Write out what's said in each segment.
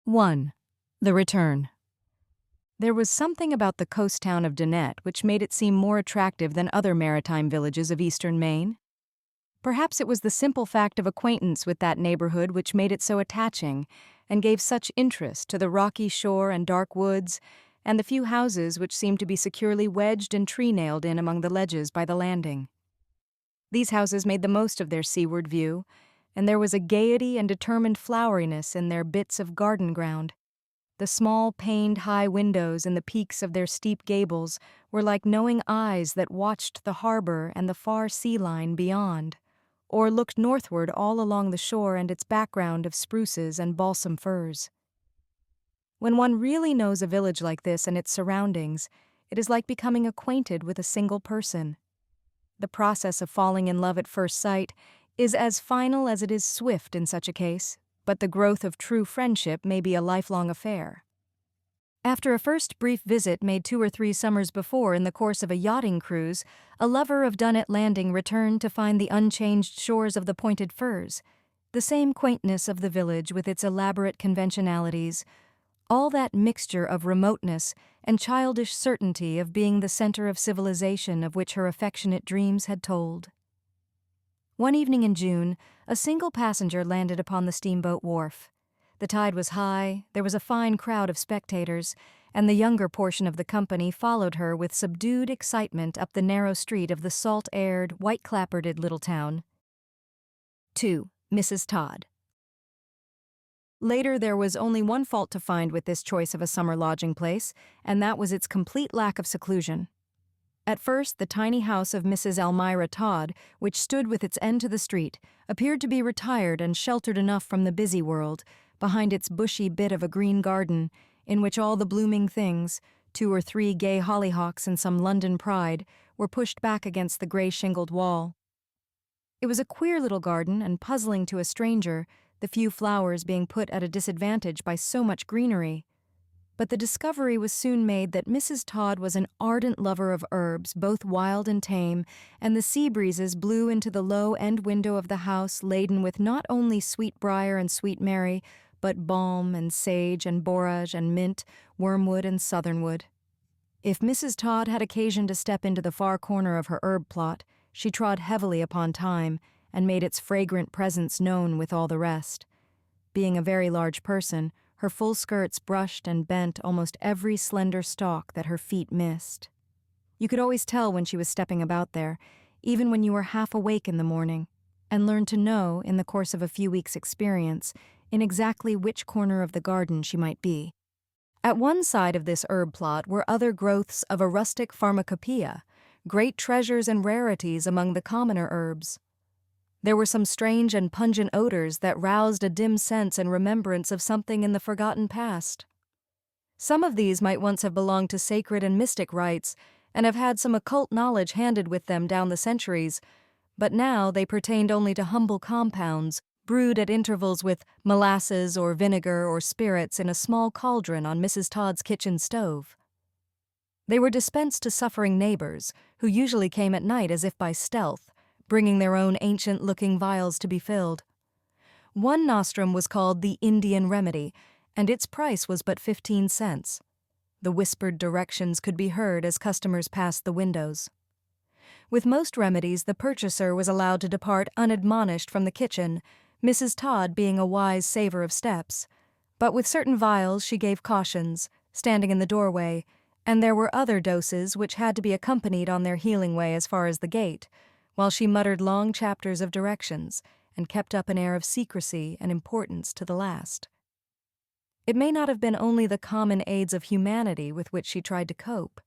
1. The Return. There was something about the coast town of Dunnet which made it seem more attractive than other maritime villages of eastern Maine. Perhaps it was the simple fact of acquaintance with that neighborhood which made it so attaching and gave such interest to the rocky shore and dark woods and the few houses which seemed to be securely wedged and tree-nailed in among the ledges by the landing. These houses made the most of their seaward view, and there was a gaiety and determined floweriness in their bits of garden ground. The small paned high windows in the peaks of their steep gables were like knowing eyes that watched the harbor and the far sea line beyond, or looked northward all along the shore and its background of spruces and balsam firs. When one really knows a village like this and its surroundings, it is like becoming acquainted with a single person. The process of falling in love at first sight is as final as it is swift in such a case, but the growth of true friendship may be a lifelong affair. After a first brief visit made 2 or 3 summers before in the course of a yachting cruise, a lover of Dunnet Landing returned to find the unchanged shores of the pointed firs, the same quaintness of the village with its elaborate conventionalities, all that mixture of remoteness and childish certainty of being the center of civilization of which her affectionate dreams had told. One evening in June, a single passenger landed upon the steamboat wharf. The tide was high, there was a fine crowd of spectators, and the younger portion of the company followed her with subdued excitement up the narrow street of the salt-aired, white-clapboarded little town. 2. Mrs. Todd. Later, there was only one fault to find with this choice of a summer lodging place, and that was its complete lack of seclusion. At first, the tiny house of Mrs. Elmira Todd, which stood with its end to the street, appeared to be retired and sheltered enough from the busy world, behind its bushy bit of a green garden, in which all the blooming things, 2 or 3 gay hollyhocks and some London pride, were pushed back against the gray-shingled wall. It was a queer little garden and puzzling to a stranger, the few flowers being put at a disadvantage by so much greenery. But the discovery was soon made that Mrs. Todd was an ardent lover of herbs, both wild and tame, and the sea breezes blew into the low end window of the house laden with not only sweetbriar and sweet Mary, but balm and sage and borage and mint, wormwood and southernwood. If Mrs. Todd had occasion to step into the far corner of her herb plot, she trod heavily upon thyme, and made its fragrant presence known with all the rest. Being a very large person, her full skirts brushed and bent almost every slender stalk that her feet missed. You could always tell when she was stepping about there, even when you were half awake in the morning, and learned to know, in the course of a few weeks' experience, in exactly which corner of the garden she might be. At one side of this herb plot were other growths of a rustic pharmacopoeia, great treasures and rarities among the commoner herbs. There were some strange and pungent odors that roused a dim sense and remembrance of something in the forgotten past. Some of these might once have belonged to sacred and mystic rites, and have had some occult knowledge handed with them down the centuries, but now they pertained only to humble compounds, brewed at intervals with molasses or vinegar or spirits in a small cauldron on Mrs. Todd's kitchen stove. They were dispensed to suffering neighbors, who usually came at night as if by stealth, bringing their own ancient-looking vials to be filled. One nostrum was called the Indian Remedy, and its price was but 15 cents. The whispered directions could be heard as customers passed the windows. With most remedies, the purchaser was allowed to depart unadmonished from the kitchen, Mrs. Todd being a wise saver of steps. But with certain vials she gave cautions, standing in the doorway, and there were other doses which had to be accompanied on their healing way as far as the gate, while she muttered long chapters of directions and kept up an air of secrecy and importance to the last. It may not have been only the common aids of humanity with which she tried to cope.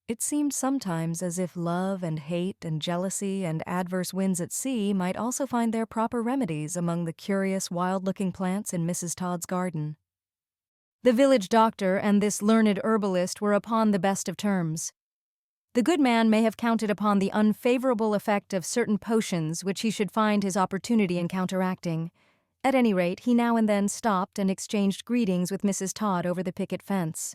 It seemed sometimes as if love and hate and jealousy and adverse winds at sea might also find their proper remedies among the curious, wild-looking plants in Mrs. Todd's garden. The village doctor and this learned herbalist were upon the best of terms. The good man may have counted upon the unfavorable effect of certain potions which he should find his opportunity in counteracting. At any rate, he now and then stopped and exchanged greetings with Mrs. Todd over the picket fence.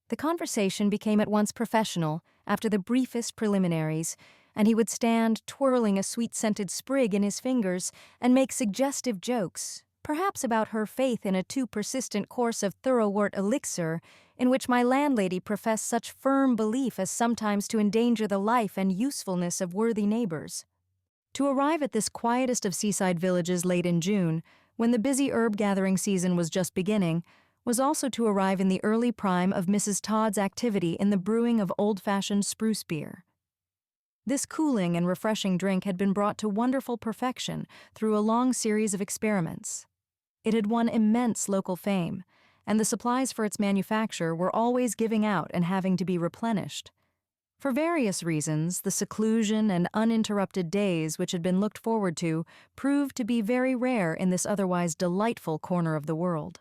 The conversation became at once professional after the briefest preliminaries, and he would stand twirling a sweet-scented sprig in his fingers and make suggestive jokes, perhaps about her faith in a too persistent course of thoroughwort elixir, in which my landlady professed such firm belief as sometimes to endanger the life and usefulness of worthy neighbors. To arrive at this quietest of seaside villages late in June, when the busy herb-gathering season was just beginning, was also to arrive in the early prime of Mrs. Todd's activity in the brewing of old-fashioned spruce beer. This cooling and refreshing drink had been brought to wonderful perfection through a long series of experiments. It had won immense local fame, and the supplies for its manufacture were always giving out and having to be replenished. For various reasons, the seclusion and uninterrupted days which had been looked forward to proved to be very rare in this otherwise delightful corner of the world.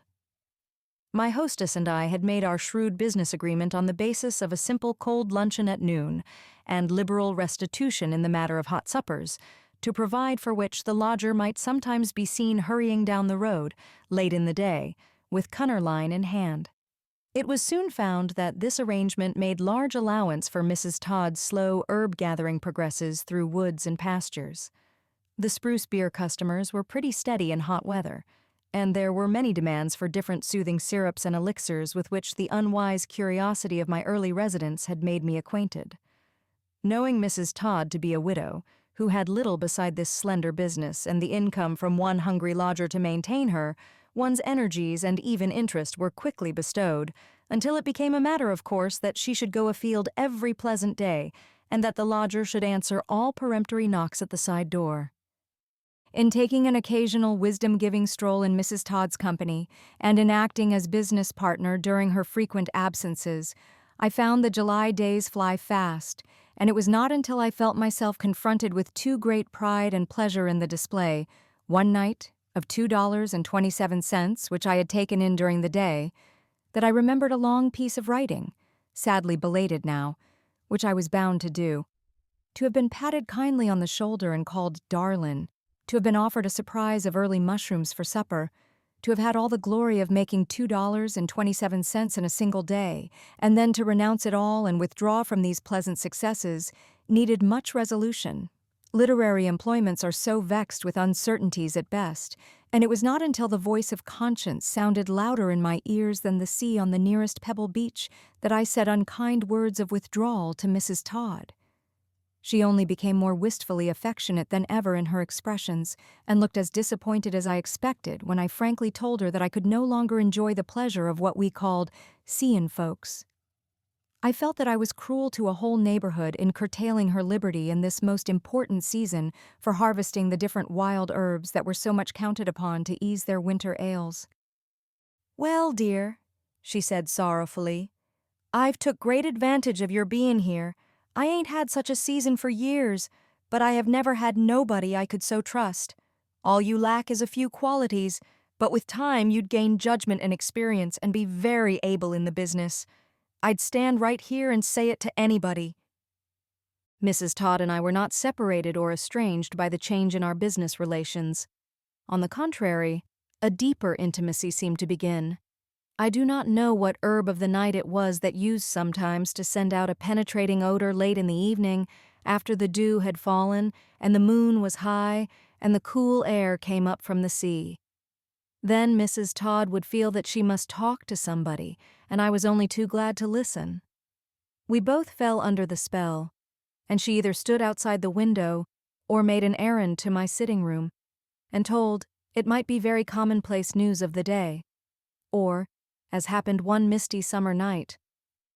My hostess and I had made our shrewd business agreement on the basis of a simple cold luncheon at noon and liberal restitution in the matter of hot suppers, to provide for which the lodger might sometimes be seen hurrying down the road, late in the day, with cunner line in hand. It was soon found that this arrangement made large allowance for Mrs. Todd's slow herb-gathering progresses through woods and pastures. The spruce beer customers were pretty steady in hot weather, and there were many demands for different soothing syrups and elixirs with which the unwise curiosity of my early residence had made me acquainted. Knowing Mrs. Todd to be a widow, who had little beside this slender business and the income from one hungry lodger to maintain her, one's energies and even interest were quickly bestowed, until it became a matter of course that she should go afield every pleasant day, and that the lodger should answer all peremptory knocks at the side door. In taking an occasional wisdom-giving stroll in Mrs. Todd's company, and in acting as business partner during her frequent absences, I found the July days fly fast, and it was not until I felt myself confronted with too great pride and pleasure in the display, one night, of $2.27, which I had taken in during the day, that I remembered a long piece of writing, sadly belated now, which I was bound to do. To have been patted kindly on the shoulder and called darlin', to have been offered a surprise of early mushrooms for supper, to have had all the glory of making $2.27 in a single day, and then to renounce it all and withdraw from these pleasant successes, needed much resolution. Literary employments are so vexed with uncertainties at best, and it was not until the voice of conscience sounded louder in my ears than the sea on the nearest pebble beach that I said unkind words of withdrawal to Mrs. Todd. She only became more wistfully affectionate than ever in her expressions, and looked as disappointed as I expected when I frankly told her that I could no longer enjoy the pleasure of what we called seein' folks. I felt that I was cruel to a whole neighborhood in curtailing her liberty in this most important season for harvesting the different wild herbs that were so much counted upon to ease their winter ails. "Well, dear," she said sorrowfully, "I've took great advantage of your being here. I ain't had such a season for years, but I have never had nobody I could so trust. All you lack is a few qualities, but with time you'd gain judgment and experience and be very able in the business. I'd stand right here and say it to anybody." Mrs. Todd and I were not separated or estranged by the change in our business relations. On the contrary, a deeper intimacy seemed to begin. I do not know what herb of the night it was that used sometimes to send out a penetrating odor late in the evening, after the dew had fallen and the moon was high and the cool air came up from the sea. Then Mrs. Todd would feel that she must talk to somebody, and I was only too glad to listen. We both fell under the spell, and she either stood outside the window or made an errand to my sitting room, and told, it might be very commonplace news of the day, or, as happened one misty summer night,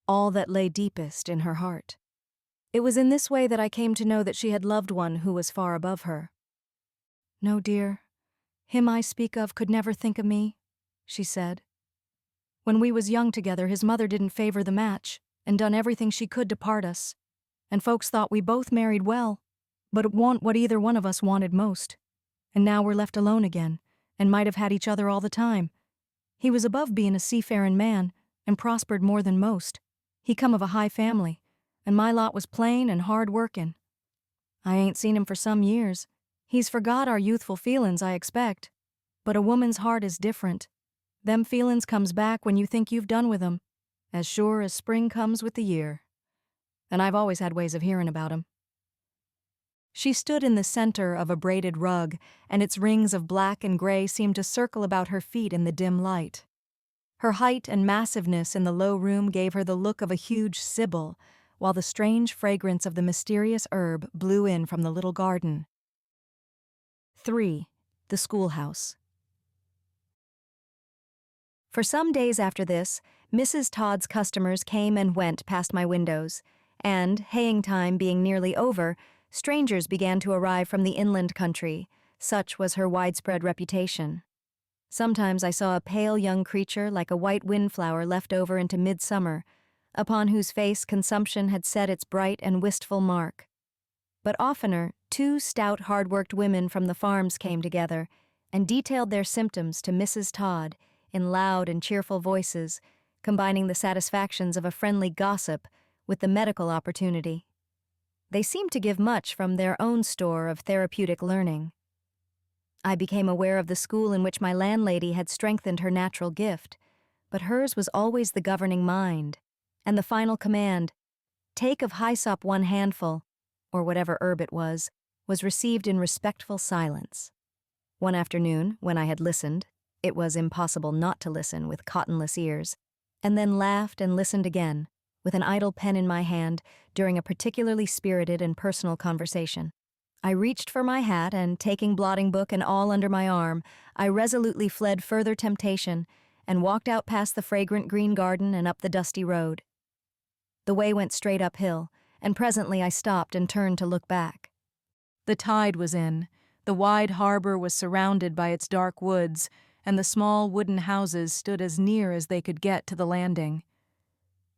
all that lay deepest in her heart. It was in this way that I came to know that she had loved one who was far above her. "No, dear, him I speak of could never think of me," she said. "When we was young together, his mother didn't favor the match, and done everything she could to part us, and folks thought we both married well, but it wa'n't what either one of us wanted most, and now we're left alone again, and might have had each other all the time. He was above being a seafaring man, and prospered more than most. He come of a high family, and my lot was plain and hard workin'. I ain't seen him for some years. He's forgot our youthful feelin's, I expect. But a woman's heart is different. Them feelin's comes back when you think you've done with 'em, as sure as spring comes with the year. And I've always had ways of hearin' about him." She stood in the center of a braided rug, and its rings of black and gray seemed to circle about her feet in the dim light. Her height and massiveness in the low room gave her the look of a huge sibyl, while the strange fragrance of the mysterious herb blew in from the little garden. 3. The schoolhouse. For some days after this, Mrs. Todd's customers came and went past my windows, and, haying time being nearly over, strangers began to arrive from the inland country. Such was her widespread reputation. Sometimes I saw a pale young creature like a white windflower left over into midsummer, upon whose face consumption had set its bright and wistful mark. But oftener, 2 stout, hard-worked women from the farms came together and detailed their symptoms to Mrs. Todd in loud and cheerful voices, combining the satisfactions of a friendly gossip with the medical opportunity. They seemed to give much from their own store of therapeutic learning. I became aware of the school in which my landlady had strengthened her natural gift, but hers was always the governing mind, and the final command, "Take of hyssop 1 handful," or whatever herb it was received in respectful silence. One afternoon, when I had listened, it was impossible not to listen with cottonless ears, and then laughed and listened again, with an idle pen in my hand, during a particularly spirited and personal conversation. I reached for my hat and, taking blotting book and all under my arm, I resolutely fled further temptation and walked out past the fragrant green garden and up the dusty road. The way went straight uphill, and presently I stopped and turned to look back. The tide was in, the wide harbor was surrounded by its dark woods, and the small wooden houses stood as near as they could get to the landing.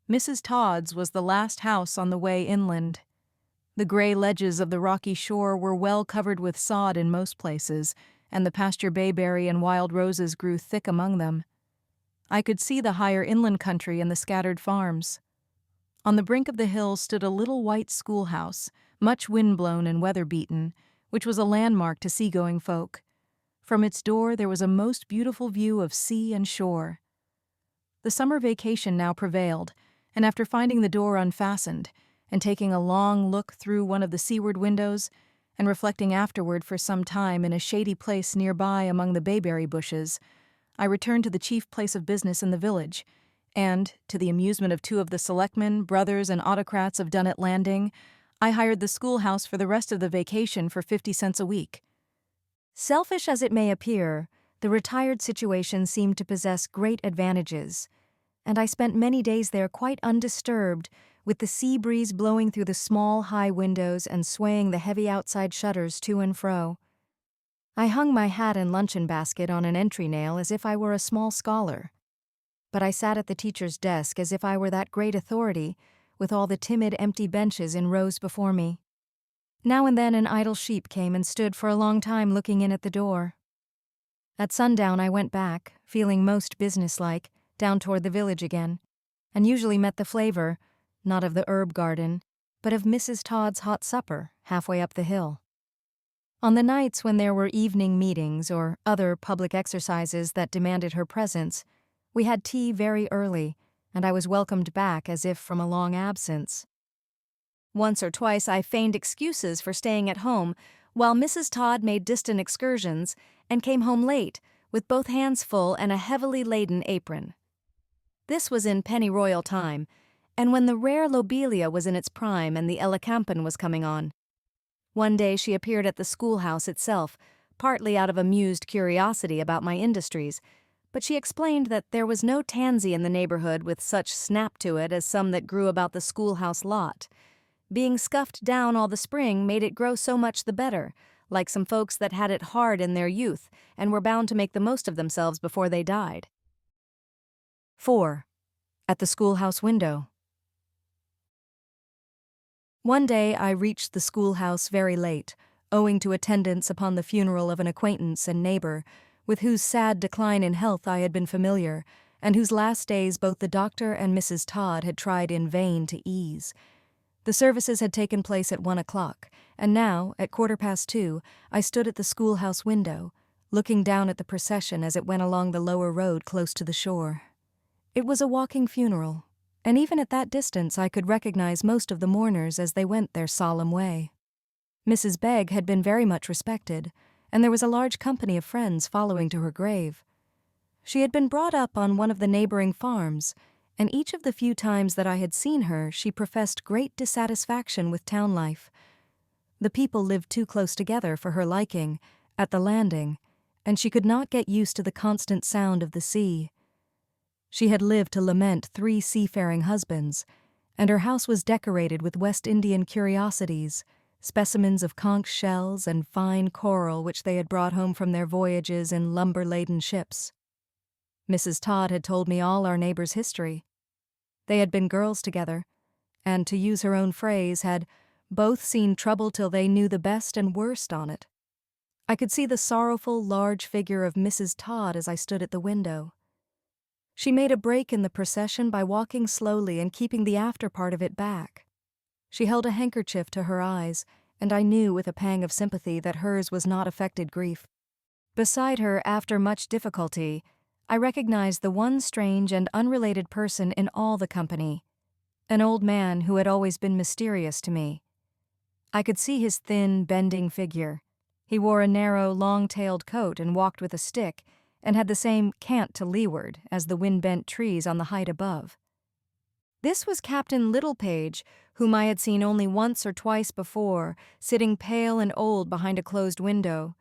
Mrs. Todd's was the last house on the way inland. The gray ledges of the rocky shore were well covered with sod in most places, and the pasture bayberry and wild roses grew thick among them. I could see the higher inland country and the scattered farms. On the brink of the hill stood a little white schoolhouse, much wind-blown and weather-beaten, which was a landmark to seagoing folk. From its door there was a most beautiful view of sea and shore. The summer vacation now prevailed, and after finding the door unfastened, and taking a long look through one of the seaward windows, and reflecting afterward for some time in a shady place nearby among the bayberry bushes, I returned to the chief place of business in the village, and, to the amusement of 2 of the selectmen, brothers, and autocrats of Dunnet Landing, I hired the schoolhouse for the rest of the vacation for 50 cents a week. Selfish as it may appear, the retired situation seemed to possess great advantages, and I spent many days there quite undisturbed, with the sea breeze blowing through the small, high windows and swaying the heavy outside shutters to and fro. I hung my hat and luncheon basket on an entry nail as if I were a small scholar, but I sat at the teacher's desk as if I were that great authority, with all the timid, empty benches in rows before me. Now and then an idle sheep came and stood for a long time looking in at the door. At sundown I went back, feeling most businesslike, down toward the village again, and usually met the flavor, not of the herb garden, but of Mrs. Todd's hot supper, halfway up the hill. On the nights when there were evening meetings or other public exercises that demanded her presence, we had tea very early, and I was welcomed back as if from a long absence. Once or twice I feigned excuses for staying at home, while Mrs. Todd made distant excursions and came home late, with both hands full and a heavily laden apron. This was in pennyroyal time, and when the rare lobelia was in its prime and the elecampane was coming on. One day she appeared at the schoolhouse itself, partly out of amused curiosity about my industries, but she explained that there was no tansy in the neighborhood with such snap to it as some that grew about the schoolhouse lot. Being scuffed down all the spring made it grow so much the better, like some folks that had it hard in their youth and were bound to make the most of themselves before they died. 4. At the schoolhouse window. One day I reached the schoolhouse very late, owing to attendance upon the funeral of an acquaintance and neighbor, with whose sad decline in health I had been familiar, and whose last days both the doctor and Mrs. Todd had tried in vain to ease. The services had taken place at 1 o'clock, and now, at 2:15, I stood at the schoolhouse window, looking down at the procession as it went along the lower road close to the shore. It was a walking funeral, and even at that distance I could recognize most of the mourners as they went their solemn way. Mrs. Begg had been very much respected, and there was a large company of friends following to her grave. She had been brought up on one of the neighboring farms, and each of the few times that I had seen her, she professed great dissatisfaction with town life. The people lived too close together for her liking, at the landing, and she could not get used to the constant sound of the sea. She had lived to lament 3 seafaring husbands, and her house was decorated with West Indian curiosities, specimens of conch shells and fine coral which they had brought home from their voyages in lumber-laden ships. Mrs. Todd had told me all our neighbors' history. They had been girls together, and, to use her own phrase, had both seen trouble till they knew the best and worst on it. I could see the sorrowful, large figure of Mrs. Todd as I stood at the window. She made a break in the procession by walking slowly and keeping the after part of it back. She held a handkerchief to her eyes, and I knew with a pang of sympathy that hers was not affected grief. Beside her, after much difficulty, I recognized the one strange and unrelated person in all the company, an old man who had always been mysterious to me. I could see his thin, bending figure. He wore a narrow, long-tailed coat and walked with a stick, and had the same cant to leeward as the wind-bent trees on the height above. This was Captain Littlepage, whom I had seen only once or twice before, sitting pale and old behind a closed window,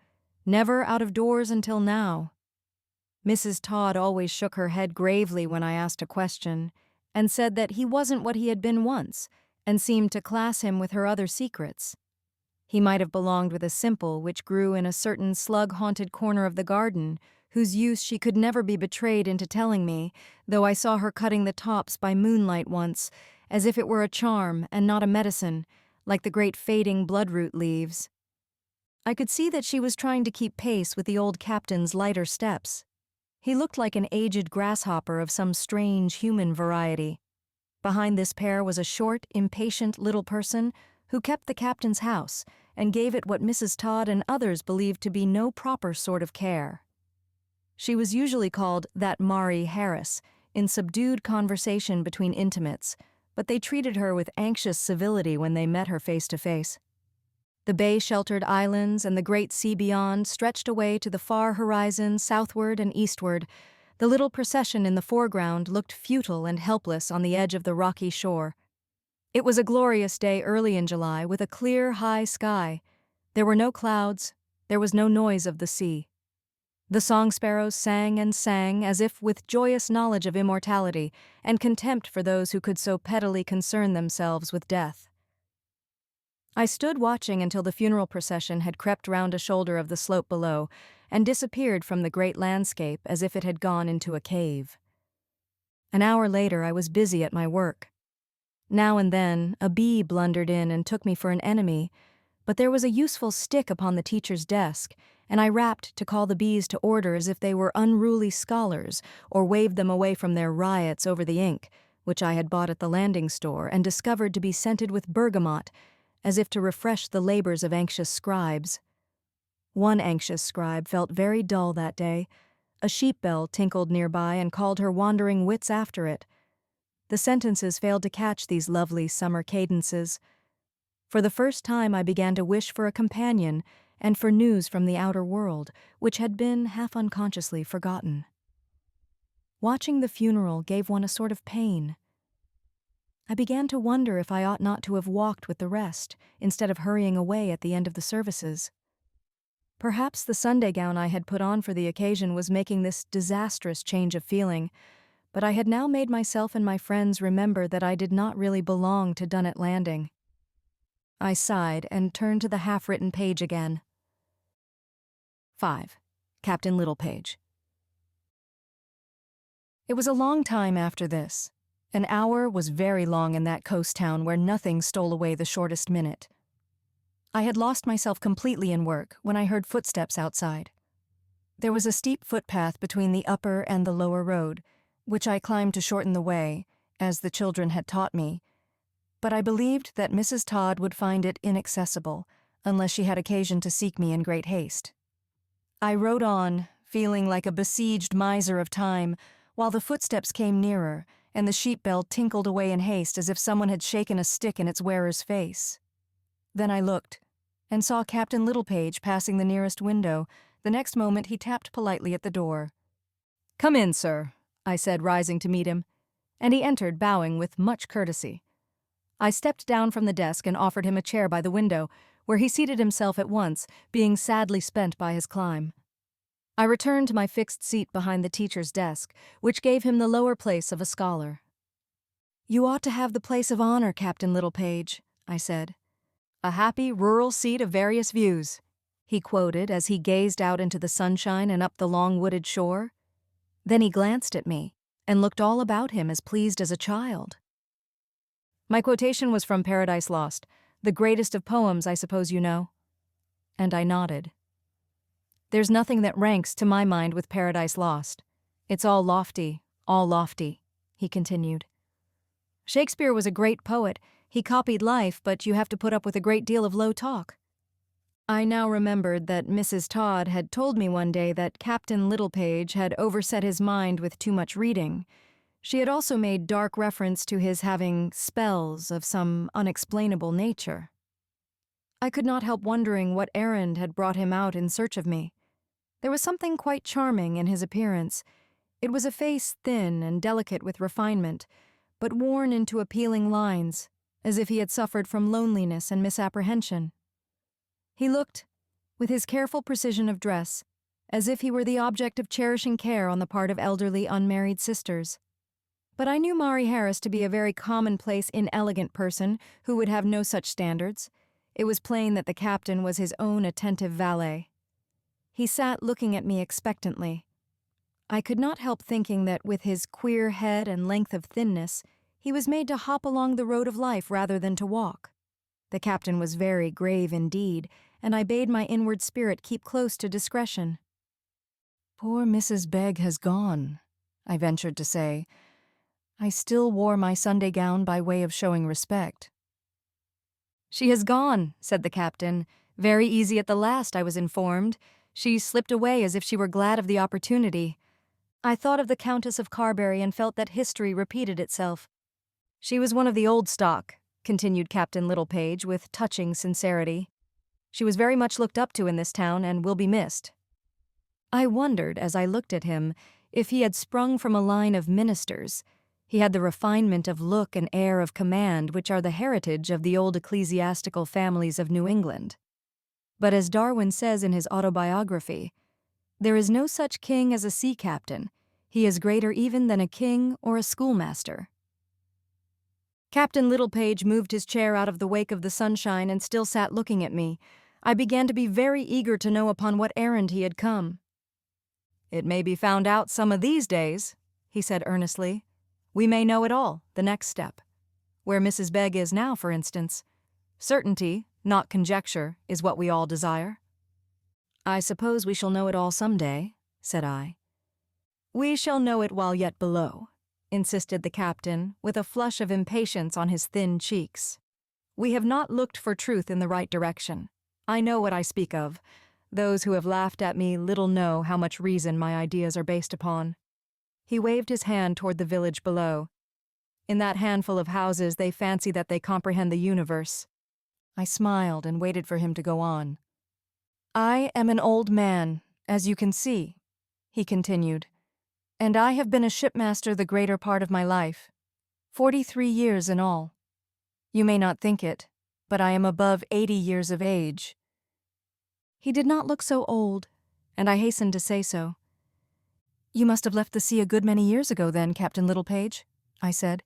never out of doors until now. Mrs. Todd always shook her head gravely when I asked a question, and said that he wasn't what he had been once, and seemed to class him with her other secrets. He might have belonged with a simple which grew in a certain slug-haunted corner of the garden, whose use she could never be betrayed into telling me, though I saw her cutting the tops by moonlight once, as if it were a charm and not a medicine, like the great fading bloodroot leaves. I could see that she was trying to keep pace with the old captain's lighter steps. He looked like an aged grasshopper of some strange human variety. Behind this pair was a short, impatient little person who kept the captain's house and gave it what Mrs. Todd and others believed to be no proper sort of care. She was usually called that Mari Harris in subdued conversation between intimates, but they treated her with anxious civility when they met her face to face. The bay-sheltered islands and the great sea beyond stretched away to the far horizon southward and eastward. The little procession in the foreground looked futile and helpless on the edge of the rocky shore. It was a glorious day early in July with a clear, high sky. There were no clouds. There was no noise of the sea. The song sparrows sang and sang as if with joyous knowledge of immortality and contempt for those who could so pettily concern themselves with death. I stood watching until the funeral procession had crept round a shoulder of the slope below and disappeared from the great landscape as if it had gone into a cave. An hour later I was busy at my work. Now and then a bee blundered in and took me for an enemy, but there was a useful stick upon the teacher's desk, and I rapped to call the bees to order as if they were unruly scholars, or waved them away from their riots over the ink, which I had bought at the landing store and discovered to be scented with bergamot, as if to refresh the labors of anxious scribes. One anxious scribe felt very dull that day. A sheep bell tinkled nearby and called her wandering wits after it. The sentences failed to catch these lovely summer cadences. For the first time I began to wish for a companion and for news from the outer world, which had been, half unconsciously, forgotten. Watching the funeral gave one a sort of pain. I began to wonder if I ought not to have walked with the rest, instead of hurrying away at the end of the services. Perhaps the Sunday gown I had put on for the occasion was making this disastrous change of feeling, but I had now made myself and my friends remember that I did not really belong to Dunnet Landing. I sighed and turned to the half-written page again. 5. Captain Littlepage. It was a long time after this. An hour was very long in that coast town where nothing stole away the shortest minute. I had lost myself completely in work when I heard footsteps outside. There was a steep footpath between the upper and the lower road, which I climbed to shorten the way, as the children had taught me, but I believed that Mrs. Todd would find it inaccessible, unless she had occasion to seek me in great haste. I rode on, feeling like a besieged miser of time, while the footsteps came nearer, and the sheep bell tinkled away in haste as if someone had shaken a stick in its wearer's face. Then I looked. and saw Captain Littlepage passing the nearest window. The next moment he tapped politely at the door. "Come in, sir," I said, rising to meet him, and he entered, bowing with much courtesy. I stepped down from the desk and offered him a chair by the window, where he seated himself at once, being sadly spent by his climb. I returned to my fixed seat behind the teacher's desk, which gave him the lower place of a scholar. "You ought to have the place of honor, Captain Littlepage," I said. "A happy rural seat of various views," he quoted as he gazed out into the sunshine and up the long wooded shore. Then he glanced at me and looked all about him as pleased as a child. My quotation was from Paradise Lost, the greatest of poems, I suppose you know. And I nodded. "There's nothing that ranks, to my mind, with Paradise Lost. It's all lofty, he continued. "Shakespeare was a great poet. He copied life, but you have to put up with a great deal of low talk." I now remembered that Mrs. Todd had told me one day that Captain Littlepage had overset his mind with too much reading. She had also made dark reference to his having spells of some unexplainable nature. I could not help wondering what errand had brought him out in search of me. There was something quite charming in his appearance. It was a face thin and delicate with refinement, but worn into appealing lines, as if he had suffered from loneliness and misapprehension. He looked, with his careful precision of dress, as if he were the object of cherishing care on the part of elderly unmarried sisters. But I knew Mari Harris to be a very commonplace, inelegant person who would have no such standards. It was plain that the captain was his own attentive valet. He sat looking at me expectantly. I could not help thinking that with his queer head and length of thinness, he was made to hop along the road of life rather than to walk. The captain was very grave indeed, and I bade my inward spirit keep close to discretion. "Poor Mrs. Begg has gone," I ventured to say. I still wore my Sunday gown by way of showing respect. "She has gone," said the captain. "Very easy at the last, I was informed. She slipped away as if she were glad of the opportunity." I thought of the Countess of Carberry and felt that history repeated itself. "She was one of the old stock," continued Captain Littlepage with touching sincerity. "She was very much looked up to in this town and will be missed." I wondered, as I looked at him, if he had sprung from a line of ministers. He had the refinement of look and air of command which are the heritage of the old ecclesiastical families of New England. But as Darwin says in his autobiography, "There is no such king as a sea captain. He is greater even than a king or a schoolmaster." Captain Littlepage moved his chair out of the wake of the sunshine and still sat looking at me. I began to be very eager to know upon what errand he had come. "It may be found out some of these days," he said earnestly. "We may know it all, the next step. Where Mrs. Begg is now, for instance. Certainty, not conjecture, is what we all desire." "I suppose we shall know it all some day," said I. "We shall know it while yet below," insisted the captain, with a flush of impatience on his thin cheeks. "We have not looked for truth in the right direction. I know what I speak of. Those who have laughed at me little know how much reason my ideas are based upon." He waved his hand toward the village below. "In that handful of houses they fancy that they comprehend the universe." I smiled and waited for him to go on. "I am an old man, as you can see," he continued, "and I have been a shipmaster the greater part of my life, 43 years in all. You may not think it, but I am above 80 years of age." He did not look so old, and I hastened to say so. "You must have left the sea a good many years ago then, Captain Littlepage," I said.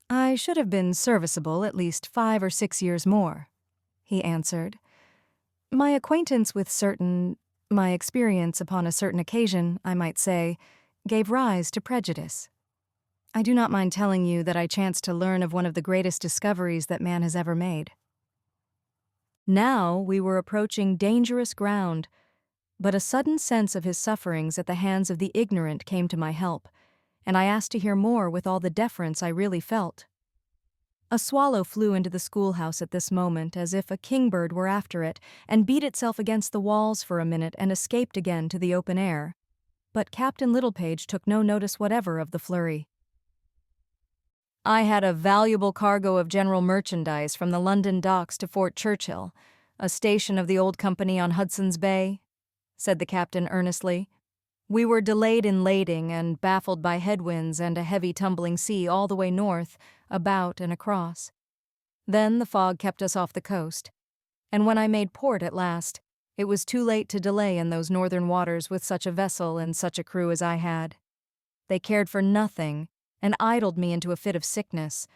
"I should have been serviceable at least 5 or 6 years more," he answered. "My acquaintance with my experience upon a certain occasion, I might say, gave rise to prejudice. I do not mind telling you that I chanced to learn of one of the greatest discoveries that man has ever made." Now we were approaching dangerous ground, but a sudden sense of his sufferings at the hands of the ignorant came to my help, and I asked to hear more with all the deference I really felt. A swallow flew into the schoolhouse at this moment as if a kingbird were after it, and beat itself against the walls for a minute and escaped again to the open air. But Captain Littlepage took no notice whatever of the flurry. "I had a valuable cargo of general merchandise from the London docks to Fort Churchill. "A station of the old company on Hudson's Bay," said the captain earnestly. "We were delayed in lading and baffled by headwinds and a heavy tumbling sea all the way north, about and across. Then the fog kept us off the coast, and when I made port at last, it was too late to delay in those northern waters with such a vessel and such a crew as I had. They cared for nothing and idled me into a fit of sickness,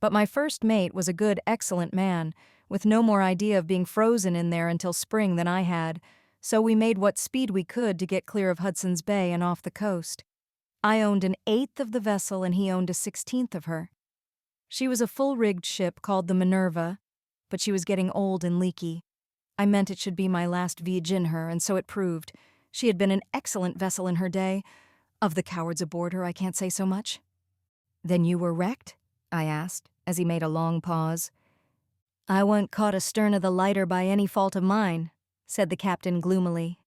but my first mate was a good, excellent man, with no more idea of being frozen in there until spring than I had, so we made what speed we could to get clear of Hudson's Bay and off the coast. I owned an eighth of the vessel and he owned a 16th of her. She was a full-rigged ship called the Minerva, but she was getting old and leaky. I meant it should be my last voyage in her, and so it proved. She had been an excellent vessel in her day. Of the cowards aboard her, I can't say so much." "Then you were wrecked?" I asked, as he made a long pause. "I wa'n't caught astern of the lighter by any fault of mine," said the captain gloomily.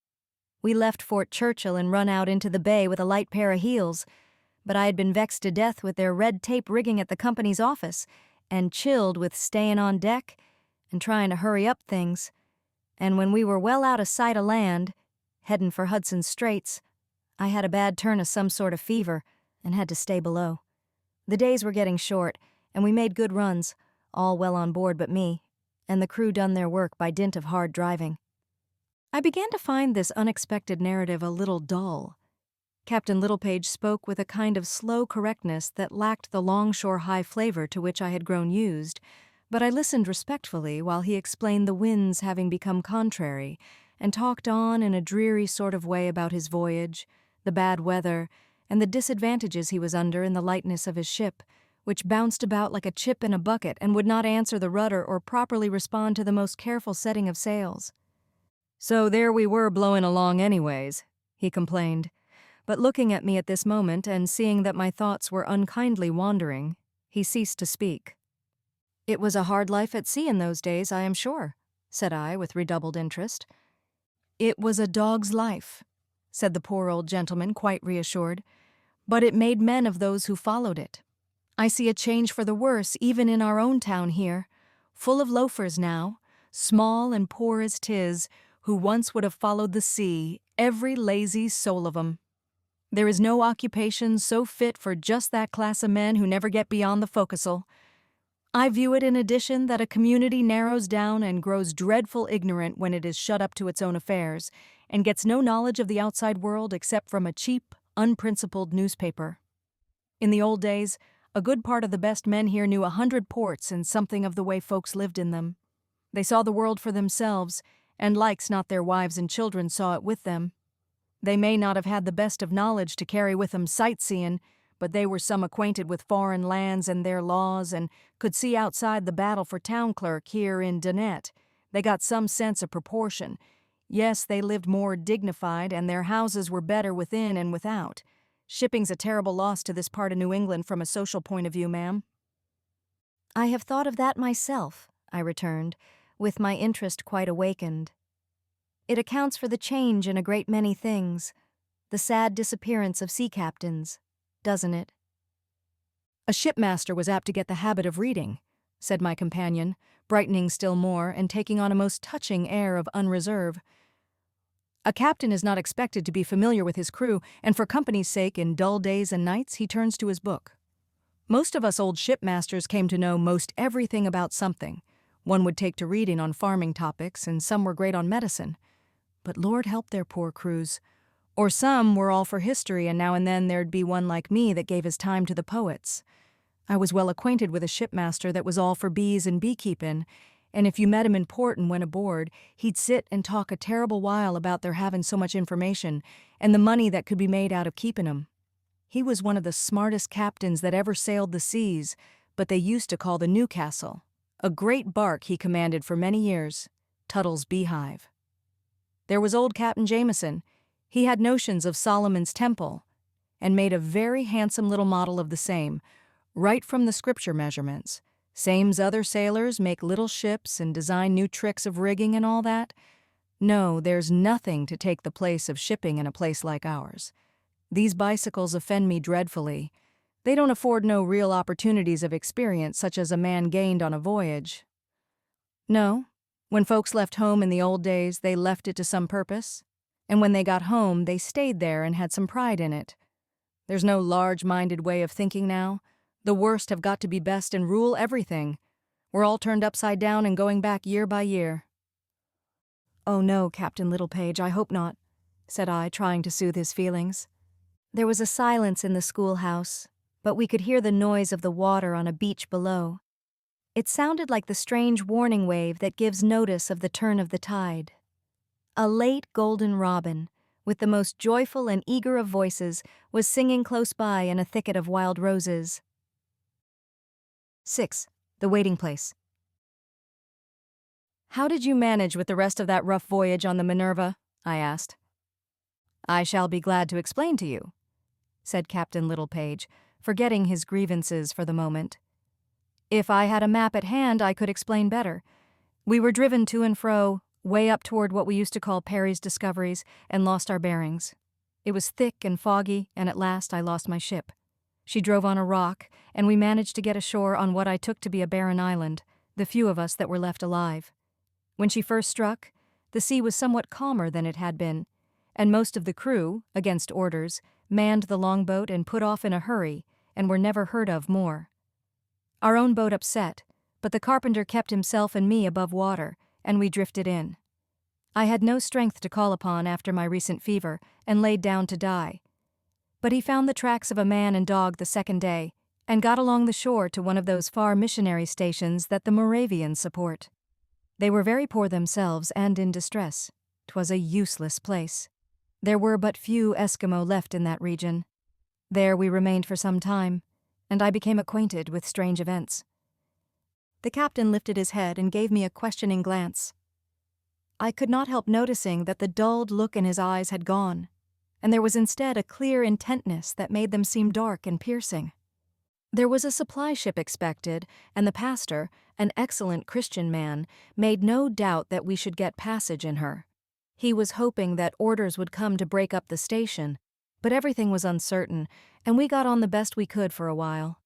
"We left Fort Churchill and run out into the bay with a light pair of heels, but I had been vexed to death with their red-tape rigging at the company's office, and chilled with staying on deck and trying to hurry up things, and when we were well out of sight of land, headin' for Hudson's Straits, I had a bad turn of some sort of fever and had to stay below. The days were getting short, and we made good runs, all well on board but me, and the crew done their work by dint of hard driving." I began to find this unexpected narrative a little dull. Captain Littlepage spoke with a kind of slow correctness that lacked the longshore high flavor to which I had grown used, but I listened respectfully while he explained the winds having become contrary, and talked on in a dreary sort of way about his voyage, the bad weather, and the disadvantages he was under in the lightness of his ship, which bounced about like a chip in a bucket and would not answer the rudder or properly respond to the most careful setting of sails. "So there we were blowing along anyways," he complained. But looking at me at this moment and seeing that my thoughts were unkindly wandering, he ceased to speak. "It was a hard life at sea in those days, I am sure," said I with redoubled interest. "It was a dog's life," said the poor old gentleman, quite reassured, "but it made men of those who followed it. I see a change for the worse even in our own town here, full of loafers now, small and poor as 'tis, who once would have followed the sea, every lazy soul of 'em. There is no occupation so fit for just that class of men who never get beyond the forecastle. I view it in addition that a community narrows down and grows dreadful ignorant when it is shut up to its own affairs, and gets no knowledge of the outside world except from a cheap, unprincipled newspaper. In the old days, a good part of the best men here knew 100 ports and something of the way folks lived in them. They saw the world for themselves, and likes not their wives and children saw it with them. They may not have had the best of knowledge to carry with them sightseeing, but they were some acquainted with foreign lands and their laws, and could see outside the battle for town clerk here in Dunnet. They got some sense of proportion. Yes, they lived more dignified, and their houses were better within and without. Shipping's a terrible loss to this part of New England from a social point of view, ma'am." "I have thought of that myself," I returned, with my interest quite awakened. "It accounts for the change in a great many things, the sad disappearance of sea captains, doesn't it?" "A shipmaster was apt to get the habit of reading," said my companion, brightening still more and taking on a most touching air of unreserve. "A captain is not expected to be familiar with his crew, and for company's sake in dull days and nights he turns to his book. Most of us old shipmasters came to know most everything about something. One would take to reading on farming topics, and some were great on medicine. But Lord help their poor crews. Or some were all for history, and now and then there'd be one like me that gave his time to the poets. I was well acquainted with a shipmaster that was all for bees and beekeeping, and if you met him in port and went aboard, he'd sit and talk a terrible while about their having so much information, and the money that could be made out of keeping 'em. He was one of the smartest captains that ever sailed the seas, but they used to call the Newcastle, a great bark he commanded for many years, Tuttle's Beehive. There was old Captain Jameson. He had notions of Solomon's Temple, and made a very handsome little model of the same, right from the scripture measurements. Same's other sailors make little ships and design new tricks of rigging and all that. No, there's nothing to take the place of shipping in a place like ours. These bicycles offend me dreadfully. They don't afford no real opportunities of experience such as a man gained on a voyage. No, When folks left home in the old days, they left it to some purpose. And when they got home, they stayed there and had some pride in it. There's no large-minded way of thinking now. The worst have got to be best and rule everything. We're all turned upside down and going back year by year. "Oh no, Captain Littlepage, I hope not," said I, trying to soothe his feelings. There was a silence in the schoolhouse, but we could hear the noise of the water on a beach below. It sounded like the strange warning wave that gives notice of the turn of the tide. A late golden robin, with the most joyful and eager of voices, was singing close by in a thicket of wild roses. 6. The Waiting Place. "How did you manage with the rest of that rough voyage on the Minerva?" I asked. "I shall be glad to explain to you," said Captain Littlepage, forgetting his grievances for the moment. "If I had a map at hand, I could explain better. We were driven to and fro, way up toward what we used to call Perry's Discoveries, and lost our bearings. It was thick and foggy, and at last I lost my ship. She drove on a rock, and we managed to get ashore on what I took to be a barren island, the few of us that were left alive. When she first struck, the sea was somewhat calmer than it had been, and most of the crew, against orders, manned the longboat and put off in a hurry, and were never heard of more. Our own boat upset, but the carpenter kept himself and me above water, and we drifted in. I had no strength to call upon after my recent fever, and laid down to die. But he found the tracks of a man and dog the second day, and got along the shore to one of those far missionary stations that the Moravians support. They were very poor themselves and in distress. 'Twas a useless place. There were but few Eskimo left in that region. There we remained for some time, and I became acquainted with strange events." The captain lifted his head and gave me a questioning glance. I could not help noticing that the dulled look in his eyes had gone, and there was instead a clear intentness that made them seem dark and piercing. There was a supply ship expected, and the pastor, an excellent Christian man, made no doubt that we should get passage in her. He was hoping that orders would come to break up the station, but everything was uncertain, and we got on the best we could for a while.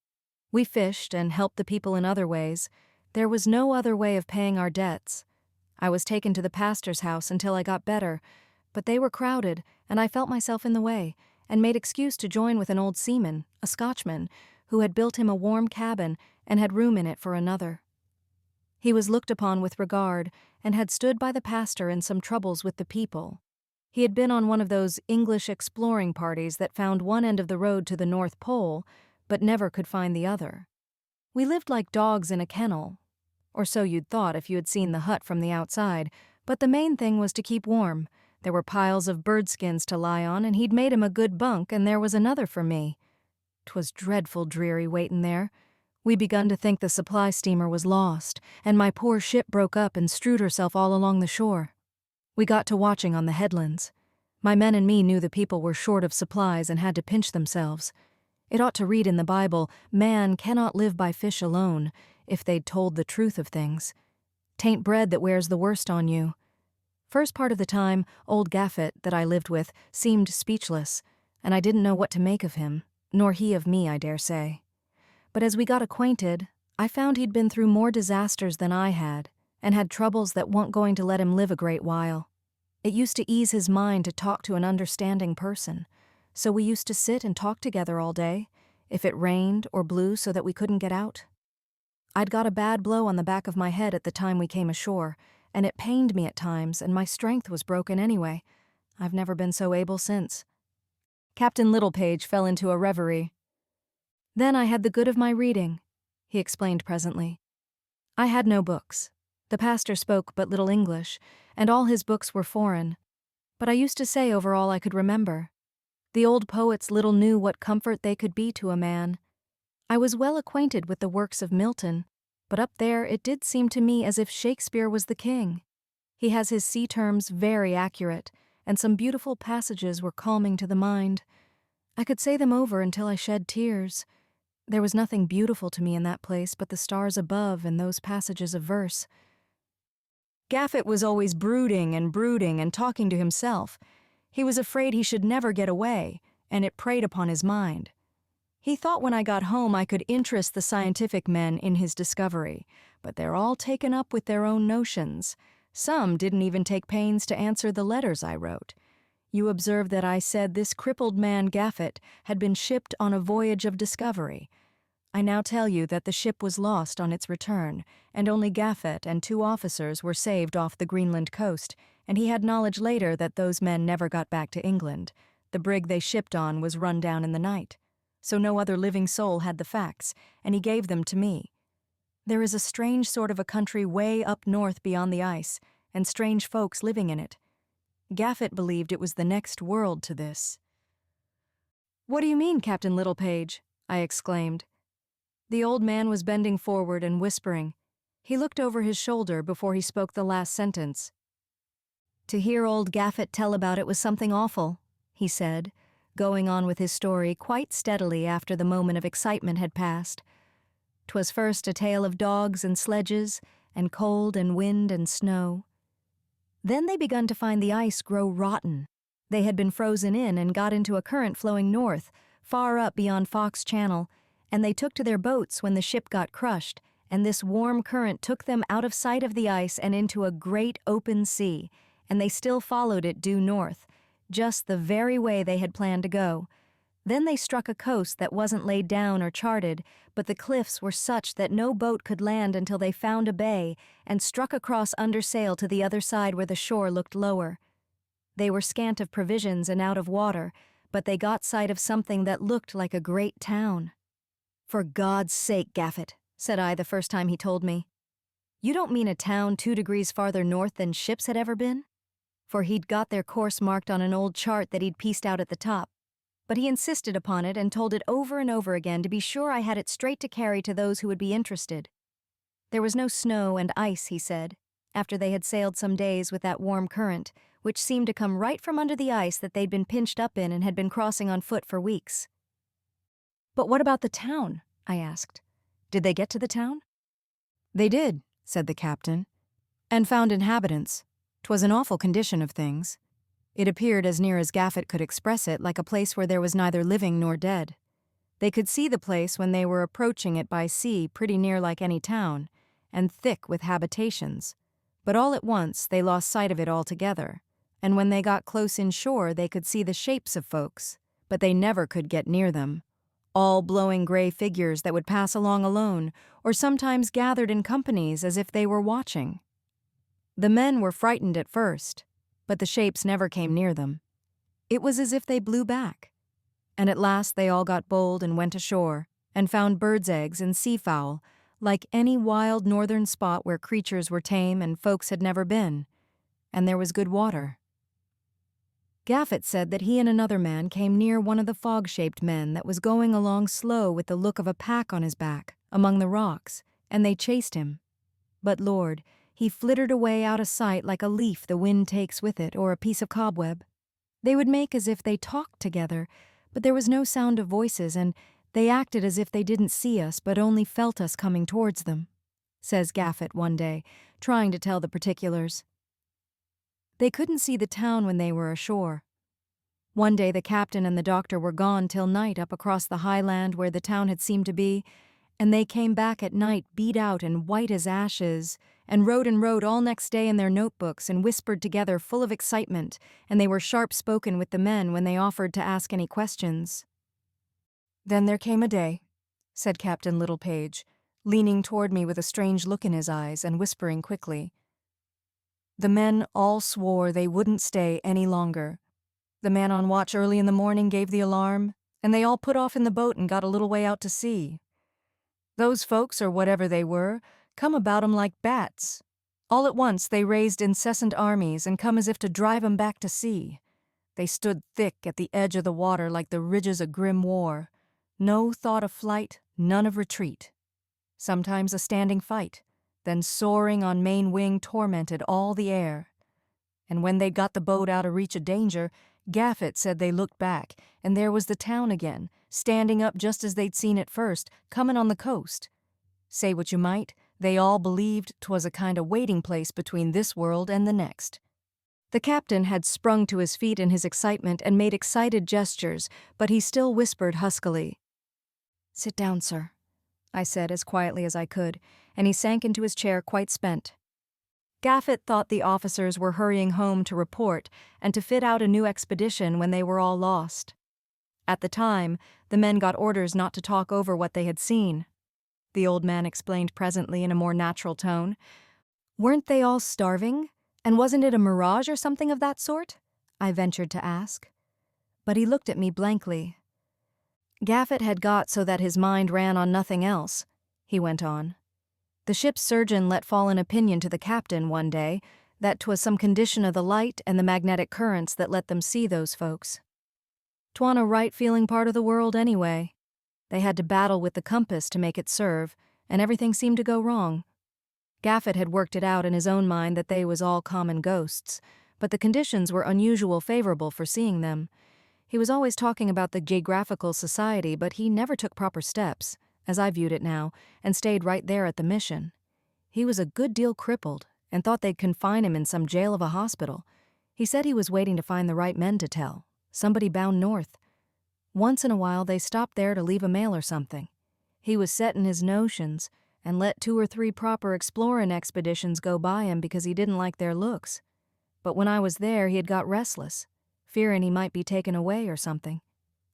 We fished and helped the people in other ways. There was no other way of paying our debts. I was taken to the pastor's house until I got better, but they were crowded, and I felt myself in the way, and made excuse to join with an old seaman, a Scotchman, who had built him a warm cabin and had room in it for another. He was looked upon with regard, and had stood by the pastor in some troubles with the people. He had been on one of those English exploring parties that found one end of the road to the North Pole, but never could find the other. We lived like dogs in a kennel, or so you'd thought if you had seen the hut from the outside, but the main thing was to keep warm. There were piles of bird skins to lie on, and he'd made 'em a good bunk, and there was another for me. 'Twas dreadful dreary waitin' there. We begun to think the supply steamer was lost, and my poor ship broke up and strewed herself all along the shore. We got to watching on the headlands. My men and me knew the people were short of supplies and had to pinch themselves. It ought to read in the Bible, "Man cannot live by fish alone," if they'd told the truth of things. 'Tain't bread that wears the worst on you. First part of the time, old Gaffett, that I lived with, seemed speechless, and I didn't know what to make of him, nor he of me, I dare say. But as we got acquainted, I found he'd been through more disasters than I had, and had troubles that weren't going to let him live a great while. It used to ease his mind to talk to an understanding person, so we used to sit and talk together all day, if it rained or blew so that we couldn't get out. I'd got a bad blow on the back of my head at the time we came ashore, and it pained me at times, and my strength was broken anyway. I've never been so able since." Captain Littlepage fell into a reverie. "Then I had the good of my reading," he explained presently. "I had no books. The pastor spoke but little English, and all his books were foreign. But I used to say over all I could remember. The old poets little knew what comfort they could be to a man. I was well acquainted with the works of Milton, but up there it did seem to me as if Shakespeare was the king. He has his sea terms very accurate, and some beautiful passages were calming to the mind. I could say them over until I shed tears. There was nothing beautiful to me in that place but the stars above and those passages of verse." Gaffett was always brooding and talking to himself. He was afraid he should never get away, and it preyed upon his mind. He thought when I got home I could interest the scientific men in his discovery, but they're all taken up with their own notions. Some didn't even take pains to answer the letters I wrote. You observe that I said this crippled man Gaffett had been shipped on a voyage of discovery. I now tell you that the ship was lost on its return, and only Gaffett and 2 officers were saved off the Greenland coast, and he had knowledge later that those men never got back to England. The brig they shipped on was run down in the night, so no other living soul had the facts, and he gave them to me. There is a strange sort of a country way up north beyond the ice, and strange folks living in it. Gaffett believed it was the next world to this. "What do you mean, Captain Littlepage?" I exclaimed. The old man was bending forward and whispering. He looked over his shoulder before he spoke the last sentence. "To hear old Gaffett tell about it was something awful," he said, going on with his story quite steadily after the moment of excitement had passed. "'Twas first a tale of dogs and sledges, and cold and wind and snow. Then they begun to find the ice grow rotten. They had been frozen in and got into a current flowing north, far up beyond Fox Channel, and they took to their boats when the ship got crushed, and this warm current took them out of sight of the ice and into a great open sea, and they still followed it due north, just the very way they had planned to go. Then they struck a coast that wasn't laid down or charted, but the cliffs were such that no boat could land until they found a bay and struck across under sail to the other side where the shore looked lower. They were scant of provisions and out of water, but they got sight of something that looked like a great town." "For God's sake, Gaffett," said I the first time he told me. "You don't mean a town 2 degrees farther north than ships had ever been?" For he'd got their course marked on an old chart that he'd pieced out at the top. But he insisted upon it and told it over and over again to be sure I had it straight to carry to those who would be interested. There was no snow and ice, he said, after they had sailed some days with that warm current, which seemed to come right from under the ice that they'd been pinched up in and had been crossing on foot for weeks. "But what about the town?" I asked. "Did they get to the town?" "They did," said the captain, "and found inhabitants. 'Twas an awful condition of things. It appeared, as near as Gaffett could express it, like a place where there was neither living nor dead. They could see the place when they were approaching it by sea pretty near like any town, and thick with habitations. But all at once they lost sight of it altogether, and when they got close inshore they could see the shapes of folks, but they never could get near them. All blowing gray figures that would pass along alone, or sometimes gathered in companies as if they were watching. The men were frightened at first, but the shapes never came near them. It was as if they blew back. And at last they all got bold and went ashore, and found birds' eggs and seafowl, like any wild northern spot where creatures were tame and folks had never been. And there was good water. Gaffett said that he and another man came near one of the fog-shaped men that was going along slow with the look of a pack on his back, among the rocks, and they chased him. But Lord, he flittered away out of sight like a leaf the wind takes with it, or a piece of cobweb. They would make as if they talked together, but there was no sound of voices, and they acted as if they didn't see us but only felt us coming towards them, says Gaffett one day, trying to tell the particulars. They couldn't see the town when they were ashore. One day the captain and the doctor were gone till night up across the high land where the town had seemed to be, and they came back at night beat out and white as ashes, and wrote all next day in their notebooks and whispered together full of excitement, and they were sharp-spoken with the men when they offered to ask any questions. "Then there came a day," said Captain Littlepage, leaning toward me with a strange look in his eyes and whispering quickly. "The men all swore they wouldn't stay any longer. The man on watch early in the morning gave the alarm, and they all put off in the boat and got a little way out to sea. Those folks, or whatever they were, come about 'em like bats. All at once they raised incessant armies and come as if to drive 'em back to sea. They stood thick at the edge of the water like the ridges of grim war. No thought of flight, none of retreat. Sometimes a standing fight, then soaring on main wing tormented all the air. And when they'd got the boat out of reach of danger, Gaffett said they looked back, and there was the town again, standing up just as they'd seen it first, comin' on the coast. Say what you might, they all believed 'twas a kind of waiting place between this world and the next." The captain had sprung to his feet in his excitement and made excited gestures, but he still whispered huskily. "Sit down, sir," I said as quietly as I could, and he sank into his chair quite spent. Gaffett thought the officers were hurrying home to report and to fit out a new expedition when they were all lost. At the time, the men got orders not to talk over what they had seen. The old man explained presently in a more natural tone. Weren't they all starving? And wasn't it a mirage or something of that sort? I ventured to ask. But he looked at me blankly. Gaffett had got so that his mind ran on nothing else, he went on. The ship's surgeon let fall an opinion to the captain one day that 'twas some condition of the light and the magnetic currents that let them see those folks. 'Twan a right-feeling part of the world anyway. They had to battle with the compass to make it serve, and everything seemed to go wrong. Gaffett had worked it out in his own mind that they was all common ghosts, but the conditions were unusual favorable for seeing them. He was always talking about the Geographical Society, but he never took proper steps, as I viewed it now, and stayed right there at the mission. He was a good deal crippled, and thought they'd confine him in some jail of a hospital. He said he was waiting to find the right men to tell, somebody bound north. Once in a while they stopped there to leave a mail or something. He was set in his notions, and let 2 or 3 proper exploring expeditions go by him because he didn't like their looks. But when I was there he had got restless, fearing he might be taken away or something.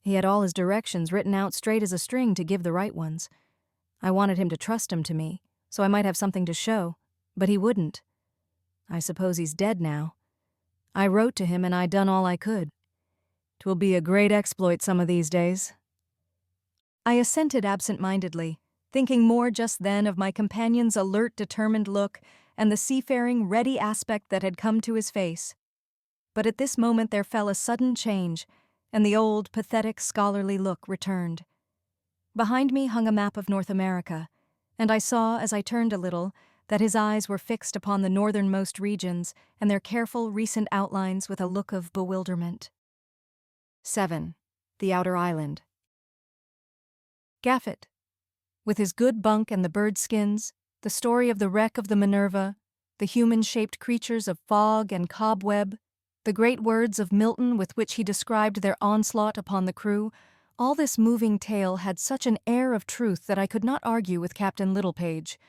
He had all his directions written out straight as a string to give the right ones. I wanted him to trust 'em to me, so I might have something to show, but he wouldn't. I suppose he's dead now. I wrote to him and I done all I could. 'Twill be a great exploit some of these days. I assented absent-mindedly, thinking more just then of my companion's alert, determined look and the seafaring, ready aspect that had come to his face. But at this moment there fell a sudden change, and the old, pathetic, scholarly look returned. Behind me hung a map of North America, and I saw, as I turned a little, that his eyes were fixed upon the northernmost regions and their careful, recent outlines with a look of bewilderment. 7. The Outer Island. Gaffett, with his good bunk and the bird skins, the story of the wreck of the Minerva, the human-shaped creatures of fog and cobweb, the great words of Milton with which he described their onslaught upon the crew, all this moving tale had such an air of truth that I could not argue with Captain Littlepage.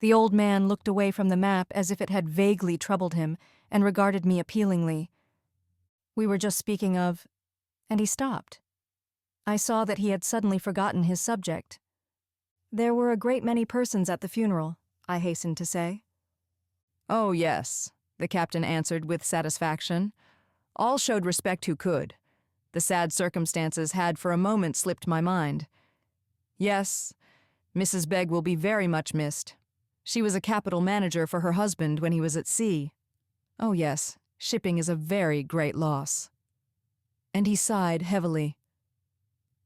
The old man looked away from the map as if it had vaguely troubled him, and regarded me appealingly. We were just speaking of... And he stopped. I saw that he had suddenly forgotten his subject. There were a great many persons at the funeral, I hastened to say. Oh, yes, the captain answered with satisfaction. All showed respect who could. The sad circumstances had for a moment slipped my mind. Yes, Mrs. Begg will be very much missed. She was a capital manager for her husband when he was at sea. Oh, yes, shipping is a very great loss. And he sighed heavily.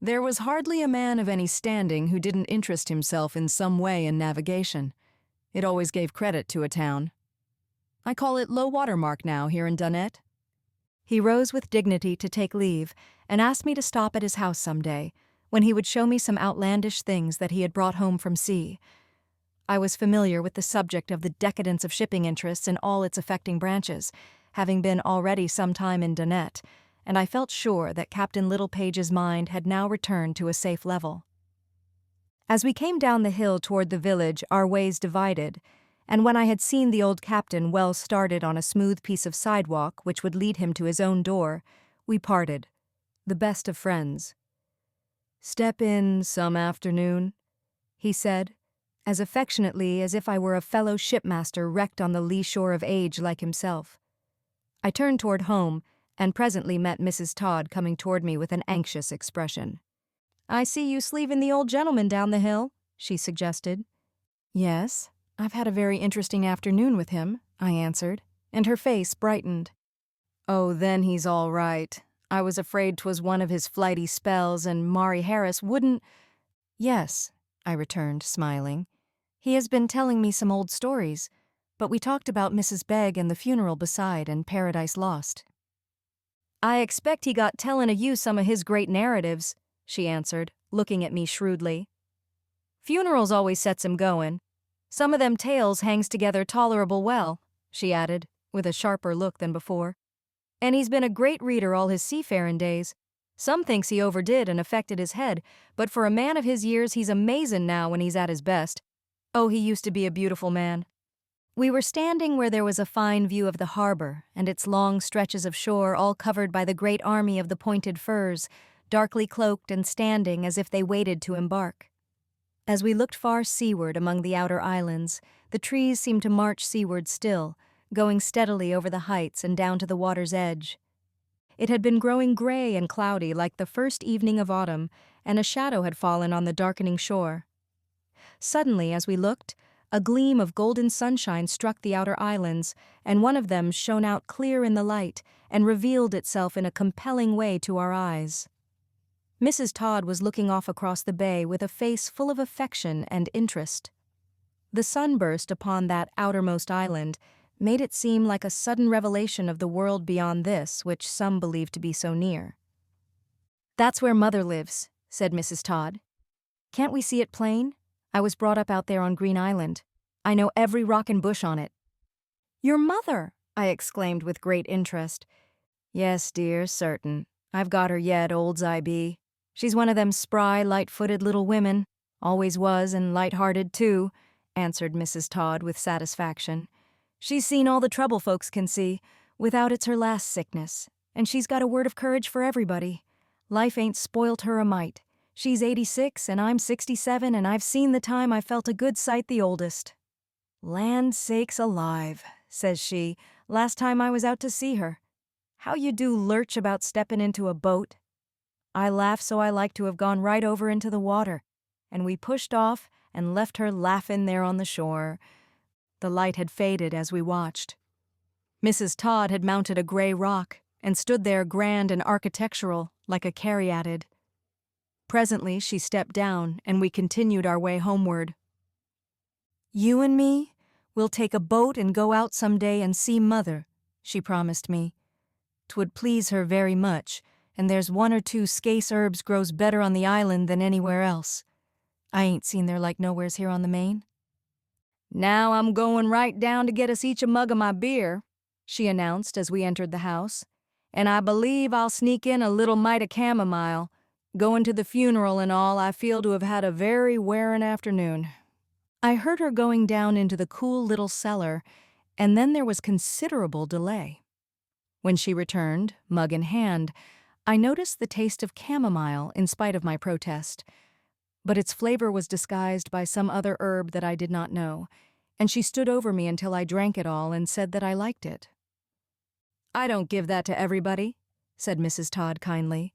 There was hardly a man of any standing who didn't interest himself in some way in navigation. It always gave credit to a town. I call it low water mark now here in Dunnet. He rose with dignity to take leave and asked me to stop at his house some day, when he would show me some outlandish things that he had brought home from sea. I was familiar with the subject of the decadence of shipping interests in all its affecting branches, having been already some time in Dunnet, and I felt sure that Captain Littlepage's mind had now returned to a safe level. As we came down the hill toward the village, our ways divided, and when I had seen the old captain well started on a smooth piece of sidewalk which would lead him to his own door, we parted, the best of friends. "Step in some afternoon," he said, as affectionately as if I were a fellow shipmaster wrecked on the lee shore of age like himself. I turned toward home, and presently met Mrs. Todd coming toward me with an anxious expression. "I see you sleeving the old gentleman down the hill," she suggested. "Yes, I've had a very interesting afternoon with him," I answered, and her face brightened. "Oh, then he's all right. I was afraid 'twas one of his flighty spells and Maury Harris wouldn't—" "Yes," I returned, smiling. "He has been telling me some old stories, but we talked about Mrs. Begg and the funeral beside and Paradise Lost." "I expect he got tellin' of you some of his great narratives," she answered, looking at me shrewdly. "Funerals always sets him goin'. Some of them tales hangs together tolerable well," she added, with a sharper look than before. "And he's been a great reader all his seafarin' days. Some thinks he overdid and affected his head, but for a man of his years he's amazin' now when he's at his best. Oh, he used to be a beautiful man. We were standing where there was a fine view of the harbor and its long stretches of shore all covered by the great army of the pointed firs, darkly cloaked and standing as if they waited to embark. As we looked far seaward among the outer islands, the trees seemed to march seaward still, going steadily over the heights and down to the water's edge. It had been growing gray and cloudy like the first evening of autumn, and a shadow had fallen on the darkening shore. Suddenly, as we looked, a gleam of golden sunshine struck the outer islands, and one of them shone out clear in the light and revealed itself in a compelling way to our eyes. Mrs. Todd was looking off across the bay with a face full of affection and interest. The sunburst upon that outermost island made it seem like a sudden revelation of the world beyond this which some believed to be so near. "That's where Mother lives," said Mrs. Todd. "Can't we see it plain? I was brought up out there on Green Island. I know every rock and bush on it." "Your mother!" I exclaimed with great interest. "Yes, dear, certain. I've got her yet, old's I be. She's one of them spry, light-footed little women. Always was, and light-hearted, too," answered Mrs. Todd with satisfaction. "She's seen all the trouble folks can see, without it's her last sickness, and she's got a word of courage for everybody. Life ain't spoilt her a mite. She's 86, and I'm 67, and I've seen the time I felt a good sight the oldest." "Land sakes alive," says she, "last time I was out to see her. How you do lurch about steppin' into a boat." I laughed so I like to have gone right over into the water, and we pushed off and left her laughin' there on the shore. The light had faded as we watched. Mrs. Todd had mounted a gray rock and stood there grand and architectural, like a caryatid. Presently she stepped down, and we continued our way homeward. "You and me, we'll take a boat and go out some day and see Mother," she promised me. "'Twould please her very much, and there's one or two scase herbs grows better on the island than anywhere else. I ain't seen their like nowheres here on the Maine." "Now I'm going right down to get us each a mug of my beer," she announced as we entered the house. "And I believe I'll sneak in a little mite of chamomile. Going to the funeral and all, I feel to have had a very wearin' afternoon." I heard her going down into the cool little cellar, and then there was considerable delay. When she returned, mug in hand, I noticed the taste of chamomile in spite of my protest. But its flavor was disguised by some other herb that I did not know, and she stood over me until I drank it all and said that I liked it. "I don't give that to everybody," said Mrs. Todd kindly,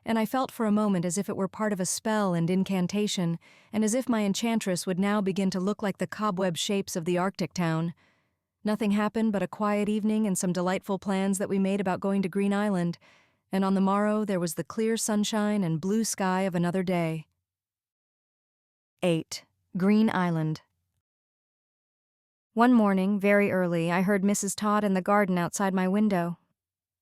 and I felt for a moment as if it were part of a spell and incantation, and as if my enchantress would now begin to look like the cobweb shapes of the Arctic town. Nothing happened but a quiet evening and some delightful plans that we made about going to Green Island, and on the morrow there was the clear sunshine and blue sky of another day. 8. Green Island. One morning, very early, I heard Mrs. Todd in the garden outside my window.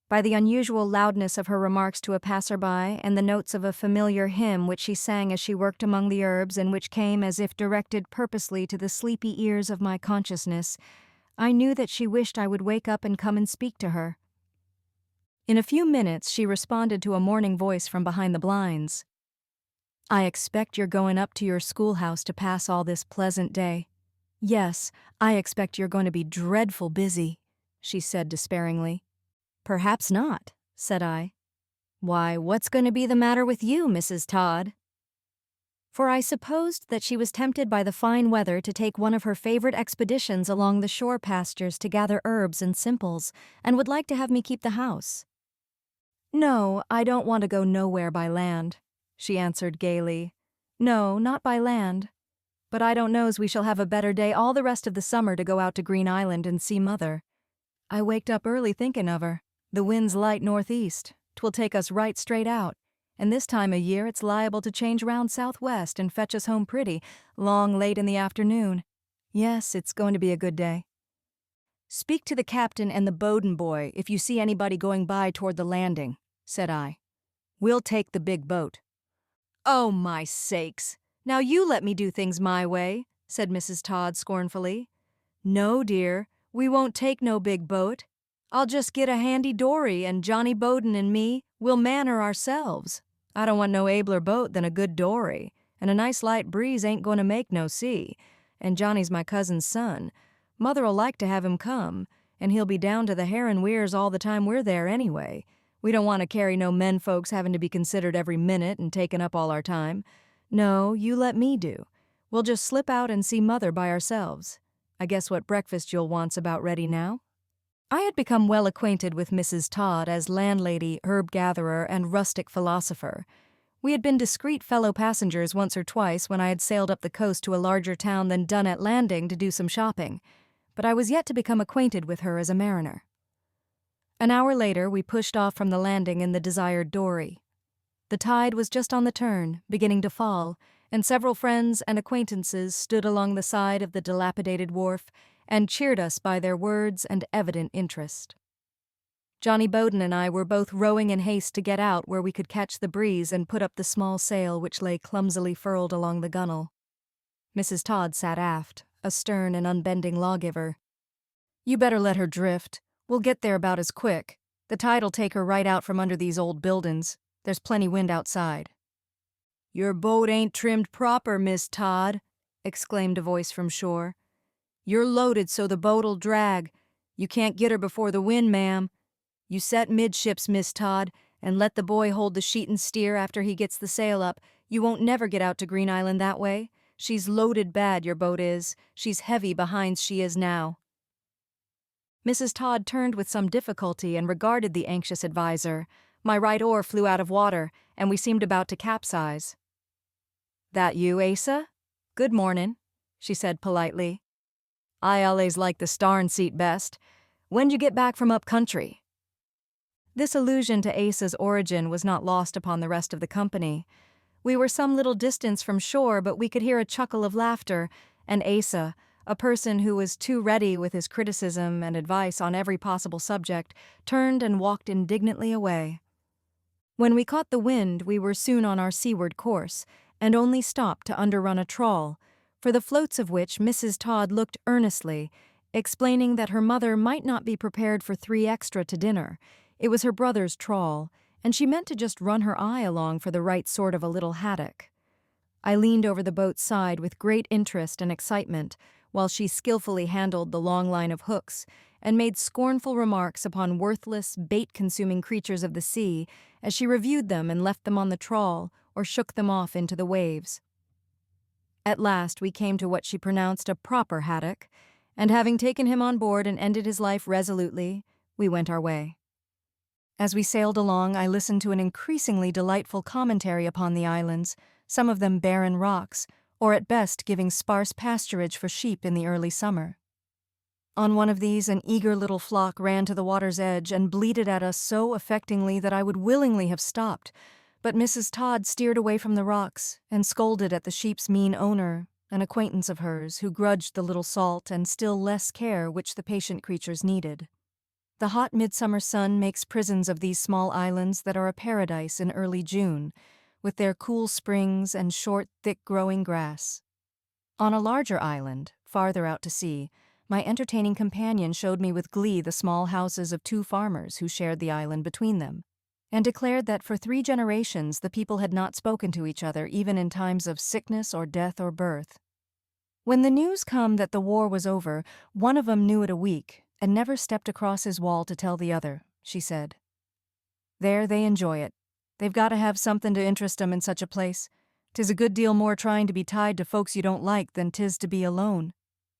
By the unusual loudness of her remarks to a passer-by and the notes of a familiar hymn which she sang as she worked among the herbs and which came as if directed purposely to the sleepy ears of my consciousness, I knew that she wished I would wake up and come and speak to her. In a few minutes she responded to a morning voice from behind the blinds. "I expect you're going up to your schoolhouse to pass all this pleasant day." "Yes, I expect you're going to be dreadful busy," she said despairingly. "Perhaps not," said I. "Why, what's going to be the matter with you, Mrs. Todd?" For I supposed that she was tempted by the fine weather to take one of her favorite expeditions along the shore pastures to gather herbs and simples, and would like to have me keep the house. "No, I don't want to go nowhere by land," she answered gaily. "No, not by land. But I don't know's we shall have a better day all the rest of the summer to go out to Green Island and see Mother. I waked up early thinking of her. The wind's light northeast. 'Twill take us right straight out, and this time of year it's liable to change round southwest and fetch us home pretty, long late in the afternoon. Yes, it's going to be a good day. Speak to the captain and the Bowden boy if you see anybody going by toward the landing," said I. "We'll take the big boat." "Oh, my sakes! Now you let me do things my way," said Mrs. Todd scornfully. "No, dear, we won't take no big boat. I'll just get a handy dory, and Johnny Bowden and me will man her ourselves. I don't want no abler boat than a good dory, and a nice light breeze ain't going to make no sea. and Johnny's my cousin's son. Mother'll like to have him come, and he'll be down to the hair and weirs all the time we're there anyway. We don't want to carry no men folks having to be considered every minute and taking up all our time. No, you let me do. We'll just slip out and see Mother by ourselves. I guess what breakfast you'll want's about ready now?" I had become well acquainted with Mrs. Todd as landlady, herb gatherer, and rustic philosopher. We had been discreet fellow passengers once or twice when I had sailed up the coast to a larger town than Dunnet Landing to do some shopping, but I was yet to become acquainted with her as a mariner. An hour later, we pushed off from the landing in the desired dory. The tide was just on the turn, beginning to fall, and several friends and acquaintances stood along the side of the dilapidated wharf and cheered us by their words and evident interest. Johnny Bowden and I were both rowing in haste to get out where we could catch the breeze and put up the small sail which lay clumsily furled along the gunwale. Mrs. Todd sat aft, a stern and unbending lawgiver. "You better let her drift. We'll get there about as quick. The tide'll take her right out from under these old buildin's. There's plenty wind outside." "Your boat ain't trimmed proper, Miss Todd," exclaimed a voice from shore. "You're loaded so the boat'll drag. You can't get her before the wind, ma'am. You set midships, Miss Todd, and let the boy hold the sheet and steer after he gets the sail up. You won't never get out to Green Island that way. She's loaded bad, your boat is. She's heavy behind she is now." Mrs. Todd turned with some difficulty and regarded the anxious adviser. My right oar flew out of water, and we seemed about to capsize. "That you, Asa? Good mornin'," she said politely. "I allays like the starn seat best. When'd you get back from up country?" This allusion to Asa's origin was not lost upon the rest of the company. We were some little distance from shore, but we could hear a chuckle of laughter, and Asa, a person who was too ready with his criticism and advice on every possible subject, turned and walked indignantly away. When we caught the wind, we were soon on our seaward course, and only stopped to underrun a trawl, for the floats of which Mrs. Todd looked earnestly, explaining that her mother might not be prepared for 3 extra to dinner. It was her brother's trawl, and she meant to just run her eye along for the right sort of a little haddock. I leaned over the boat's side with great interest and excitement, while she skillfully handled the long line of hooks, and made scornful remarks upon worthless, bait-consuming creatures of the sea as she reviewed them and left them on the trawl or shook them off into the waves. At last we came to what she pronounced a proper haddock, and having taken him on board and ended his life resolutely, we went our way. As we sailed along, I listened to an increasingly delightful commentary upon the islands, some of them barren rocks, or at best giving sparse pasturage for sheep in the early summer. On one of these, an eager little flock ran to the water's edge and bleated at us so affectingly that I would willingly have stopped, but Mrs. Todd steered away from the rocks and scolded at the sheep's mean owner, an acquaintance of hers, who grudged the little salt and still less care which the patient creatures needed. The hot midsummer sun makes prisons of these small islands that are a paradise in early June, with their cool springs and short, thick-growing grass. On a larger island, farther out to sea, my entertaining companion showed me with glee the small houses of 2 farmers who shared the island between them, and declared that for 3 generations the people had not spoken to each other even in times of sickness or death or birth. When the news come that the war was over, one of 'em knew it a week, and never stepped across his wall to tell the other, she said. There they enjoy it. They've got to have something to interest 'em in such a place. 'Tis a good deal more trying to be tied to folks you don't like than 'tis to be alone.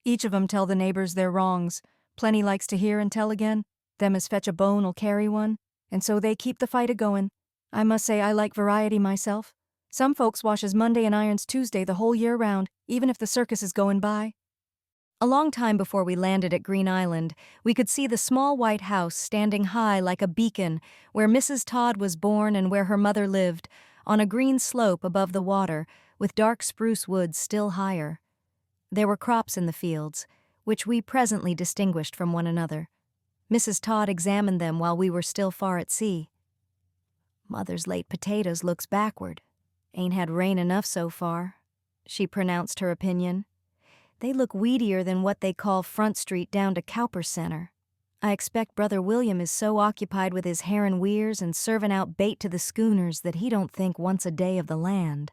Each of 'em tell the neighbors their wrongs. Plenty likes to hear and tell again. Them as fetch a bone'll carry one, and so they keep the fight a-goin'. I must say I like variety myself. Some folks washes Monday and irons Tuesday the whole year round, even if the circus is goin' by. A long time before we landed at Green Island, we could see the small white house standing high like a beacon where Mrs. Todd was born and where her mother lived, on a green slope above the water, with dark spruce woods still higher. There were crops in the fields, which we presently distinguished from one another. Mrs. Todd examined them while we were still far at sea. "Mother's late potatoes looks backward. Ain't had rain enough so far," she pronounced her opinion. "They look weedier than what they call Front Street down to Cowper Center. I expect Brother William is so occupied with his hair and weirs and serving out bait to the schooners that he don't think once a day of the land."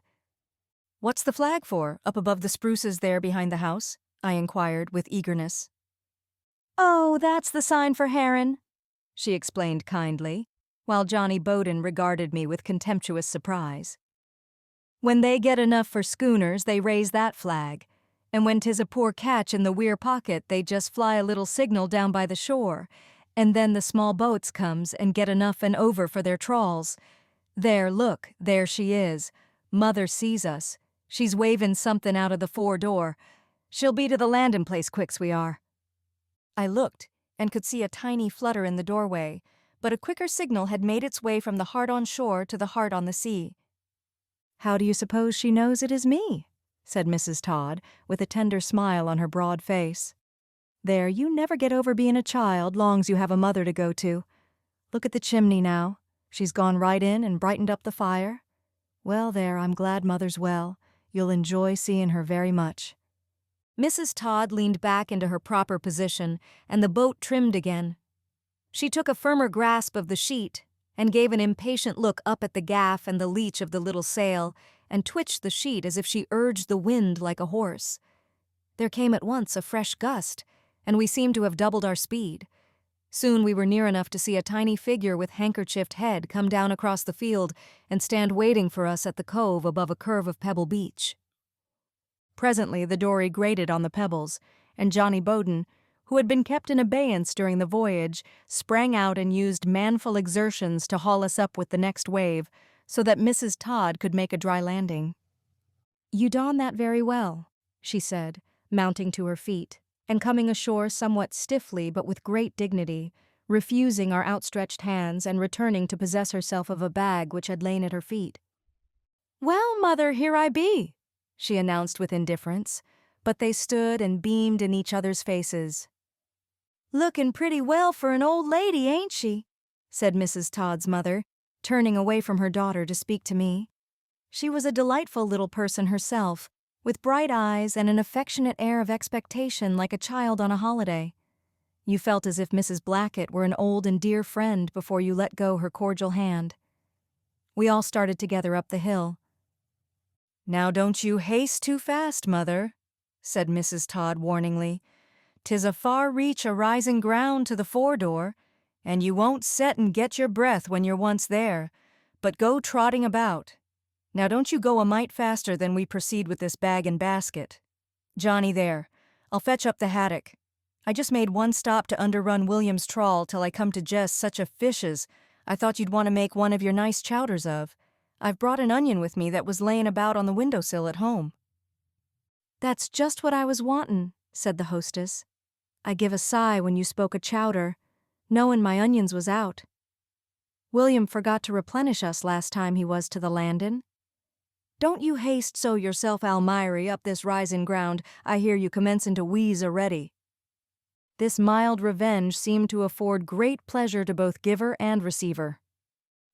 "What's the flag for, up above the spruces there behind the house?" I inquired with eagerness. "Oh, that's the sign for heron," she explained kindly, while Johnny Bowden regarded me with contemptuous surprise. "When they get enough for schooners, they raise that flag, and when 'tis a poor catch in the weir pocket, they just fly a little signal down by the shore, and then the small boats comes and get enough and over for their trawls. There, look, there she is. Mother sees us. She's wavin' somethin' out of the fore door. She'll be to the landin' place quicks we are." I looked and could see a tiny flutter in the doorway, but a quicker signal had made its way from the heart on shore to the heart on the sea. "How do you suppose she knows it is me?" said Mrs. Todd, with a tender smile on her broad face. "There, you never get over bein' a child long's you have a mother to go to. Look at the chimney now. She's gone right in and brightened up the fire. Well, there, I'm glad Mother's well. You'll enjoy seeing her very much." Mrs. Todd leaned back into her proper position, and the boat trimmed again. She took a firmer grasp of the sheet and gave an impatient look up at the gaff and the leech of the little sail, and twitched the sheet as if she urged the wind like a horse. There came at once a fresh gust, and we seemed to have doubled our speed. Soon we were near enough to see a tiny figure with handkerchiefed head come down across the field and stand waiting for us at the cove above a curve of pebble beach. Presently the dory grated on the pebbles, and Johnny Bowden, who had been kept in abeyance during the voyage, sprang out and used manful exertions to haul us up with the next wave, so that Mrs. Todd could make a dry landing. "You don that very well," she said, mounting to her feet, and coming ashore somewhat stiffly but with great dignity, refusing our outstretched hands and returning to possess herself of a bag which had lain at her feet. "Well, Mother, here I be," she announced with indifference, but they stood and beamed in each other's faces. "Lookin' pretty well for an old lady, ain't she?" said Mrs. Todd's mother, turning away from her daughter to speak to me. She was a delightful little person herself, with bright eyes and an affectionate air of expectation like a child on a holiday. You felt as if Mrs. Blackett were an old and dear friend before you let go her cordial hand. We all started together up the hill. "Now don't you haste too fast, Mother," said Mrs. Todd warningly. "'Tis a far reach o' rising ground to the fore door, and you won't set and get your breath when you're once there, but go trotting about. Now don't you go a mite faster than we proceed with this bag and basket. Johnny, there, I'll fetch up the haddock. I just made one stop to underrun William's trawl till I come to jest such a fishes I thought you'd want to make one of your nice chowders of. I've brought an onion with me that was layin' about on the windowsill at home." "That's just what I was wantin'," said the hostess. "I give a sigh when you spoke o' chowder, knowin' my onions was out. William forgot to replenish us last time he was to the landin'. Don't you haste so yourself, Almiry, up this risin' ground. I hear you commencin' to wheeze a'ready." This mild revenge seemed to afford great pleasure to both giver and receiver.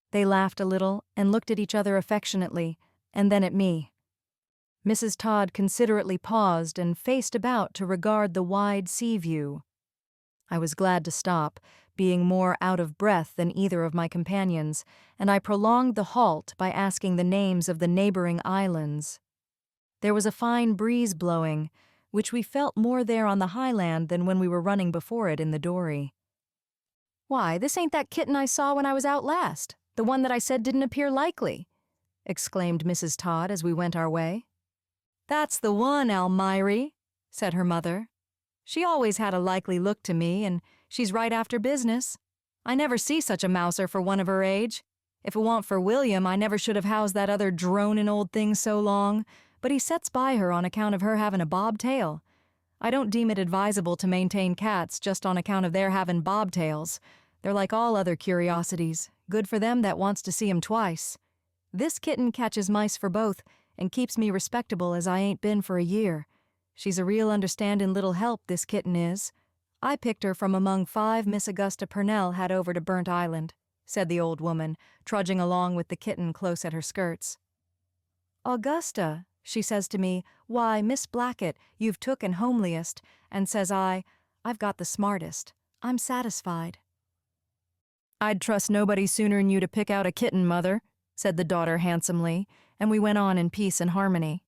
They laughed a little and looked at each other affectionately, and then at me. Mrs. Todd considerately paused and faced about to regard the wide sea view. I was glad to stop, being more out of breath than either of my companions, and I prolonged the halt by asking the names of the neighboring islands. There was a fine breeze blowing, which we felt more there on the highland than when we were running before it in the dory. "Why, this ain't that kitten I saw when I was out last, the one that I said didn't appear likely," exclaimed Mrs. Todd as we went our way. "That's the one, Almiry," said her mother. "She always had a likely look to me, and she's right after business. I never see such a mouser for one of her age. If it wa'n't for William, I never should have housed that other dronin' old thing so long, but he sets by her on account of her havin' a bobtail. I don't deem it advisable to maintain cats just on account of their havin' bobtails. They're like all other curiosities, good for them that wants to see 'em twice. This kitten catches mice for both, and keeps me respectable as I ain't been for a year. She's a real understandin' little help, this kitten is. I picked her from among 5 Miss Augusta Purnell had over to Burnt Island," said the old woman, trudging along with the kitten close at her skirts. "Augusta," she says to me, "why, Miss Blackett, you've took and homeliest," and says I've got the smartest. I'm satisfied." "I'd trust nobody sooner'n you to pick out a kitten, Mother," said the daughter handsomely, and we went on in peace and harmony.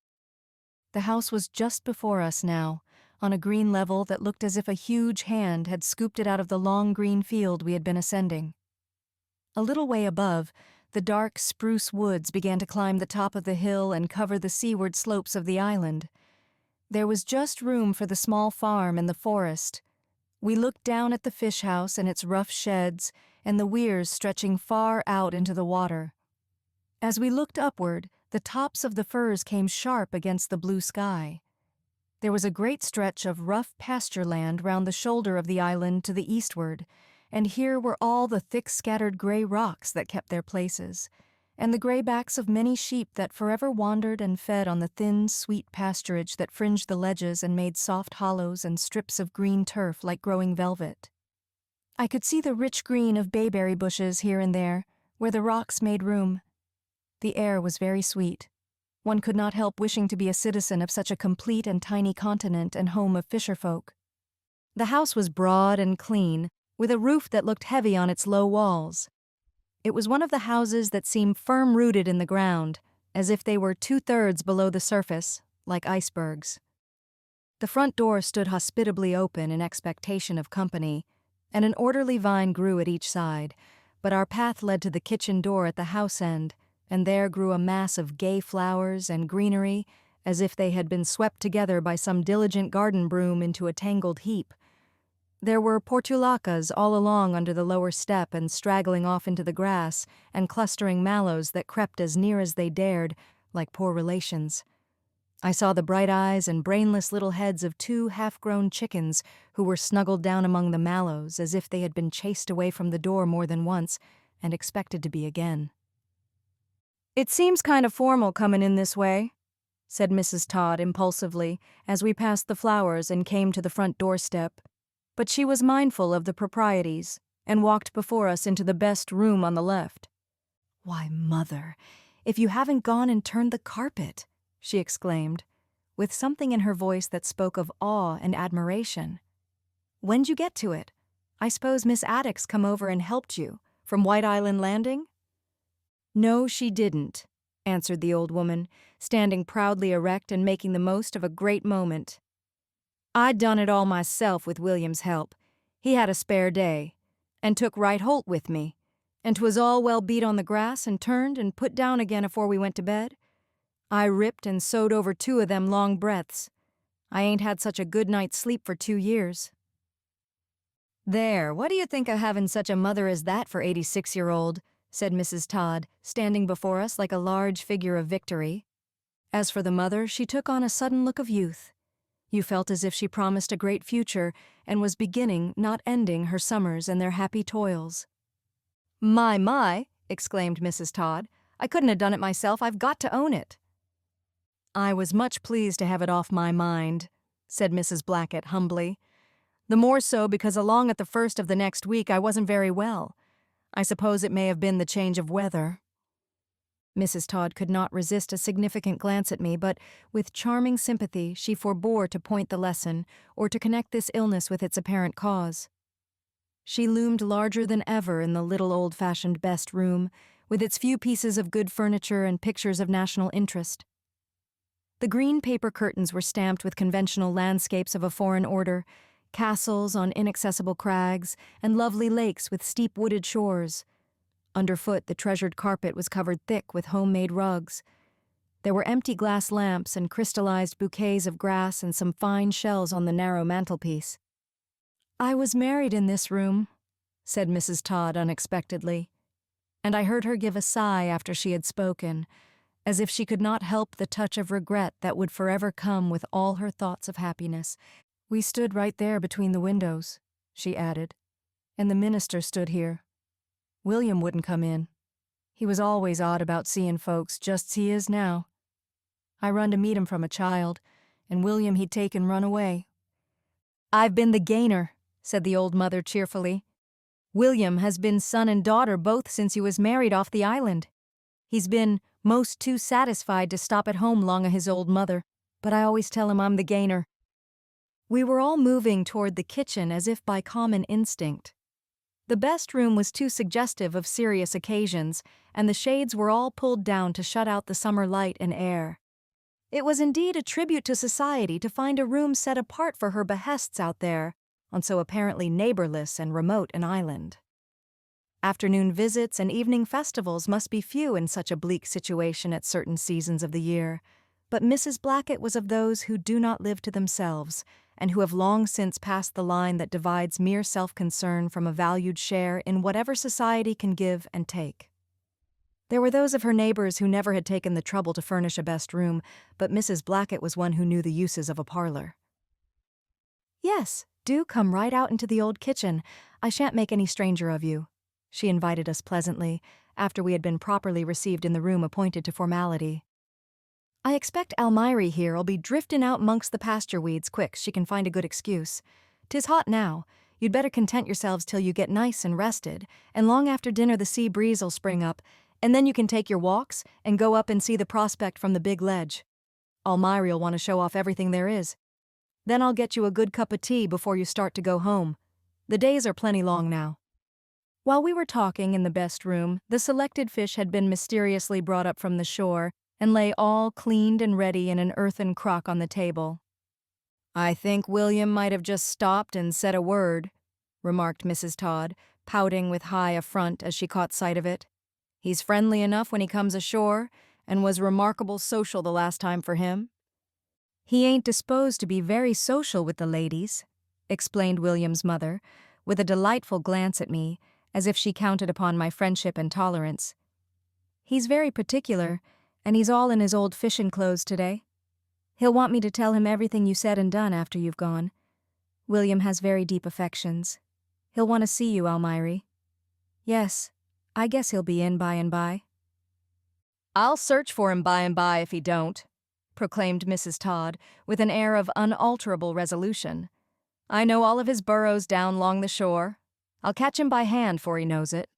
The house was just before us now, on a green level that looked as if a huge hand had scooped it out of the long green field we had been ascending. A little way above, the dark spruce woods began to climb the top of the hill and cover the seaward slopes of the island. There was just room for the small farm and the forest. We looked down at the fish house and its rough sheds and the weirs stretching far out into the water. As we looked upward, the tops of the firs came sharp against the blue sky. There was a great stretch of rough pasture land round the shoulder of the island to the eastward, and here were all the thick scattered gray rocks that kept their places, and the gray backs of many sheep that forever wandered and fed on the thin, sweet pasturage that fringed the ledges and made soft hollows and strips of green turf like growing velvet. I could see the rich green of bayberry bushes here and there, where the rocks made room. The air was very sweet. One could not help wishing to be a citizen of such a complete and tiny continent and home of fisherfolk. The house was broad and clean, with a roof that looked heavy on its low walls. It was one of the houses that seemed firm-rooted in the ground, as if they were 2/3 below the surface, like icebergs. The front door stood hospitably open in expectation of company, and an orderly vine grew at each side, but our path led to the kitchen door at the house end, and there grew a mass of gay flowers and greenery, as if they had been swept together by some diligent garden broom into a tangled heap. There were portulacas all along under the lower step and straggling off into the grass, and clustering mallows that crept as near as they dared, like poor relations. I saw the bright eyes and brainless little heads of 2 half-grown chickens who were snuggled down among the mallows as if they had been chased away from the door more than once and expected to be again. "It seems kind of formal comin' in this way," said Mrs. Todd impulsively as we passed the flowers and came to the front doorstep. But she was mindful of the proprieties and walked before us into the best room on the left. "Why, Mother, if you haven't gone and turned the carpet!" she exclaimed, with something in her voice that spoke of awe and admiration. "When'd you get to it? I suppose Miss Addicks come over and helped you, from White Island Landing?" "No, she didn't," answered the old woman, standing proudly erect and making the most of a great moment. "I done it all myself with William's help. He had a spare day, and took right holt with me, and 'twas all well beat on the grass and turned and put down again afore we went to bed. I ripped and sewed over 2 of them long breadths. I ain't had such a good night's sleep for 2 years. "There, what do you think of having such a mother as that for 86-year-old?" said Mrs. Todd, standing before us like a large figure of victory. As for the mother, she took on a sudden look of youth. You felt as if she promised a great future and was beginning, not ending, her summers and their happy toils. My, exclaimed Mrs. Todd. "I couldn't have done it myself. I've got to own it." "I was much pleased to have it off my mind," said Mrs. Blackett humbly. "The more so because along at the first of the next week I wasn't very well. I suppose it may have been the change of weather." Mrs. Todd could not resist a significant glance at me, but with charming sympathy she forbore to point the lesson or to connect this illness with its apparent cause. She loomed larger than ever in the little old-fashioned best room, with its few pieces of good furniture and pictures of national interest. The green paper curtains were stamped with conventional landscapes of a foreign order, castles on inaccessible crags, and lovely lakes with steep wooded shores. Underfoot, the treasured carpet was covered thick with homemade rugs. There were empty glass lamps and crystallized bouquets of grass and some fine shells on the narrow mantelpiece. "I was married in this room," said Mrs. Todd unexpectedly, and I heard her give a sigh after she had spoken, as if she could not help the touch of regret that would forever come with all her thoughts of happiness. "We stood right there between the windows," she added, "and the minister stood here. William wouldn't come in. He was always odd about seeing folks, just's he is now. I run to meet him from a child, and William he'd take and run away." "I've been the gainer," said the old mother cheerfully. "William has been son and daughter both since he was married off the island. He's been most too satisfied to stop at home long o' his old mother, but I always tell him I'm the gainer." We were all moving toward the kitchen as if by common instinct. The best room was too suggestive of serious occasions, and the shades were all pulled down to shut out the summer light and air. It was indeed a tribute to society to find a room set apart for her behests out there, on so apparently neighborless and remote an island. Afternoon visits and evening festivals must be few in such a bleak situation at certain seasons of the year, but Mrs. Blackett was of those who do not live to themselves, and who have long since passed the line that divides mere self-concern from a valued share in whatever society can give and take. There were those of her neighbors who never had taken the trouble to furnish a best room, but Mrs. Blackett was one who knew the uses of a parlor. "Yes, do come right out into the old kitchen. I shan't make any stranger of you," she invited us pleasantly, after we had been properly received in the room appointed to formality. "I expect Almiry here'll be driftin' out 'mongst the pasture weeds quick she can find a good excuse. 'Tis hot now. You'd better content yourselves till you get nice and rested, and long after dinner the sea breeze'll spring up, and then you can take your walks and go up and see the prospect from the big ledge. Almiry'll want to show off everything there is. Then I'll get you a good cup of tea before you start to go home. The days are plenty long now." While we were talking in the best room, the selected fish had been mysteriously brought up from the shore and lay all cleaned and ready in an earthen crock on the table. "I think William might have just stopped and said a word," remarked Mrs. Todd, pouting with high affront as she caught sight of it. "He's friendly enough when he comes ashore, and was remarkable social the last time for him." "He ain't disposed to be very social with the ladies," explained William's mother, with a delightful glance at me, as if she counted upon my friendship and tolerance. "He's very particular, and he's all in his old fishing clothes today. He'll want me to tell him everything you said and done after you've gone. William has very deep affections. He'll want to see you, Almiry. Yes, I guess he'll be in by and by." "I'll search for him by and by if he don't," proclaimed Mrs. Todd, with an air of unalterable resolution. "I know all of his burrows down along the shore. I'll catch him by hand 'fore he knows it.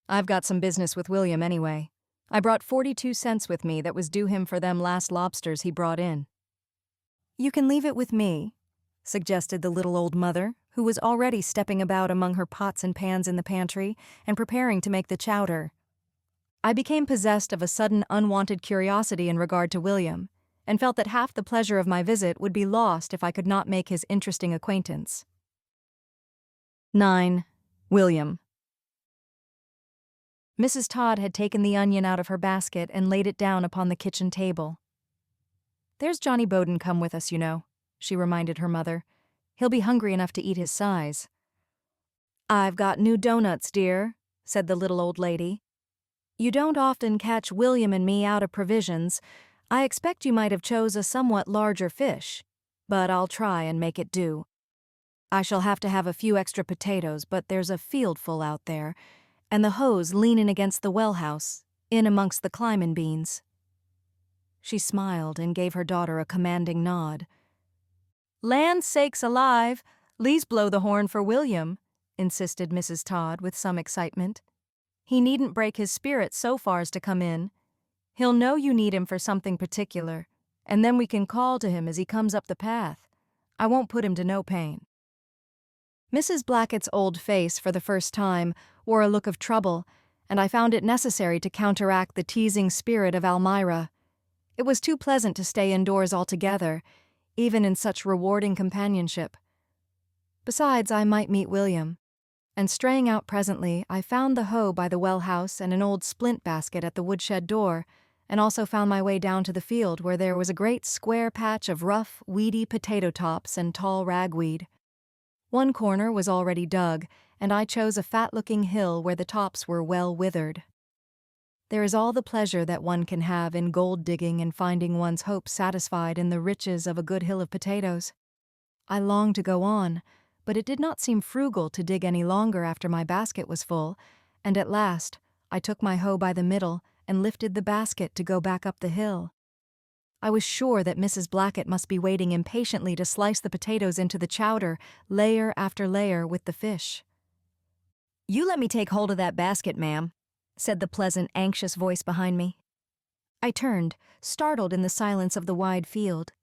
I've got some business with William anyway. I brought 42 cents with me that was due him for them last lobsters he brought in." "You can leave it with me," suggested the little old mother, who was already stepping about among her pots and pans in the pantry and preparing to make the chowder. I became possessed of a sudden unwanted curiosity in regard to William, and felt that half the pleasure of my visit would be lost if I could not make his interesting acquaintance. 9. William. Mrs. Todd had taken the onion out of her basket and laid it down upon the kitchen table. "There's Johnny Bowden come with us, you know," she reminded her mother. "He'll be hungry enough to eat his size." "I've got new doughnuts, dear," said the little old lady. "You don't often catch William and me out of provisions. I expect you might have chose a somewhat larger fish, but I'll try and make it do. I shall have to have a few extra potatoes, but there's a fieldful out there, and the hose leanin' against the well house, in amongst the climbin' beans." She smiled and gave her daughter a commanding nod. "Land sakes alive, le's blow the horn for William," insisted Mrs. Todd with some excitement. "He needn't break his spirit so far as to come in. He'll know you need him for something particular, and then we can call to him as he comes up the path. I won't put him to no pain." Mrs. Blackett's old face, for the first time, wore a look of trouble, and I found it necessary to counteract the teasing spirit of Almira. It was too pleasant to stay indoors altogether, even in such rewarding companionship. Besides, I might meet William, and straying out presently, I found the hoe by the well house and an old splint basket at the woodshed door, and also found my way down to the field where there was a great square patch of rough, weedy potato tops and tall ragweed. One corner was already dug, and I chose a fat-looking hill where the tops were well withered. There is all the pleasure that one can have in gold digging and finding one's hopes satisfied in the riches of a good hill of potatoes. I longed to go on, but it did not seem frugal to dig any longer after my basket was full, and at last I took my hoe by the middle and lifted the basket to go back up the hill. I was sure that Mrs. Blackett must be waiting impatiently to slice the potatoes into the chowder, layer after layer, with the fish. "You let me take hold of that basket, ma'am," said the pleasant, anxious voice behind me. I turned, startled in the silence of the wide field,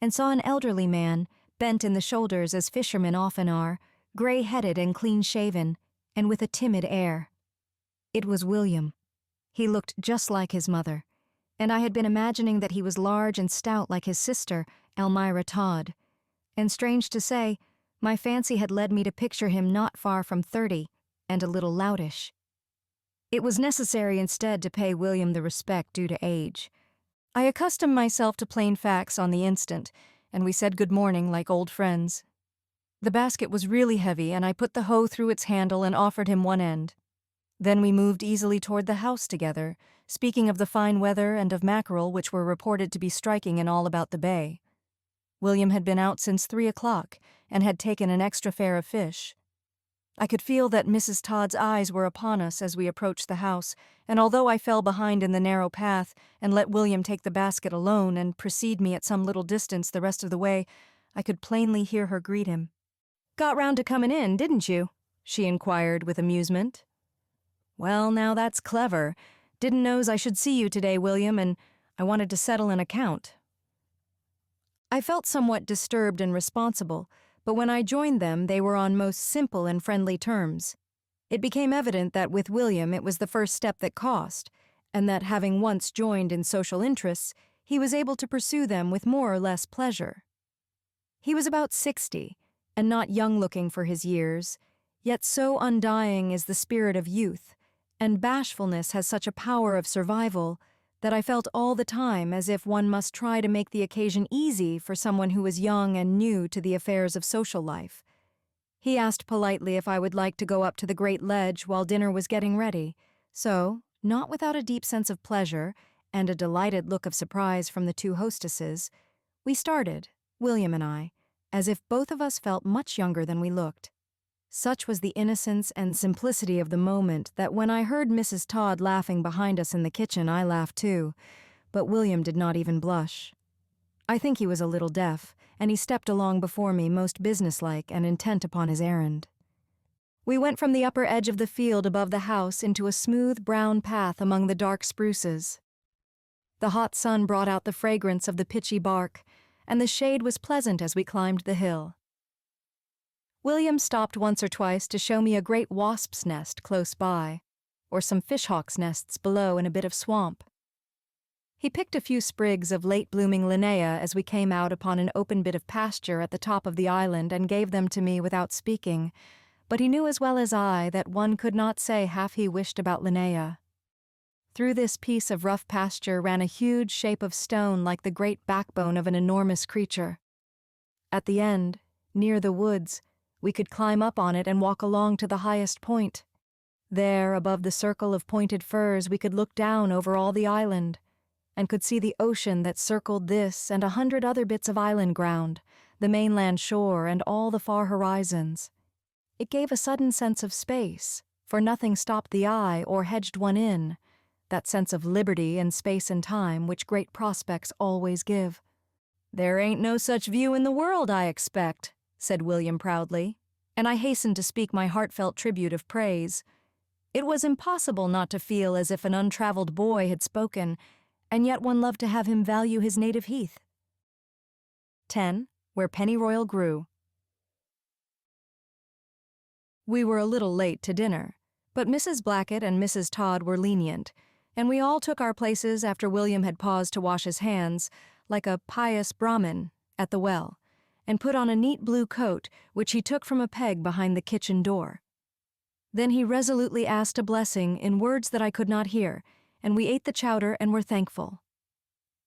and saw an elderly man, bent in the shoulders as fishermen often are, gray-headed and clean-shaven, and with a timid air. It was William. He looked just like his mother. and I had been imagining that he was large and stout like his sister, Elmira Todd. And strange to say, my fancy had led me to picture him not far from 30 and a little loutish. It was necessary instead to pay William the respect due to age. I accustomed myself to plain facts on the instant, and we said good morning like old friends. The basket was really heavy, and I put the hoe through its handle and offered him one end. Then we moved easily toward the house together, speaking of the fine weather and of mackerel which were reported to be striking in all about the bay. William had been out since 3 o'clock and had taken an extra fare of fish. I could feel that Mrs. Todd's eyes were upon us as we approached the house, and although I fell behind in the narrow path and let William take the basket alone and precede me at some little distance the rest of the way, I could plainly hear her greet him. "Got round to comin' in, didn't you?" she inquired with amusement. "Well, now that's clever. Didn't know's I should see you today, William, and I wanted to settle an account." I felt somewhat disturbed and responsible, but when I joined them, they were on most simple and friendly terms. It became evident that with William it was the first step that cost, and that having once joined in social interests, he was able to pursue them with more or less pleasure. He was about 60, and not young-looking for his years, yet so undying is the spirit of youth, and bashfulness has such a power of survival, that I felt all the time as if one must try to make the occasion easy for someone who was young and new to the affairs of social life. He asked politely if I would like to go up to the great ledge while dinner was getting ready, so, not without a deep sense of pleasure and a delighted look of surprise from the two hostesses, we started, William and I, as if both of us felt much younger than we looked. Such was the innocence and simplicity of the moment that when I heard Mrs. Todd laughing behind us in the kitchen, I laughed too, but William did not even blush. I think he was a little deaf, and he stepped along before me most businesslike and intent upon his errand. We went from the upper edge of the field above the house into a smooth brown path among the dark spruces. The hot sun brought out the fragrance of the pitchy bark, and the shade was pleasant as we climbed the hill. William stopped once or twice to show me a great wasp's nest close by, or some fishhawks' nests below in a bit of swamp. He picked a few sprigs of late-blooming linnaea as we came out upon an open bit of pasture at the top of the island and gave them to me without speaking, but he knew as well as I that one could not say half he wished about linnaea. Through this piece of rough pasture ran a huge shape of stone like the great backbone of an enormous creature. At the end, near the woods, we could climb up on it and walk along to the highest point. There, above the circle of pointed firs, we could look down over all the island, and could see the ocean that circled this and 100 other bits of island ground, the mainland shore and all the far horizons. It gave a sudden sense of space, for nothing stopped the eye or hedged one in, that sense of liberty in space and time which great prospects always give. "There ain't no such view in the world, I expect," said William proudly, and I hastened to speak my heartfelt tribute of praise. It was impossible not to feel as if an untraveled boy had spoken, and yet one loved to have him value his native heath. 10. Where Pennyroyal Grew. We were a little late to dinner, but Mrs. Blackett and Mrs. Todd were lenient, and we all took our places after William had paused to wash his hands, like a pious Brahmin, at the well, and put on a neat blue coat which he took from a peg behind the kitchen door. Then he resolutely asked a blessing in words that I could not hear, and we ate the chowder and were thankful.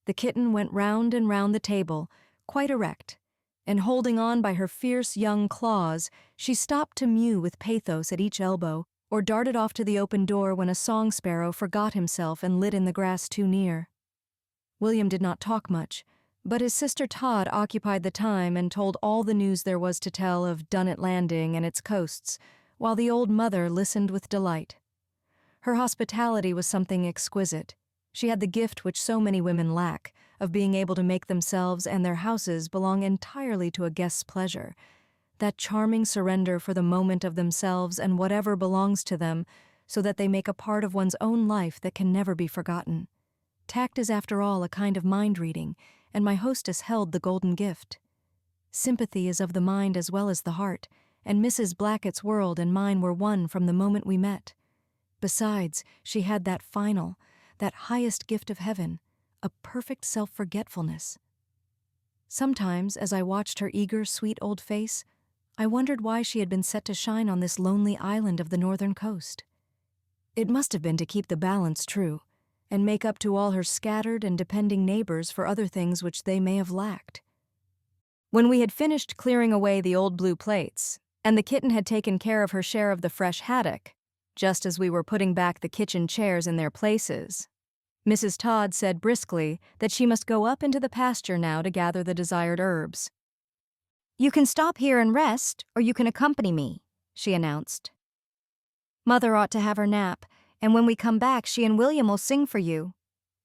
The kitten went round and round the table, quite erect, and holding on by her fierce young claws, she stopped to mew with pathos at each elbow, or darted off to the open door when a song sparrow forgot himself and lit in the grass too near. William did not talk much, but his sister Todd occupied the time and told all the news there was to tell of Dunnet Landing and its coasts, while the old mother listened with delight. Her hospitality was something exquisite. She had the gift which so many women lack, of being able to make themselves and their houses belong entirely to a guest's pleasure, that charming surrender for the moment of themselves and whatever belongs to them, so that they make a part of one's own life that can never be forgotten. Tact is after all a kind of mind-reading, and my hostess held the golden gift. Sympathy is of the mind as well as the heart, and Mrs. Blackett's world and mine were one from the moment we met. Besides, she had that final, that highest gift of heaven, a perfect self-forgetfulness. Sometimes, as I watched her eager, sweet old face, I wondered why she had been set to shine on this lonely island of the northern coast. It must have been to keep the balance true, and make up to all her scattered and depending neighbors for other things which they may have lacked. When we had finished clearing away the old blue plates, and the kitten had taken care of her share of the fresh haddock, just as we were putting back the kitchen chairs in their places, Mrs. Todd said briskly that she must go up into the pasture now to gather the desired herbs. "You can stop here and rest, or you can accompany me," she announced. "Mother ought to have her nap, and when we come back she and William will sing for you.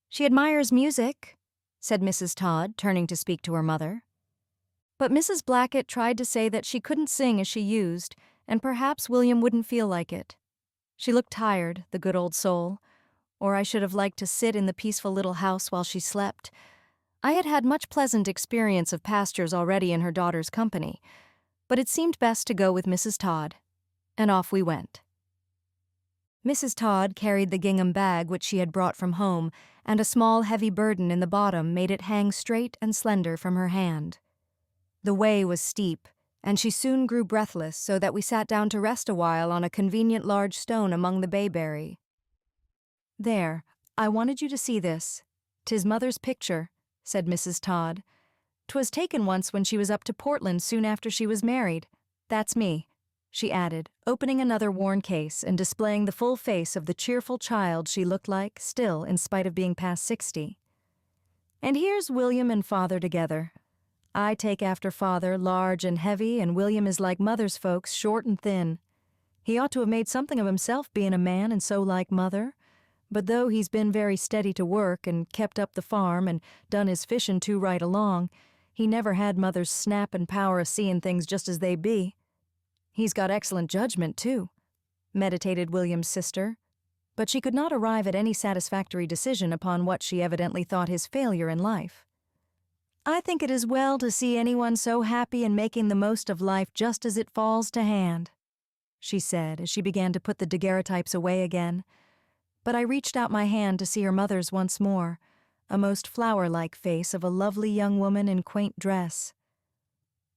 She admires music," said Mrs. Todd, turning to speak to her mother. But Mrs. Blackett tried to say that she couldn't sing as she used, and perhaps William wouldn't feel like it. She looked tired, the good old soul, or I should have liked to sit in the peaceful little house while she slept. I had had much pleasant experience of pastures already in her daughter's company, but it seemed best to go with Mrs. Todd, and off we went. Mrs. Todd carried the gingham bag which she had brought from home, and a small heavy burden in the bottom made it hang straight and slender from her hand. The way was steep, and she soon grew breathless, so that we sat down to rest a while on a convenient large stone among the bayberry. "There, I wanted you to see this. 'Tis Mother's picture," said Mrs. Todd. "'Twas taken once when she was up to Portland soon after she was married. That's me," she added, opening another worn case and displaying the full face of the cheerful child she looked like, still, in spite of being past 60. "And here's William and Father together. I take after Father, large and heavy, and William is like Mother's folks, short and thin. He ought to have made something of himself being a man and so like Mother, but though he's been very steady to work and kept up the farm and done his fishin' too right along, he never had Mother's snap and power of seeing things just as they be. He's got excellent judgment, too," meditated William's sister, but she could not arrive at any satisfactory decision upon what she evidently thought his failure in life. "I think it is well to see anyone so happy and making the most of life just as it falls to hand," she said as she began to put the daguerreotypes away again. But I reached out my hand to see her mother's once more, a most flower-like face of a lovely young woman in quaint dress.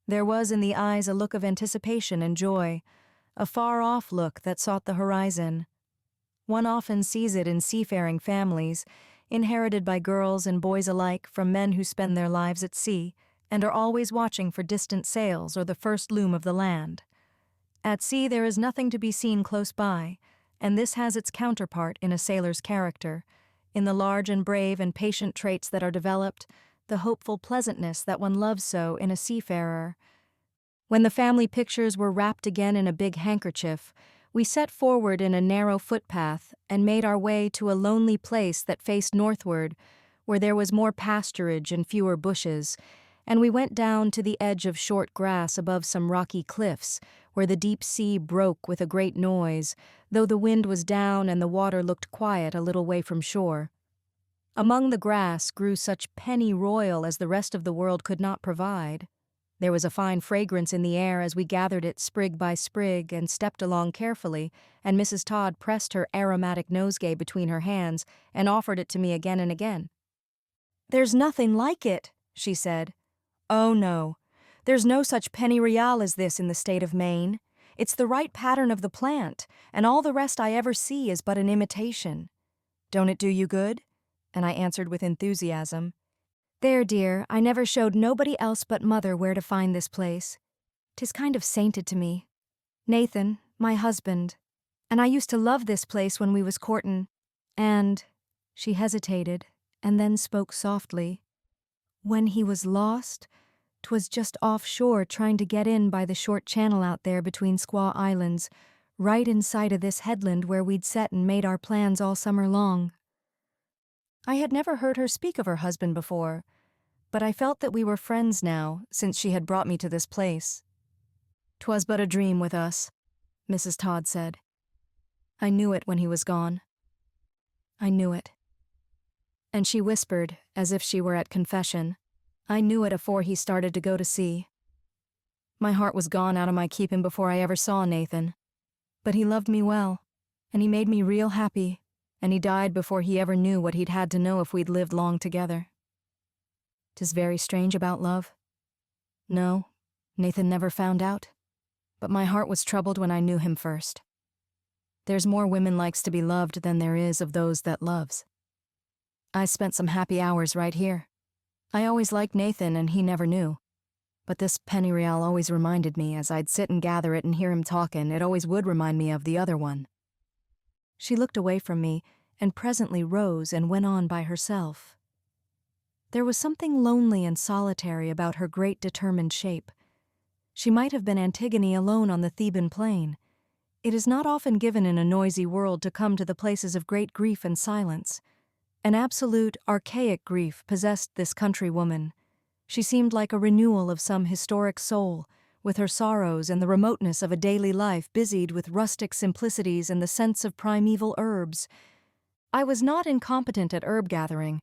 There was in the eyes a look of anticipation and joy, a far-off look that sought the horizon. One often sees it in seafaring families, inherited by girls and boys alike from men who spend their lives at sea and are always watching for distant sails or the first loom of the land. At sea there is nothing to be seen close by, and this has its counterpart in a sailor's character, in the large and brave and patient traits that are developed, the hopeful pleasantness that one loves so in a seafarer. When the family pictures were wrapped again in a big handkerchief, we set forward in a narrow footpath and made our way to a lonely place that faced northward, where there was more pasturage and fewer bushes, and we went down to the edge of short grass above some rocky cliffs, where the deep sea broke with a great noise, though the wind was down and the water looked quiet a little way from shore. Among the grass grew such pennyroyal as the rest of the world could not provide. There was a fine fragrance in the air as we gathered it sprig by sprig and stepped along carefully, and Mrs. Todd pressed her aromatic nosegay between her hands and offered it to me again and again. "There's nothing like it," she said. "Oh, no. There's no such pennyroyal as this in the state of Maine. It's the right pattern of the plant, and all the rest I ever see is but an imitation. Don't it do you good?" And I answered with enthusiasm, "There, dear, I never showed nobody else but Mother where to find this place. 'Tis kind of sainted to me. Nathan, my husband, and I used to love this place when we was courtin', and," she hesitated, and then spoke softly, "when he was lost, 'twas just offshore trying to get in by the short channel out there between Squaw Islands, right in sight of this headland where we'd set and made our plans all summer long." I had never heard her speak of her husband before, but I felt that we were friends now, since she had brought me to this place. "'Twas but a dream with us," Mrs. Todd said. "I knew it when he was gone. I knew it." And she whispered, as if she were at confession, "I knew it afore he started to go to sea. My heart was gone out of my keeping before I ever saw Nathan, but he loved me well, and he made me real happy, and he died before he ever knew what he'd had to know if we'd lived long together. 'Tis very strange about love. No, Nathan never found out, but my heart was troubled when I knew him first. There's more women likes to be loved than there is of those that loves. I spent some happy hours right here. I always liked Nathan and he never knew. But this pennyreal always reminded me, as I'd sit and gather it and hear him talkin', it always would remind me of the other one. She looked away from me and presently rose and went on by herself. There was something lonely and solitary about her great determined shape. She might have been Antigone alone on the Theban plain. It is not often given in a noisy world to come to the places of great grief and silence. An absolute, archaic grief possessed this country woman. She seemed like a renewal of some historic soul, with her sorrows and the remoteness of a daily life busied with rustic simplicities and the sense of primeval herbs. I was not incompetent at herb gathering,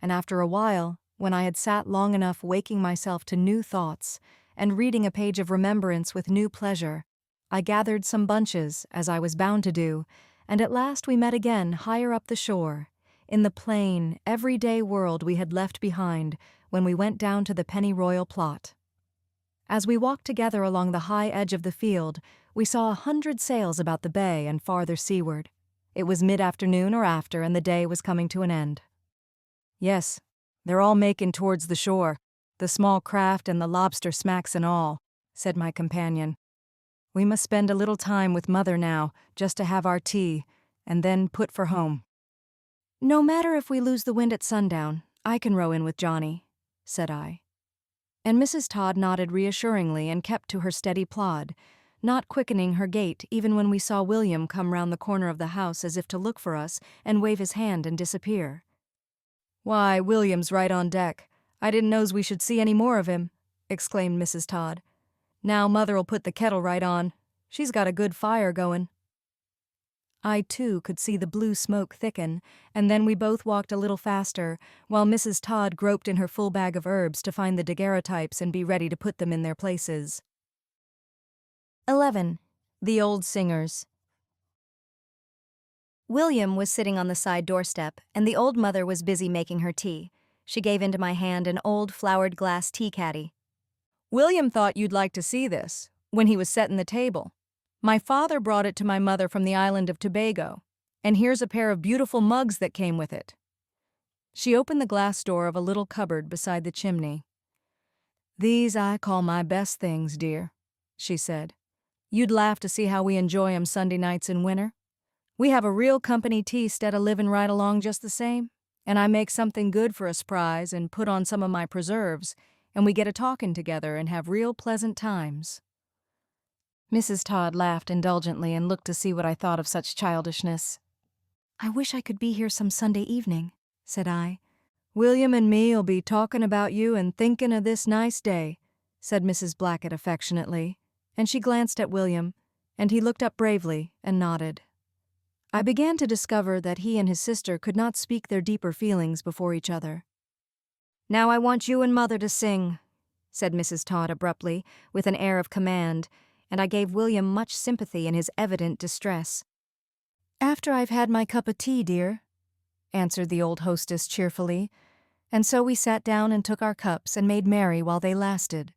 and after a while, when I had sat long enough waking myself to new thoughts and reading a page of remembrance with new pleasure, I gathered some bunches, as I was bound to do, and at last we met again higher up the shore, in the plain, everyday world we had left behind when we went down to the pennyroyal plot. As we walked together along the high edge of the field, we saw 100 sails about the bay and farther seaward. It was mid-afternoon or after, and the day was coming to an end. "Yes, they're all making towards the shore, the small craft and the lobster smacks and all," said my companion. "We must spend a little time with Mother now, just to have our tea, and then put for home." "No matter if we lose the wind at sundown, I can row in with Johnny," said I. And Mrs. Todd nodded reassuringly and kept to her steady plod, not quickening her gait even when we saw William come round the corner of the house as if to look for us and wave his hand and disappear. "Why, William's right on deck. I didn't know's we should see any more of him," exclaimed Mrs. Todd. "Now Mother'll put the kettle right on. She's got a good fire going." I, too, could see the blue smoke thicken, and then we both walked a little faster, while Mrs. Todd groped in her full bag of herbs to find the daguerreotypes and be ready to put them in their places. 11. The Old Singers. William was sitting on the side doorstep, and the old mother was busy making her tea. She gave into my hand an old flowered glass tea caddy. "William thought you'd like to see this, when he was setting the table. My father brought it to my mother from the island of Tobago, and here's a pair of beautiful mugs that came with it." She opened the glass door of a little cupboard beside the chimney. "These I call my best things, dear," she said. "You'd laugh to see how we enjoy 'em Sunday nights in winter. We have a real company tea 'stead of living right along just the same, and I make something good for a s'prise and put on some of my preserves, and we get a talking together and have real pleasant times." Mrs. Todd laughed indulgently and looked to see what I thought of such childishness. "I wish I could be here some Sunday evening," said I. "William and me'll be talking about you and thinking of this nice day," said Mrs. Blackett affectionately, and she glanced at William, and he looked up bravely and nodded. I began to discover that he and his sister could not speak their deeper feelings before each other. "Now I want you and Mother to sing," said Mrs. Todd abruptly, with an air of command, and I gave William much sympathy in his evident distress. "After I've had my cup of tea, dear," answered the old hostess cheerfully, and so we sat down and took our cups and made merry while they lasted.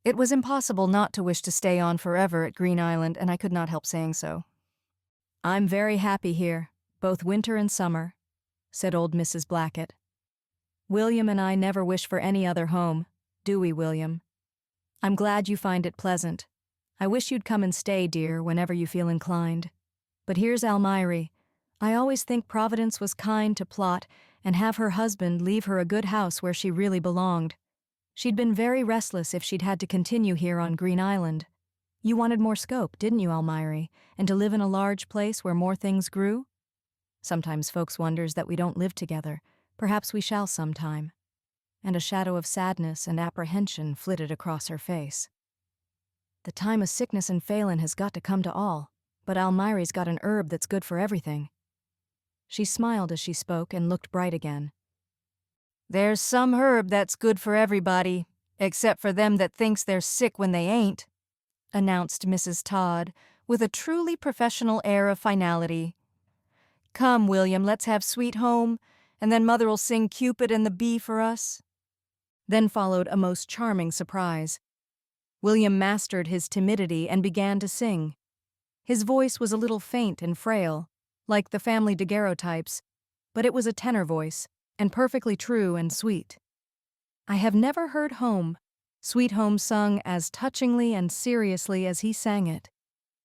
It was impossible not to wish to stay on forever at Green Island, and I could not help saying so. "I'm very happy here, both winter and summer," said old Mrs. Blackett. "William and I never wish for any other home, do we, William? I'm glad you find it pleasant. I wish you'd come and stay, dear, whenever you feel inclined. But here's Almiry. I always think Providence was kind to Plot and have her husband leave her a good house where she really belonged. She'd been very restless if she'd had to continue here on Green Island. You wanted more scope, didn't you, Almiry, and to live in a large place where more things grew? Sometimes folks wonders that we don't live together. Perhaps we shall sometime." And a shadow of sadness and apprehension flitted across her face. "The time of sickness and failin' has got to come to all, but Almiry's got an herb that's good for everything." She smiled as she spoke and looked bright again. "There's some herb that's good for everybody, except for them that thinks they're sick when they ain't," announced Mrs. Todd, with a truly professional air of finality. Come, William, let's have Sweet Home, and then Mother'll sing Cupid and the Bee for us." Then followed a most charming surprise. William mastered his timidity and began to sing. His voice was a little faint and frail, like the family daguerreotypes, but it was a tenor voice, and perfectly true and sweet. I have never heard Home, Sweet Home, sung as touchingly and seriously as he sang it.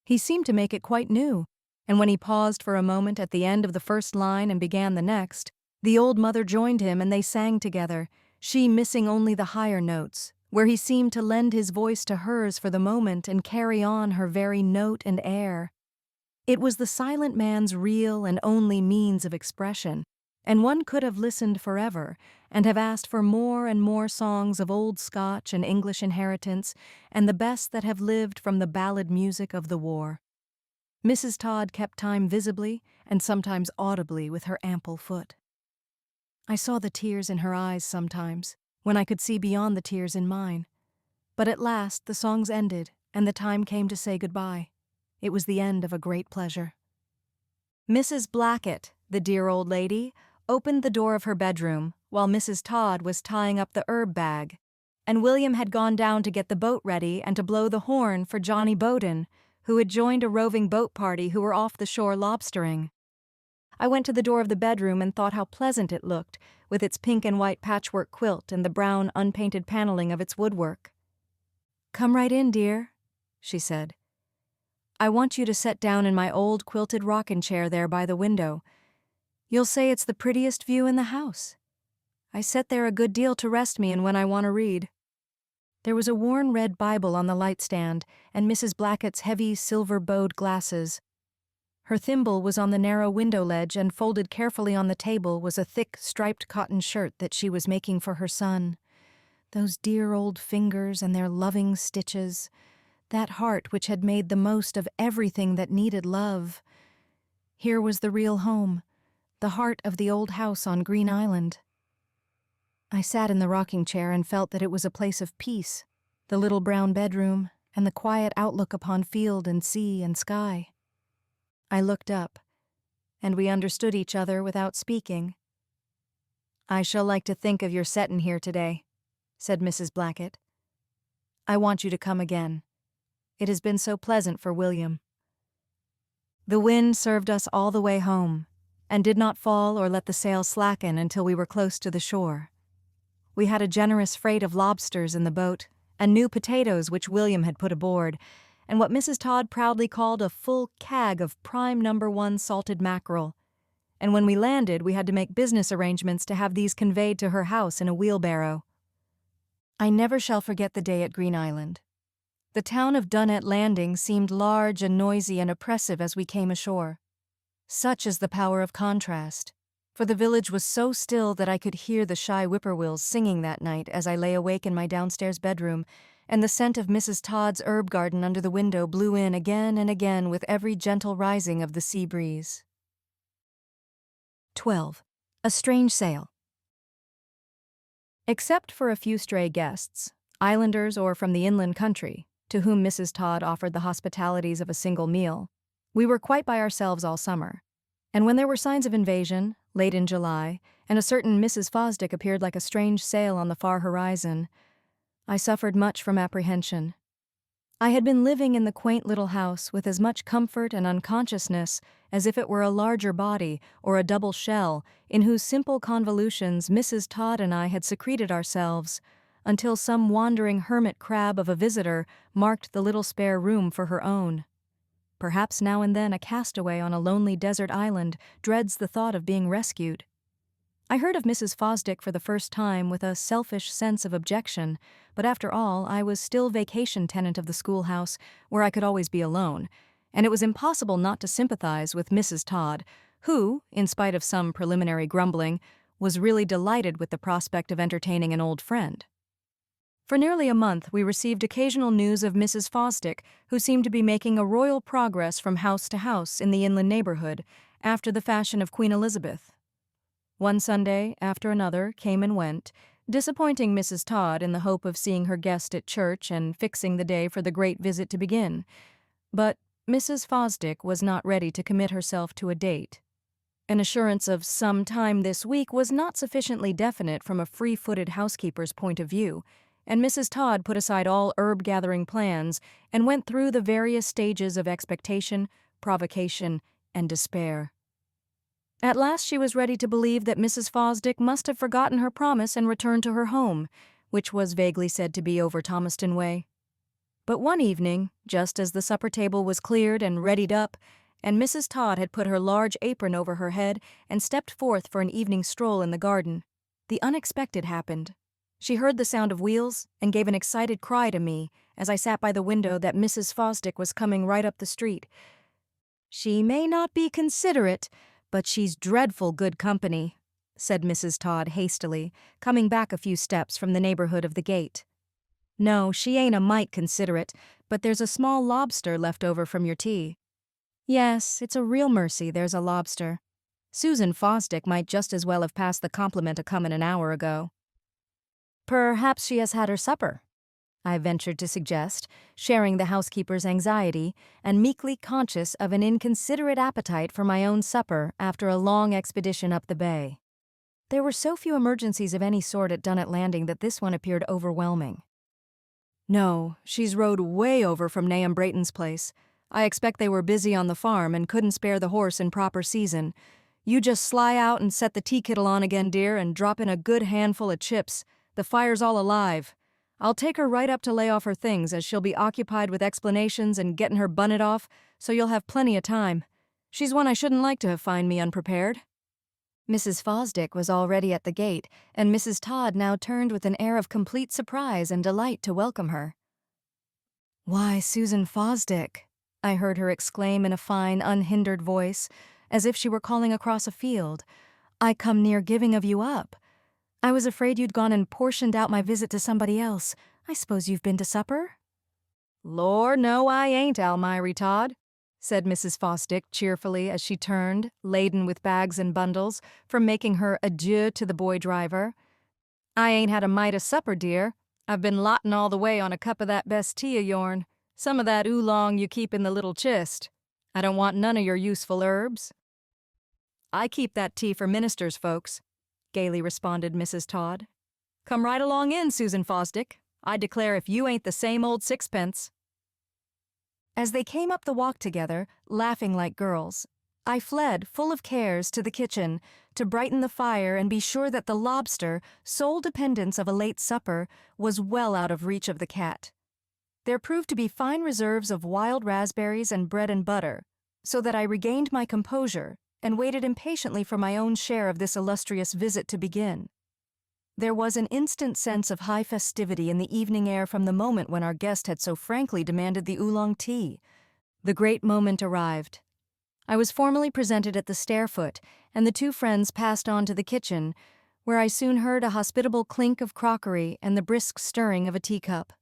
He seemed to make it quite new, and when he paused for a moment at the end of the first line and began the next, the old mother joined him and they sang together, she missing only the higher notes, where he seemed to lend his voice to hers for the moment and carry on her very note and air. It was the silent man's real and only means of expression, and one could have listened forever and have asked for more and more songs of old Scotch and English inheritance and the best that have lived from the ballad music of the war. Mrs. Todd kept time visibly and sometimes audibly with her ample foot. I saw the tears in her eyes sometimes, when I could see beyond the tears in mine. But at last the songs ended, and the time came to say goodbye. It was the end of a great pleasure. Mrs. Blackett, the dear old lady, opened the door of her bedroom while Mrs. Todd was tying up the herb bag, and William had gone down to get the boat ready and to blow the horn for Johnny Bowden, who had joined a roving boat party who were off the shore lobstering. I went to the door of the bedroom and thought how pleasant it looked, with its pink and white patchwork quilt and the brown, unpainted paneling of its woodwork. "Come right in, dear," she said. "I want you to set down in my old quilted rocking chair there by the window. You'll say it's the prettiest view in the house. I set there a good deal to rest me and when I want to read." There was a worn red Bible on the light stand and Mrs. Blackett's heavy silver-bowed glasses. Her thimble was on the narrow window ledge, and folded carefully on the table was a thick, striped cotton shirt that she was making for her son. Those dear old fingers and their loving stitches, that heart which had made the most of everything that needed love. Here was the real home, the heart of the old house on Green Island. I sat in the rocking chair and felt that it was a place of peace, the little brown bedroom, and the quiet outlook upon field and sea and sky. I looked up, and we understood each other without speaking. "I shall like to think of your settin' here today," said Mrs. Blackett. "I want you to come again. It has been so pleasant for William." The wind served us all the way home, and did not fall or let the sail slacken until we were close to the shore. We had a generous freight of lobsters in the boat, and new potatoes which William had put aboard, and what Mrs. Todd proudly called a full kag of prime No. 1 salted mackerel. And when we landed, we had to make business arrangements to have these conveyed to her house in a wheelbarrow. I never shall forget the day at Green Island. The town of Dunnet Landing seemed large and noisy and oppressive as we came ashore. Such is the power of contrast, for the village was so still that I could hear the shy whippoorwills singing that night as I lay awake in my downstairs bedroom, and the scent of Mrs. Todd's herb garden under the window blew in again and again with every gentle rising of the sea breeze. 12. A strange sail. Except for a few stray guests, islanders or from the inland country, to whom Mrs. Todd offered the hospitalities of a single meal, we were quite by ourselves all summer. And when there were signs of invasion, late in July, and a certain Mrs. Fosdick appeared like a strange sail on the far horizon, I suffered much from apprehension. I had been living in the quaint little house with as much comfort and unconsciousness as if it were a larger body or a double shell in whose simple convolutions Mrs. Todd and I had secreted ourselves, until some wandering hermit crab of a visitor marked the little spare room for her own. Perhaps now and then a castaway on a lonely desert island dreads the thought of being rescued. I heard of Mrs. Fosdick for the first time with a selfish sense of objection, but after all, I was still vacation tenant of the schoolhouse, where I could always be alone, and it was impossible not to sympathize with Mrs. Todd, who, in spite of some preliminary grumbling, was really delighted with the prospect of entertaining an old friend. For nearly a month we received occasional news of Mrs. Fosdick, who seemed to be making a royal progress from house to house in the inland neighborhood, after the fashion of Queen Elizabeth. One Sunday after another came and went, disappointing Mrs. Todd in the hope of seeing her guest at church and fixing the day for the great visit to begin. But Mrs. Fosdick was not ready to commit herself to a date. An assurance of some time this week was not sufficiently definite from a free-footed housekeeper's point of view, and Mrs. Todd put aside all herb-gathering plans and went through the various stages of expectation, provocation, and despair. At last she was ready to believe that Mrs. Fosdick must have forgotten her promise and returned to her home, which was vaguely said to be over Thomaston way. But one evening, just as the supper table was cleared and readied up, and Mrs. Todd had put her large apron over her head and stepped forth for an evening stroll in the garden, the unexpected happened. She heard the sound of wheels and gave an excited cry to me as I sat by the window that Mrs. Fosdick was coming right up the street. "She may not be considerate, but she's dreadful good company," said Mrs. Todd hastily, coming back a few steps from the neighborhood of the gate. "No, she ain't a mite considerate, but there's a small lobster left over from your tea." "Yes, it's a real mercy there's a lobster. Susan Fosdick might just as well have passed the compliment a comin' an hour ago." "Perhaps she has had her supper," I ventured to suggest, sharing the housekeeper's anxiety and meekly conscious of an inconsiderate appetite for my own supper after a long expedition up the bay. There were so few emergencies of any sort at Dunnet Landing that this one appeared overwhelming. "No, she's rode way over from Nahum Brayton's place. I expect they were busy on the farm and couldn't spare the horse in proper season. You just sly out and set the tea kettle on again, dear, and drop in a good handful of chips. The fire's all alive. I'll take her right up to lay off her things, as she'll be occupied with explanations and getting her bunnet off, so you'll have plenty of time. She's one I shouldn't like to have find me unprepared." Mrs. Fosdick was already at the gate, and Mrs. Todd now turned with an air of complete surprise and delight to welcome her. "Why, Susan Fosdick," I heard her exclaim in a fine, unhindered voice, as if she were calling across a field, "I come near giving of you up. I was afraid you'd gone and portioned out my visit to somebody else. I suppose you've been to supper?" "Lor, no, I ain't, Almiry Todd," said Mrs. Fosdick cheerfully as she turned, laden with bags and bundles, from making her adieu to the boy driver. "I ain't had a mite of supper, dear. I've been lottin' all the way on a cup of that best tea of yourn. Some of that oolong you keep in the little chist. I don't want none of your useful herbs." "I keep that tea for ministers' folks," gaily responded Mrs. Todd. "Come right along in, Susan Fosdick. I declare if you ain't the same old sixpence." As they came up the walk together, laughing like girls, I fled, full of cares, to the kitchen, to brighten the fire and be sure that the lobster, sole dependence of a late supper, was well out of reach of the cat. There proved to be fine reserves of wild raspberries and bread and butter, so that I regained my composure and waited impatiently for my own share of this illustrious visit to begin. There was an instant sense of high festivity in the evening air from the moment when our guest had so frankly demanded the oolong tea. The great moment arrived. I was formally presented at the stair-foot, and the two friends passed on to the kitchen, where I soon heard a hospitable clink of crockery and the brisk stirring of a teacup.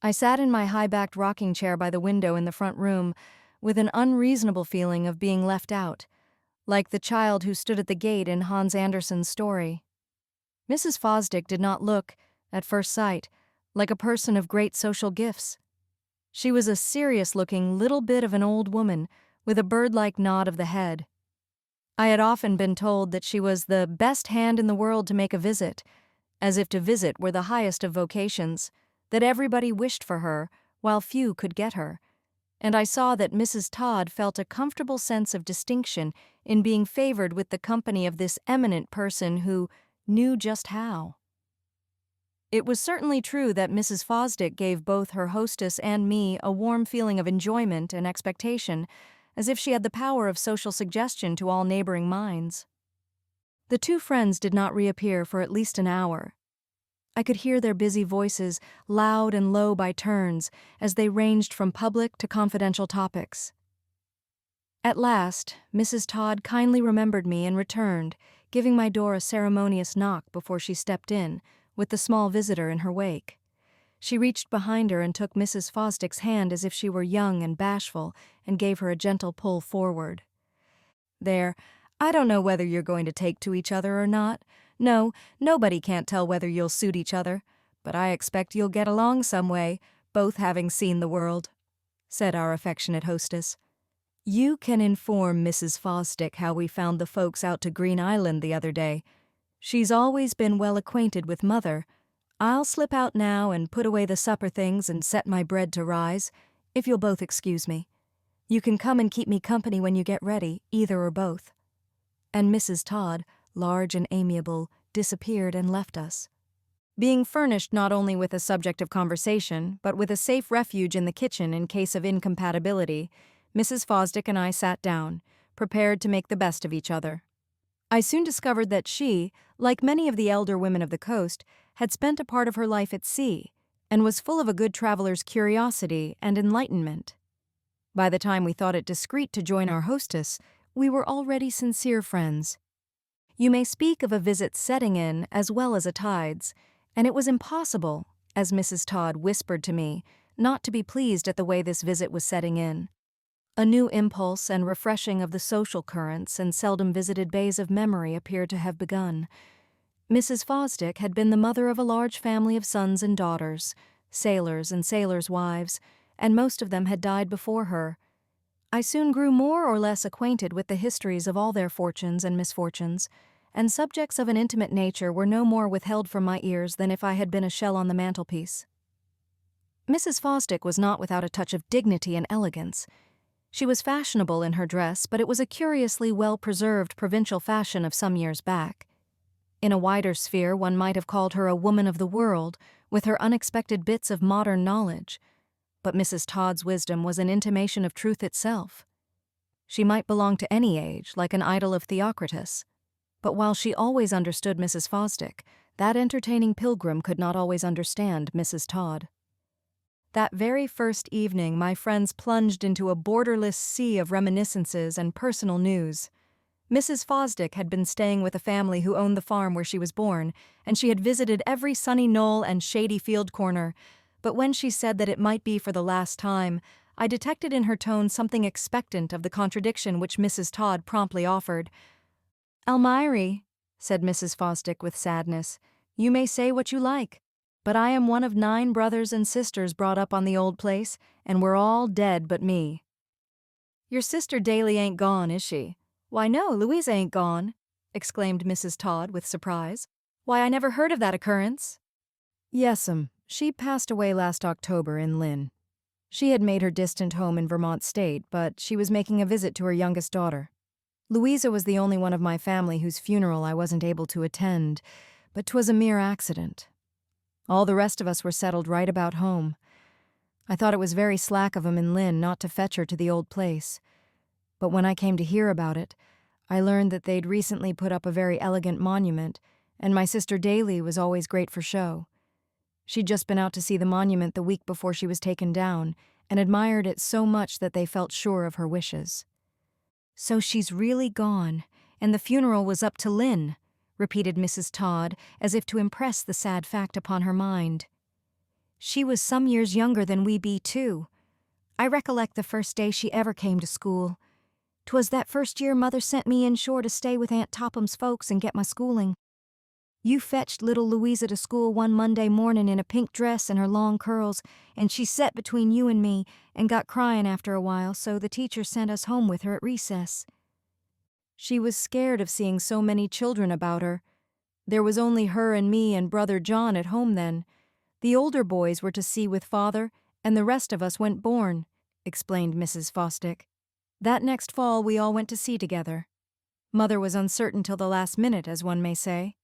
I sat in my high-backed rocking chair by the window in the front room, with an unreasonable feeling of being left out, like the child who stood at the gate in Hans Andersen's story. Mrs. Fosdick did not look, at first sight, like a person of great social gifts. She was a serious-looking little bit of an old woman, with a bird-like nod of the head. I had often been told that she was the best hand in the world to make a visit, as if to visit were the highest of vocations, that everybody wished for her, while few could get her, and I saw that Mrs. Todd felt a comfortable sense of distinction in being favored with the company of this eminent person who knew just how. It was certainly true that Mrs. Fosdick gave both her hostess and me a warm feeling of enjoyment and expectation, as if she had the power of social suggestion to all neighboring minds. The two friends did not reappear for at least an hour. I could hear their busy voices, loud and low by turns, as they ranged from public to confidential topics. At last, Mrs. Todd kindly remembered me and returned, giving my door a ceremonious knock before she stepped in, with the small visitor in her wake. She reached behind her and took Mrs. Fosdick's hand as if she were young and bashful, and gave her a gentle pull forward. "There, I don't know whether you're going to take to each other or not. No, nobody can't tell whether you'll suit each other, but I expect you'll get along some way, both having seen the world," said our affectionate hostess. You can inform Mrs. Fosdick how we found the folks out to Green Island the other day. She's always been well acquainted with Mother. I'll slip out now and put away the supper things and set my bread to rise, if you'll both excuse me. You can come and keep me company when you get ready, either or both." And Mrs. Todd, large and amiable, disappeared and left us. Being furnished not only with a subject of conversation, but with a safe refuge in the kitchen in case of incompatibility, Mrs. Fosdick and I sat down, prepared to make the best of each other. I soon discovered that she, like many of the elder women of the coast, had spent a part of her life at sea, and was full of a good traveler's curiosity and enlightenment. By the time we thought it discreet to join our hostess, we were already sincere friends. You may speak of a visit setting in as well as a tides, and it was impossible, as Mrs. Todd whispered to me, not to be pleased at the way this visit was setting in. A new impulse and refreshing of the social currents and seldom visited bays of memory appeared to have begun. Mrs. Fosdick had been the mother of a large family of sons and daughters, sailors and sailors' wives, and most of them had died before her. I soon grew more or less acquainted with the histories of all their fortunes and misfortunes, and subjects of an intimate nature were no more withheld from my ears than if I had been a shell on the mantelpiece. Mrs. Fosdick was not without a touch of dignity and elegance. She was fashionable in her dress, but it was a curiously well-preserved provincial fashion of some years back. In a wider sphere, one might have called her a woman of the world, with her unexpected bits of modern knowledge. But Mrs. Todd's wisdom was an intimation of truth itself. She might belong to any age, like an idol of Theocritus. But while she always understood Mrs. Fosdick, that entertaining pilgrim could not always understand Mrs. Todd. That very first evening, my friends plunged into a borderless sea of reminiscences and personal news. Mrs. Fosdick had been staying with a family who owned the farm where she was born, and she had visited every sunny knoll and shady field corner. But when she said that it might be for the last time, I detected in her tone something expectant of the contradiction which Mrs. Todd promptly offered. "Almiry," said Mrs. Fosdick with sadness, "you may say what you like, but I am one of 9 brothers and sisters brought up on the old place, and we're all dead but me." "Your sister Daly ain't gone, is she?" "Why, no, Louisa ain't gone," exclaimed Mrs. Todd with surprise. "Why, I never heard of that occurrence." "Yes'm, she passed away last October in Lynn. She had made her distant home in Vermont State, but she was making a visit to her youngest daughter. Louisa was the only one of my family whose funeral I wasn't able to attend, but 'twas a mere accident. All the rest of us were settled right about home. I thought it was very slack of 'em in Lynn not to fetch her to the old place. But when I came to hear about it, I learned that they'd recently put up a very elegant monument, and my sister Daly was always great for show. She'd just been out to see the monument the week before she was taken down, and admired it so much that they felt sure of her wishes. "So she's really gone, and the funeral was up to Lynn," repeated Mrs. Todd, as if to impress the sad fact upon her mind. "She was some years younger than we be, too. I recollect the first day she ever came to school. 'Twas that first year Mother sent me inshore to stay with Aunt Topham's folks and get my schooling. You fetched little Louisa to school one Monday morning in a pink dress and her long curls, and she set between you and me and got crying after a while, so the teacher sent us home with her at recess. She was scared of seeing so many children about her. There was only her and me and Brother John at home then. The older boys were to sea with Father, and the rest of us went born," explained Mrs. Fosdick. "That next fall we all went to sea together. Mother was uncertain till the last minute, as one may say.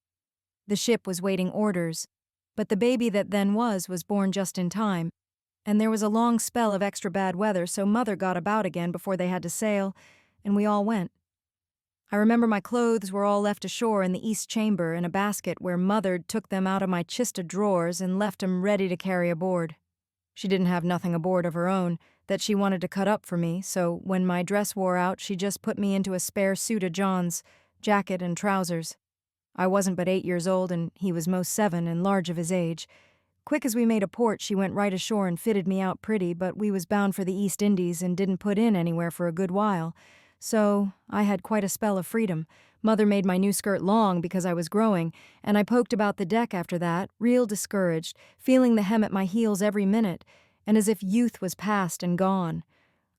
The ship was waiting orders, but the baby that then was born just in time, and there was a long spell of extra bad weather, so Mother got about again before they had to sail, and we all went. I remember my clothes were all left ashore in the east chamber in a basket where Mother took them out of my chist of drawers and left 'em ready to carry aboard. She didn't have nothing aboard of her own that she wanted to cut up for me, so when my dress wore out she just put me into a spare suit of John's, jacket and trousers. I wasn't but 8 years old, and he was most 7 and large of his age. Quick as we made a port, she went right ashore and fitted me out pretty, but we was bound for the East Indies and didn't put in anywhere for a good while. So I had quite a spell of freedom. Mother made my new skirt long because I was growing, and I poked about the deck after that, real discouraged, feeling the hem at my heels every minute, and as if youth was past and gone.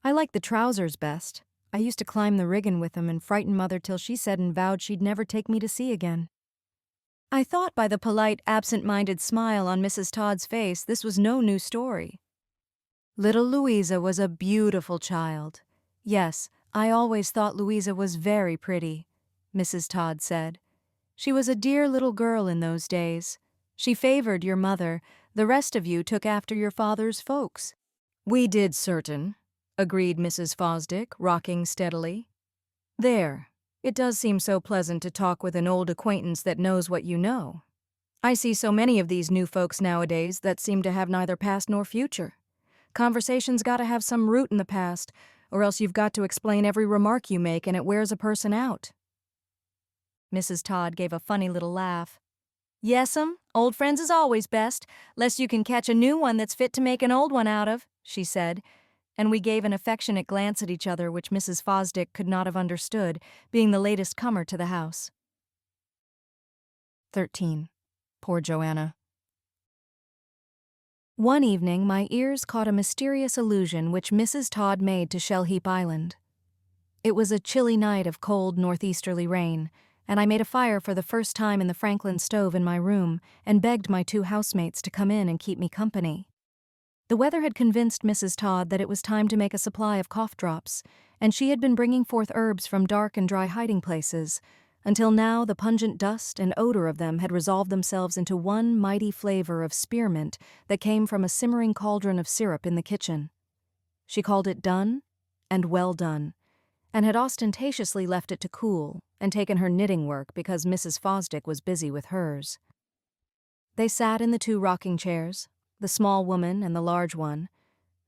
I liked the trousers best. I used to climb the riggin' with 'em and frighten Mother till she said and vowed she'd never take me to sea again." I thought by the polite, absent-minded smile on Mrs. Todd's face this was no new story. Little Louisa was a beautiful child. Yes, I always thought Louisa was very pretty, Mrs. Todd said. She was a dear little girl in those days. She favored your mother. The rest of you took after your father's folks. "We did certain," agreed Mrs. Fosdick, rocking steadily. "There. It does seem so pleasant to talk with an old acquaintance that knows what you know. I see so many of these new folks nowadays that seem to have neither past nor future. Conversation's got to have some root in the past, or else you've got to explain every remark you make and it wears a person out." Mrs. Todd gave a funny little laugh. "Yes'm, old friends is always best, lest you can catch a new one that's fit to make an old one out of," she said, and we gave an affectionate glance at each other which Mrs. Fosdick could not have understood, being the latest comer to the house. 13. Poor Joanna. One evening my ears caught a mysterious allusion which Mrs. Todd made to Shell Heap Island. It was a chilly night of cold northeasterly rain, and I made a fire for the first time in the Franklin stove in my room and begged my 2 housemates to come in and keep me company. The weather had convinced Mrs. Todd that it was time to make a supply of cough drops, and she had been bringing forth herbs from dark and dry hiding places, until now the pungent dust and odor of them had resolved themselves into one mighty flavor of spearmint that came from a simmering cauldron of syrup in the kitchen. She called it done and well done, and had ostentatiously left it to cool and taken her knitting work because Mrs. Fosdick was busy with hers. They sat in the 2 rocking chairs, the small woman and the large one,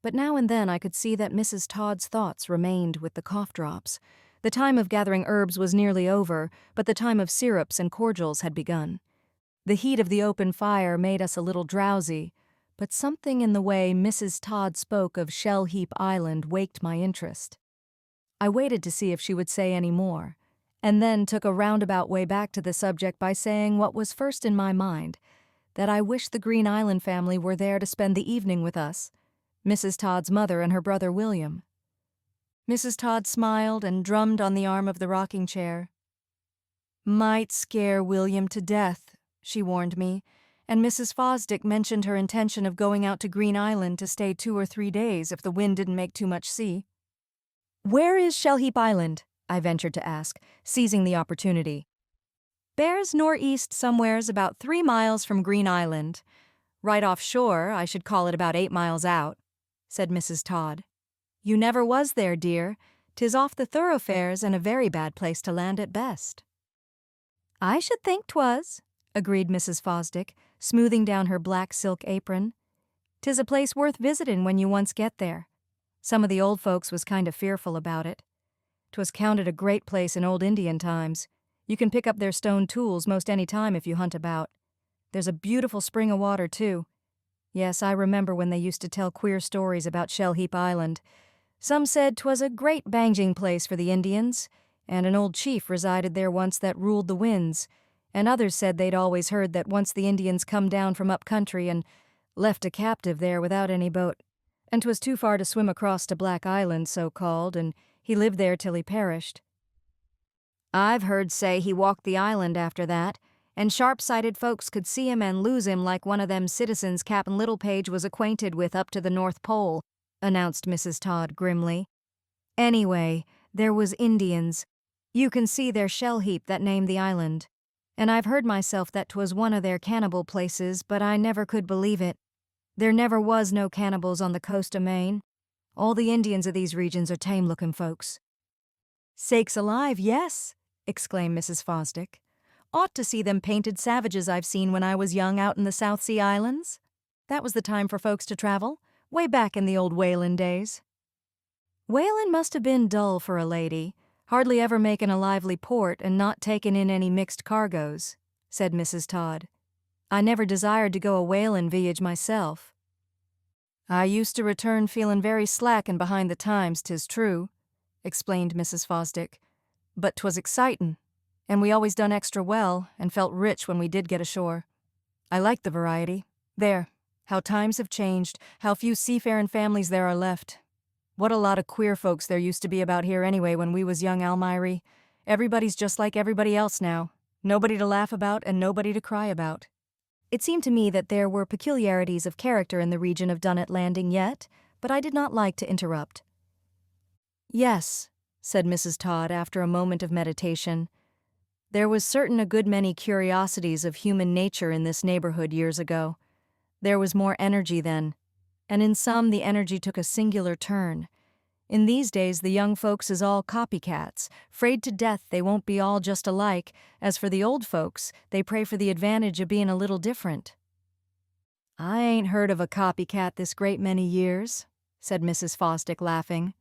but now and then I could see that Mrs. Todd's thoughts remained with the cough drops. The time of gathering herbs was nearly over, but the time of syrups and cordials had begun. The heat of the open fire made us a little drowsy, but something in the way Mrs. Todd spoke of Shell Heap Island waked my interest. I waited to see if she would say any more, and then took a roundabout way back to the subject by saying what was first in my mind, that I wished the Green Island family were there to spend the evening with us, Mrs. Todd's mother and her brother William. Mrs. Todd smiled and drummed on the arm of the rocking chair. "Might scare William to death," she warned me, and Mrs. Fosdick mentioned her intention of going out to Green Island to stay 2 or 3 days if the wind didn't make too much sea. "Where is Shell Heap Island?" I ventured to ask, seizing the opportunity. "Bears nor'east somewheres about 3 miles from Green Island. Right offshore, I should call it about 8 miles out," said Mrs. Todd. "You never was there, dear. 'Tis off the thoroughfares and a very bad place to land at best." "I should think 'twas," agreed Mrs. Fosdick, smoothing down her black silk apron. "'Tis a place worth visitin' when you once get there. Some of the old folks was kind of fearful about it. 'Twas counted a great place in old Indian times. You can pick up their stone tools most any time if you hunt about. There's a beautiful spring of water, too. Yes, I remember when they used to tell queer stories about Shell Heap Island. Some said 'twas a great banging place for the Indians, and an old chief resided there once that ruled the winds, and others said they'd always heard that once the Indians come down from up country and left a captive there without any boat, and 'twas too far to swim across to Black Island, so-called, and he lived there till he perished. I've heard say he walked the island after that, and sharp-sighted folks could see him and lose him like one of them citizens Cap'n Littlepage was acquainted with up to the North Pole," announced Mrs. Todd grimly. "Anyway, there was Indians. You can see their shell heap that named the island. And I've heard myself that 'twas one of their cannibal places, but I never could believe it. There never was no cannibals on the coast o' Maine. All the Indians of these regions are tame-looking folks." "Sakes alive, yes!" exclaimed Mrs. Fosdick. "Ought to see them painted savages I've seen when I was young out in the South Sea Islands. That was the time for folks to travel, way back in the old whalin' days." "Whalin' must have been dull for a lady, hardly ever making a lively port and not taking in any mixed cargoes," said Mrs. Todd. "I never desired to go a whalin' voyage myself." "I used to return feelin' very slack and behind the times, 'tis true," explained Mrs. Fosdick. "But 'twas excitin', and we always done extra well and felt rich when we did get ashore. I liked the variety. There, how times have changed, how few seafarin' families there are left. What a lot of queer folks there used to be about here anyway when we was young, Almiry. Everybody's just like everybody else now. Nobody to laugh about and nobody to cry about. It seemed to me that there were peculiarities of character in the region of Dunnet Landing yet, but I did not like to interrupt. Yes, said Mrs. Todd after a moment of meditation. There was certain a good many curiosities of human nature in this neighborhood years ago. There was more energy then, and in some the energy took a singular turn. In these days the young folks is all copycats, 'fraid to death they won't be all just alike. As for the old folks, they pray for the advantage of being a little different. I ain't heard of a copycat this great many years, said Mrs. Fosdick, laughing.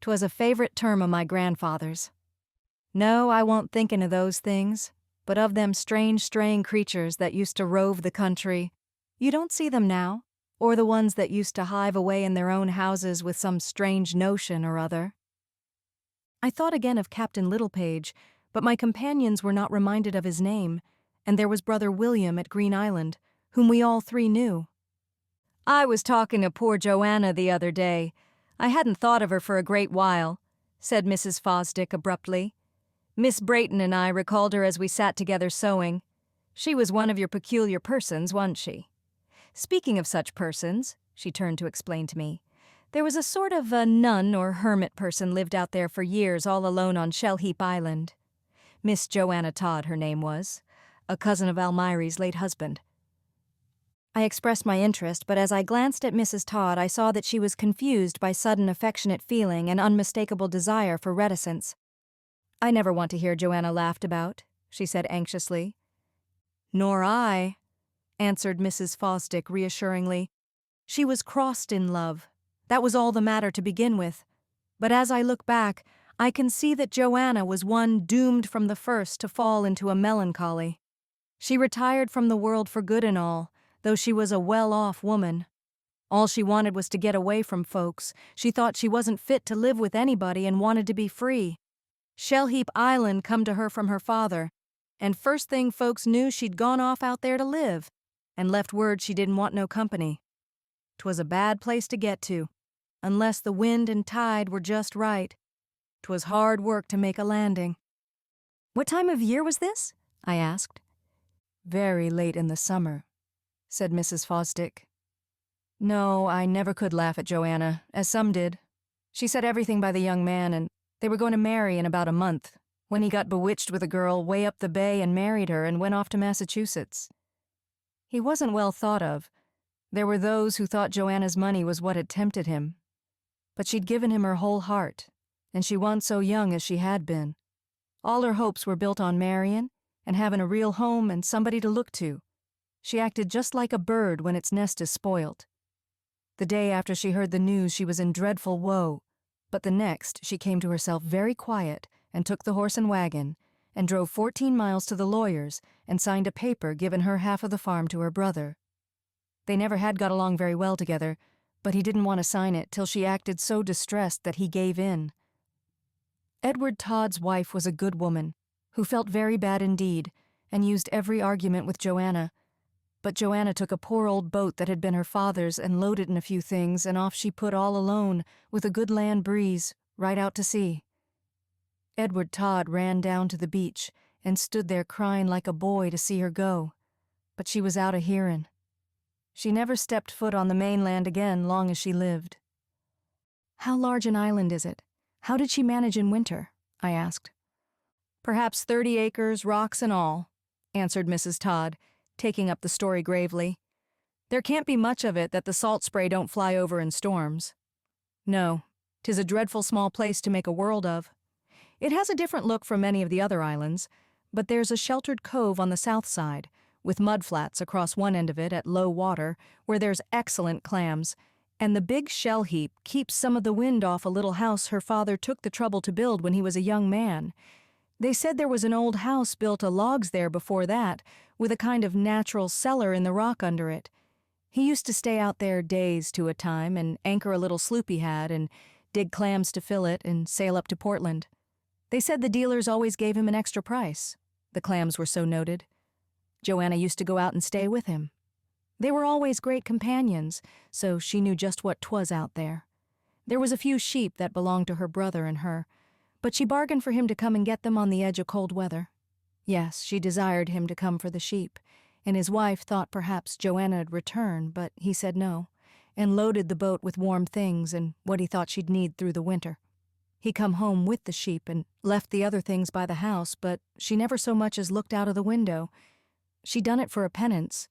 'Twas a favorite term of my grandfather's. No, I won't thinkin' of those things, but of them strange straying creatures that used to rove the country. You don't see them now, or the ones that used to hive away in their own houses with some strange notion or other. I thought again of Captain Littlepage, but my companions were not reminded of his name, and there was Brother William at Green Island, whom we all three knew. I was talking to poor Joanna the other day. I hadn't thought of her for a great while, said Mrs. Fosdick abruptly. Miss Brayton and I recalled her as we sat together sewing. She was one of your peculiar persons, wasn't she? Speaking of such persons, she turned to explain to me, there was a sort of a nun or hermit person lived out there for years all alone on Shell Heap Island. Miss Joanna Todd, her name was, a cousin of Almiry's late husband. I expressed my interest, but as I glanced at Mrs. Todd, I saw that she was confused by sudden affectionate feeling and unmistakable desire for reticence. I never want to hear Joanna laughed about, she said anxiously. Nor I, answered Mrs. Fosdick reassuringly. She was crossed in love. That was all the matter to begin with. But as I look back, I can see that Joanna was one doomed from the first to fall into a melancholy. She retired from the world for good and all, though she was a well-off woman. All she wanted was to get away from folks. She thought she wasn't fit to live with anybody and wanted to be free. Shell Heap Island come to her from her father, and first thing folks knew she'd gone off out there to live, and left word she didn't want no company. 'Twas a bad place to get to, unless the wind and tide were just right. 'Twas hard work to make a landing. What time of year was this? I asked. Very late in the summer, said Mrs. Fosdick. No, I never could laugh at Joanna, as some did. She said everything by the young man, and they were going to marry in about a month, when he got bewitched with a girl way up the bay and married her and went off to Massachusetts. He wasn't well thought of. There were those who thought Joanna's money was what had tempted him. But she'd given him her whole heart, and she wasn't so young as she had been. All her hopes were built on marrying and having a real home and somebody to look to. She acted just like a bird when its nest is spoilt. The day after she heard the news, she was in dreadful woe, but the next she came to herself very quiet and took the horse and wagon and drove 14 miles to the lawyer's and signed a paper giving her half of the farm to her brother. They never had got along very well together, but he didn't want to sign it till she acted so distressed that he gave in. Edward Todd's wife was a good woman, who felt very bad indeed, and used every argument with Joanna. But Joanna took a poor old boat that had been her father's and loaded in a few things, and off she put all alone, with a good land breeze, right out to sea. Edward Todd ran down to the beach and stood there crying like a boy to see her go, but she was out of hearing. She never stepped foot on the mainland again long as she lived. How large an island is it? How did she manage in winter? I asked. Perhaps 30 acres, rocks and all, answered Mrs. Todd, taking up the story gravely. There can't be much of it that the salt spray don't fly over in storms. No, 'tis a dreadful small place to make a world of. It has a different look from many of the other islands, but there's a sheltered cove on the south side, with mudflats across one end of it at low water, where there's excellent clams, and the big shell heap keeps some of the wind off a little house her father took the trouble to build when he was a young man. They said there was an old house built of logs there before that, with a kind of natural cellar in the rock under it. He used to stay out there days to a time and anchor a little sloop he had and dig clams to fill it and sail up to Portland. They said the dealers always gave him an extra price. The clams were so noted. Joanna used to go out and stay with him. They were always great companions, so she knew just what 'twas out there. There was a few sheep that belonged to her brother and her, but she bargained for him to come and get them on the edge of cold weather. Yes, she desired him to come for the sheep, and his wife thought perhaps Joanna'd return, but he said no, and loaded the boat with warm things and what he thought she'd need through the winter. He come home with the sheep and left the other things by the house, but she never so much as looked out of the window. She done it for a penance.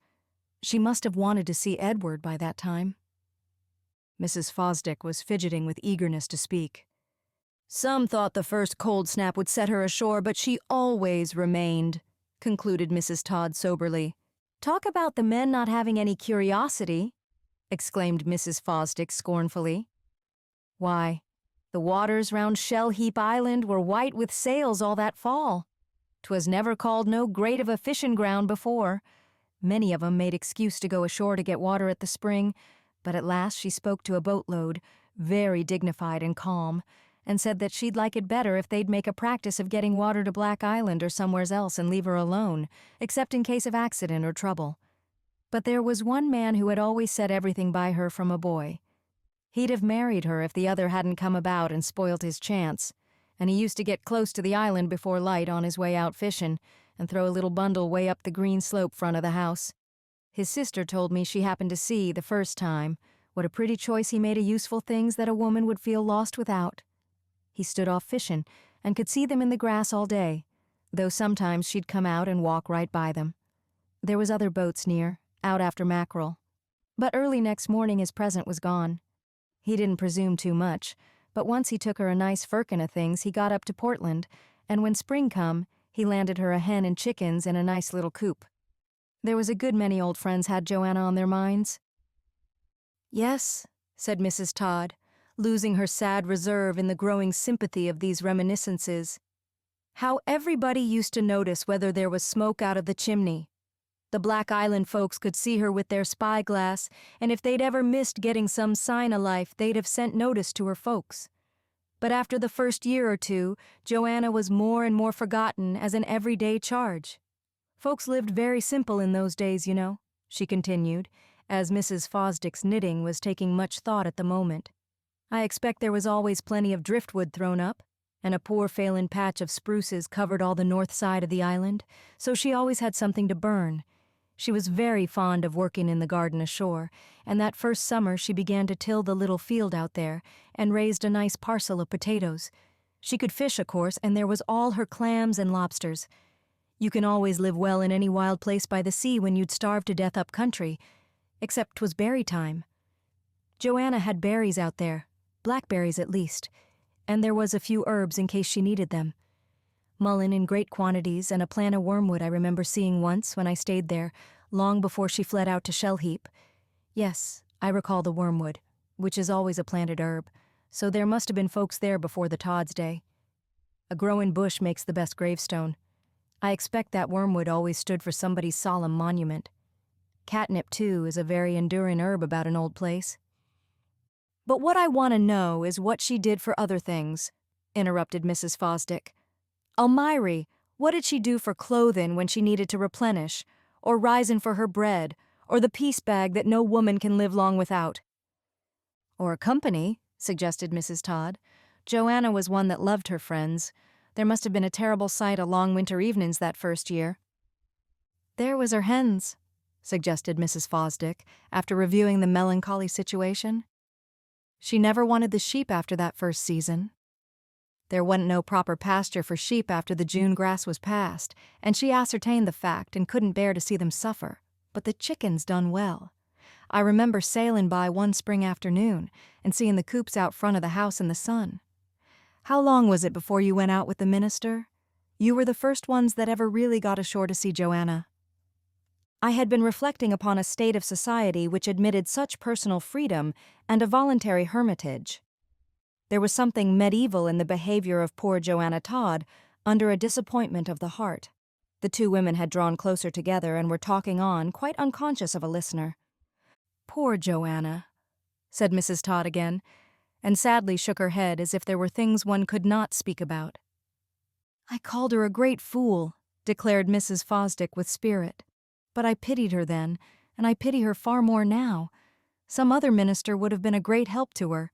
She must have wanted to see Edward by that time. Mrs. Fosdick was fidgeting with eagerness to speak. Some thought the first cold snap would set her ashore, but she always remained, concluded Mrs. Todd soberly. Talk about the men not having any curiosity, exclaimed Mrs. Fosdick scornfully. Why, the waters round Shell Heap Island were white with sails all that fall. 'Twas never called no great of a fishin' ground before. Many of 'em made excuse to go ashore to get water at the spring, but at last she spoke to a boatload, very dignified and calm, and said that she'd like it better if they'd make a practice of getting water to Black Island or somewheres else and leave her alone, except in case of accident or trouble. But there was one man who had always said everything by her from a boy. He'd have married her if the other hadn't come about and spoilt his chance, and he used to get close to the island before light on his way out fishin' and throw a little bundle way up the green slope front of the house. His sister told me she happened to see, the first time, what a pretty choice he made of useful things that a woman would feel lost without. He stood off fishin' and could see them in the grass all day, though sometimes she'd come out and walk right by them. There was other boats near, out after mackerel. But early next morning his present was gone. He didn't presume too much, but once he took her a nice firkin of things he got up to Portland, and when spring come, he landed her a hen and chickens in a nice little coop. There was a good many old friends had Joanna on their minds. Yes, said Mrs. Todd, losing her sad reserve in the growing sympathy of these reminiscences. How everybody used to notice whether there was smoke out of the chimney. The Black Island folks could see her with their spyglass, and if they'd ever missed getting some sign of life, they'd have sent notice to her folks. But after the first year or two, Joanna was more and more forgotten as an everyday charge. Folks lived very simple in those days, you know, she continued, as Mrs. Fosdick's knitting was taking much thought at the moment. I expect there was always plenty of driftwood thrown up, and a poor fallen patch of spruces covered all the north side of the island, so she always had something to burn. She was very fond of working in the garden ashore, and that first summer she began to till the little field out there and raised a nice parcel of potatoes. She could fish, of course, and there was all her clams and lobsters. You can always live well in any wild place by the sea when you'd starve to death up country, except 'twas berry time. Joanna had berries out there, blackberries at least, and there was a few herbs in case she needed them. Mullein in great quantities and a plant of wormwood I remember seeing once when I stayed there, long before she fled out to Shell Heap. Yes, I recall the wormwood, which is always a planted herb, so there must have been folks there before the Todd's day. A growing bush makes the best gravestone. I expect that wormwood always stood for somebody's solemn monument. Catnip, too, is a very enduring herb about an old place. But what I want to know is what she did for other things, interrupted Mrs. Fosdick. Almiry, what did she do for clothing when she needed to replenish, or risin' for her bread, or the piece bag that no woman can live long without? Or company, suggested Mrs. Todd. Joanna was one that loved her friends. There must have been a terrible sight of long winter evenings that first year. There was her hens, suggested Mrs. Fosdick, after reviewing the melancholy situation. She never wanted the sheep after that first season. There wasn't no proper pasture for sheep after the June grass was past, and she ascertained the fact and couldn't bear to see them suffer, but the chickens done well. I remember sailing by one spring afternoon and seeing the coops out front of the house in the sun. How long was it before you went out with the minister? You were the first ones that ever really got ashore to see Joanna. I had been reflecting upon a state of society which admitted such personal freedom and a voluntary hermitage. There was something medieval in the behavior of poor Joanna Todd under a disappointment of the heart. The two women had drawn closer together and were talking on, quite unconscious of a listener. Poor Joanna, said Mrs. Todd again, and sadly shook her head as if there were things one could not speak about. I called her a great fool, declared Mrs. Fosdick with spirit. But I pitied her then, and I pity her far more now. Some other minister would have been a great help to her.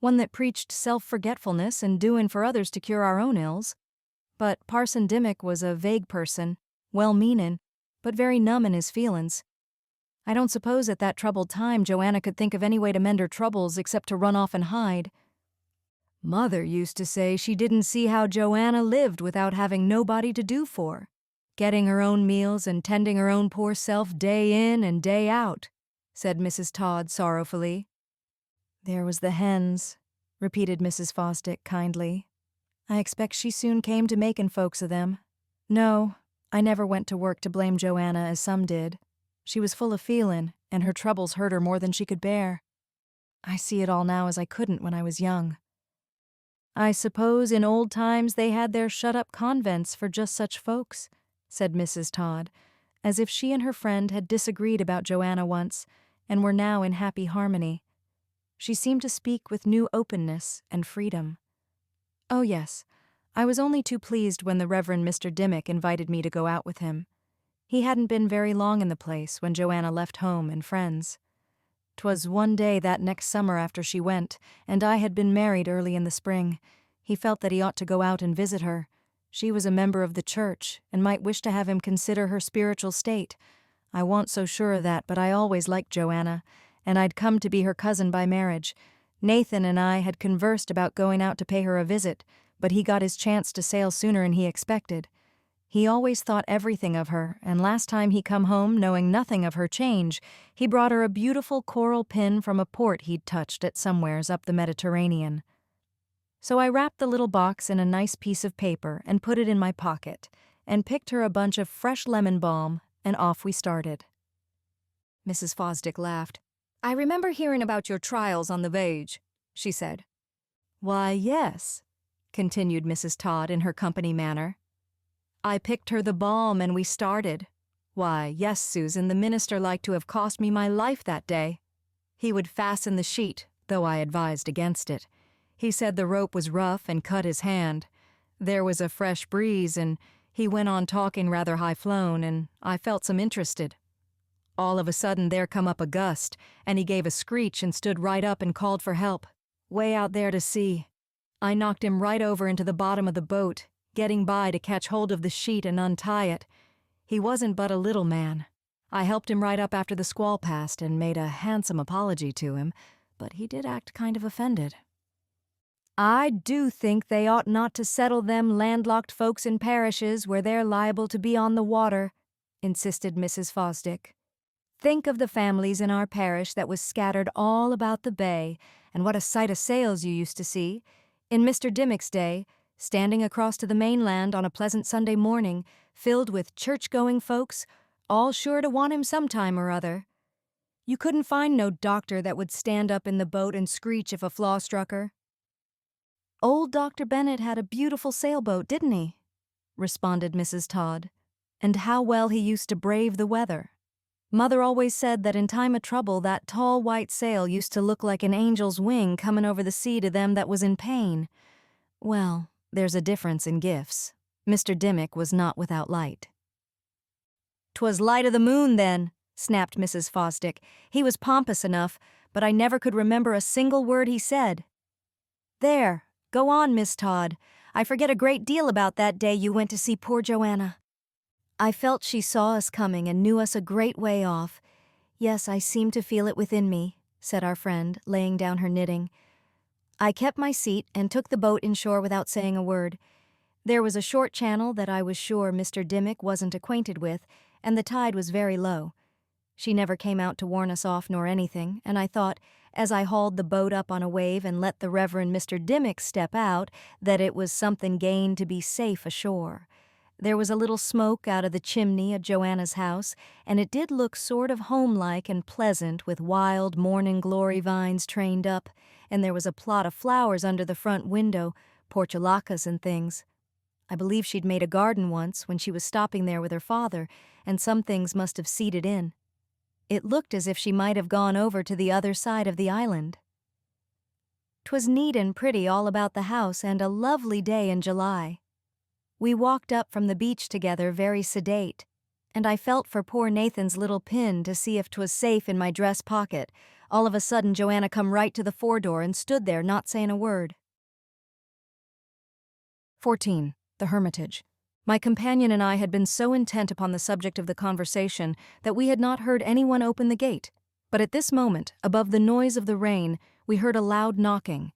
one that preached self-forgetfulness and doin' for others to cure our own ills. But Parson Dimmock was a vague person, well-meanin', but very numb in his feelin's. I don't suppose at that troubled time Joanna could think of any way to mend her troubles except to run off and hide. Mother used to say she didn't see how Joanna lived without having nobody to do for, getting her own meals and tending her own poor self day in and day out, said Mrs. Todd sorrowfully. There was the hens, repeated Mrs. Fosdick kindly. I expect she soon came to makin' folks of them. No, I never went to work to blame Joanna as some did. She was full of feelin', and her troubles hurt her more than she could bear. I see it all now as I couldn't when I was young. I suppose in old times they had their shut-up convents for just such folks, said Mrs. Todd, as if she and her friend had disagreed about Joanna once, and were now in happy harmony. She seemed to speak with new openness and freedom. Oh yes, I was only too pleased when the Reverend Mr. Dimmock invited me to go out with him. He hadn't been very long in the place when Joanna left home and friends. 'Twas one day that next summer after she went, and I had been married early in the spring. He felt that he ought to go out and visit her. She was a member of the church, and might wish to have him consider her spiritual state. I wa'n't so sure of that, but I always liked Joanna, and I'd come to be her cousin by marriage. Nathan and I had conversed about going out to pay her a visit, but he got his chance to sail sooner'n he expected. He always thought everything of her, and last time he come home, knowing nothing of her change, he brought her a beautiful coral pin from a port he'd touched at somewheres up the Mediterranean. So I wrapped the little box in a nice piece of paper and put it in my pocket, and picked her a bunch of fresh lemon balm, and off we started. Mrs. Fosdick laughed. I remember hearing about your trials on the Vage, she said. Why, yes, continued Mrs. Todd in her company manner. I picked her the balm and we started. Why, yes, Susan, the minister liked to have cost me my life that day. He would fasten the sheet, though I advised against it. He said the rope was rough and cut his hand. There was a fresh breeze, and he went on talking rather high-flown, and I felt some interested. All of a sudden there come up a gust, and he gave a screech and stood right up and called for help. Way out there to sea. I knocked him right over into the bottom of the boat, getting by to catch hold of the sheet and untie it. He wasn't but a little man. I helped him right up after the squall passed and made a handsome apology to him, but he did act kind of offended. I do think they ought not to settle them landlocked folks in parishes where they're liable to be on the water, insisted Mrs. Fosdick. Think of the families in our parish that was scattered all about the bay, and what a sight of sails you used to see. In Mr. Dimmock's day, standing across to the mainland on a pleasant Sunday morning, filled with church-going folks, all sure to want him sometime or other. You couldn't find no doctor that would stand up in the boat and screech if a flaw struck her. Old Dr. Bennett had a beautiful sailboat, didn't he? Responded Mrs. Todd. And how well he used to brave the weather. Mother always said that in time of trouble that tall white sail used to look like an angel's wing comin' over the sea to them that was in pain. Well, there's a difference in gifts. Mr. Dimmock was not without light. 'Twas light of the moon, then, snapped Mrs. Fosdick. He was pompous enough, but I never could remember a single word he said. There, go on, Miss Todd. I forget a great deal about that day you went to see poor Joanna. I felt she saw us coming and knew us a great way off. Yes, I seem to feel it within me, said our friend, laying down her knitting. I kept my seat and took the boat inshore without saying a word. There was a short channel that I was sure Mr. Dimmock wasn't acquainted with, and the tide was very low. She never came out to warn us off nor anything, and I thought, as I hauled the boat up on a wave and let the Reverend Mr. Dimmock step out, that it was something gained to be safe ashore. There was a little smoke out of the chimney at Joanna's house, and it did look sort of homelike and pleasant with wild morning glory vines trained up, and there was a plot of flowers under the front window, portulacas and things. I believe she'd made a garden once when she was stopping there with her father, and some things must have seeded in. It looked as if she might have gone over to the other side of the island. 'Twas neat and pretty all about the house, and a lovely day in July. We walked up from the beach together very sedate, and I felt for poor Nathan's little pin to see if 'twas safe in my dress pocket, All of a sudden, Joanna come right to the fore door and stood there, not saying a word. 14. The Hermitage. My companion and I had been so intent upon the subject of the conversation that we had not heard anyone open the gate. But at this moment, above the noise of the rain, we heard a loud knocking.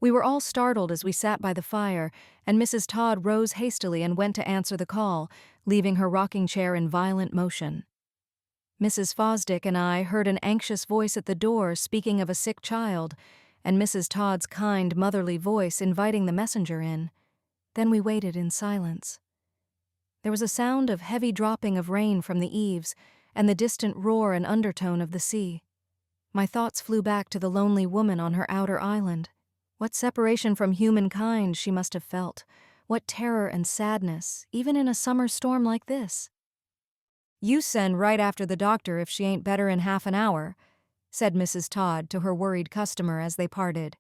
We were all startled as we sat by the fire, and Mrs. Todd rose hastily and went to answer the call, leaving her rocking chair in violent motion. Mrs. Fosdick and I heard an anxious voice at the door speaking of a sick child, and Mrs. Todd's kind, motherly voice inviting the messenger in. Then we waited in silence. There was a sound of heavy dropping of rain from the eaves, and the distant roar and undertone of the sea. My thoughts flew back to the lonely woman on her outer island. What separation from humankind she must have felt. What terror and sadness, even in a summer storm like this. "You send right after the doctor if she ain't better in half an hour," said Mrs. Todd to her worried customer as they parted,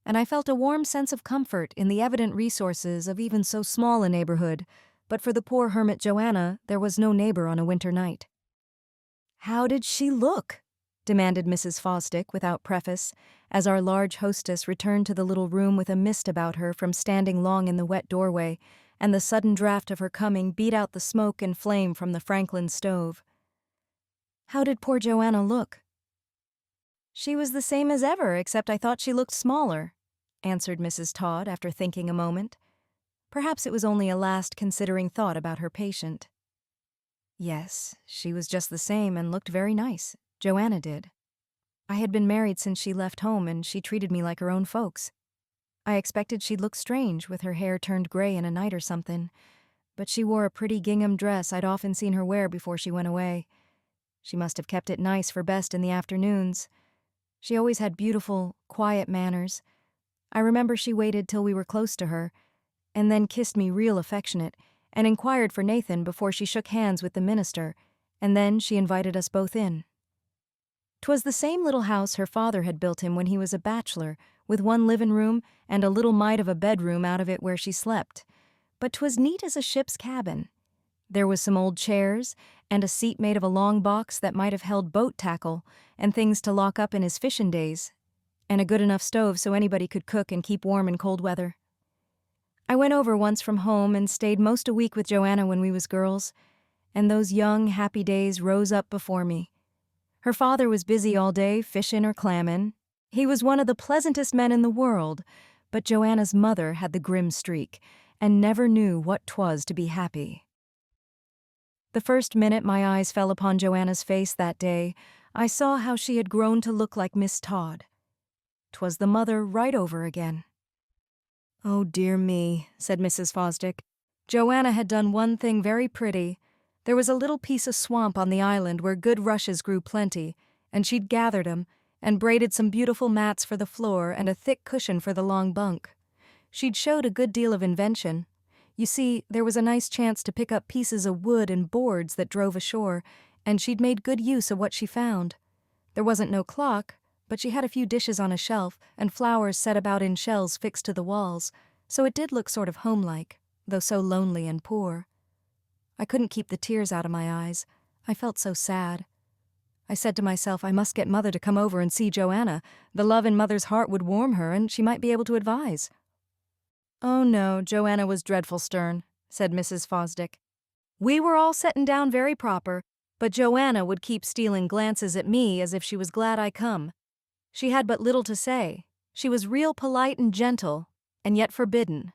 and I felt a warm sense of comfort in the evident resources of even so small a neighborhood, but for the poor hermit Joanna there was no neighbor on a winter night. "How did she look?" demanded Mrs. Fosdick without preface, as our large hostess returned to the little room with a mist about her from standing long in the wet doorway, and the sudden draft of her coming beat out the smoke and flame from the Franklin stove. "How did poor Joanna look?" "She was the same as ever, except I thought she looked smaller," answered Mrs. Todd after thinking a moment. Perhaps it was only a last considering thought about her patient. "Yes, she was just the same and looked very nice. Joanna did. I had been married since she left home, and she treated me like her own folks. I expected she'd look strange with her hair turned gray in a night or something, but she wore a pretty gingham dress I'd often seen her wear before she went away. She must have kept it nice for best in the afternoons. She always had beautiful, quiet manners. I remember she waited till we were close to her, and then kissed me real affectionate, and inquired for Nathan before she shook hands with the minister, and then she invited us both in. 'Twas the same little house her father had built him when he was a bachelor, with one livin' room and a little mite of a bedroom out of it where she slept. But 'twas neat as a ship's cabin. There was some old chairs, and a seat made of a long box that might have held boat tackle, and things to lock up in his fishin' days, and a good enough stove so anybody could cook and keep warm in cold weather. I went over once from home and stayed most a week with Joanna when we was girls, and those young, happy days rose up before me. Her father was busy all day fishin' or clammin'. He was one of the pleasantest men in the world, but Joanna's mother had the grim streak, and never knew what 'twas to be happy. The first minute my eyes fell upon Joanna's face that day, I saw how she had grown to look like Miss Todd. 'Twas the mother right over again. "Oh, dear me," said Mrs. Fosdick. "Joanna had done one thing very pretty. There was a little piece of swamp on the island where good rushes grew plenty, and she'd gathered 'em and braided some beautiful mats for the floor and a thick cushion for the long bunk. She'd showed a good deal of invention. You see, there was a nice chance to pick up pieces of wood and boards that drove ashore, and she'd made good use of what she found. There wasn't no clock, but she had a few dishes on a shelf and flowers set about in shells fixed to the walls, so it did look sort of homelike, though so lonely and poor. I couldn't keep the tears out of my eyes. I felt so sad. I said to myself I must get Mother to come over and see Joanna. The love in Mother's heart would warm her, and she might be able to advise. "Oh no, Joanna was dreadful stern," said Mrs. Fosdick. "We were all settin' down very proper, but Joanna would keep stealing glances at me as if she was glad I come. She had but little to say. She was real polite and gentle, and yet forbidden.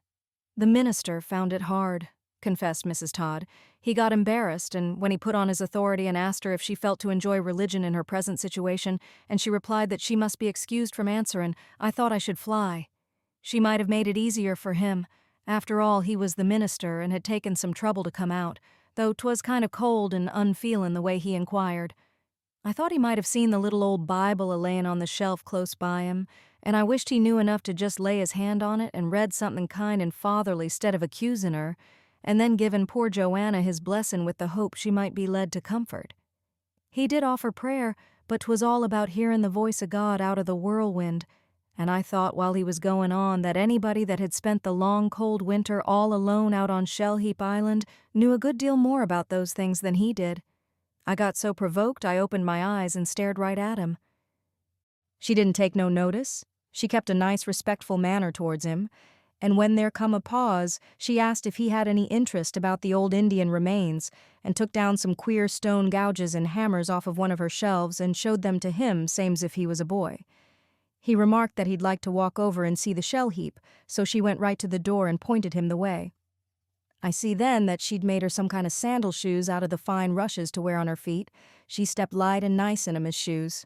The minister found it hard," confessed Mrs. Todd. "He got embarrassed, and when he put on his authority and asked her if she felt to enjoy religion in her present situation, and she replied that she must be excused from answerin', I thought I should fly. She might have made it easier for him. After all, he was the minister and had taken some trouble to come out, though 'twas kind of cold and unfeelin' the way he inquired. I thought he might have seen the little old Bible a-layin' on the shelf close by him, and I wished he knew enough to just lay his hand on it and read something kind and fatherly 'stead of accusin' her, and then givin' poor Joanna his blessin' with the hope she might be led to comfort. He did offer prayer, but 'twas all about hearin' the voice of God out of the whirlwind, and I thought while he was goin' on that anybody that had spent the long cold winter all alone out on Shell Heap Island knew a good deal more about those things than he did. I got so provoked I opened my eyes and stared right at him. She didn't take no notice. She kept a nice, respectful manner towards him, and when there come a pause, she asked if he had any interest about the old Indian remains, and took down some queer stone gouges and hammers off of one of her shelves and showed them to him same's if he was a boy. He remarked that he'd like to walk over and see the shell heap, so she went right to the door and pointed him the way. I see then that she'd made her some kind of sandal shoes out of the fine rushes to wear on her feet. She stepped light and nice in 'em as shoes.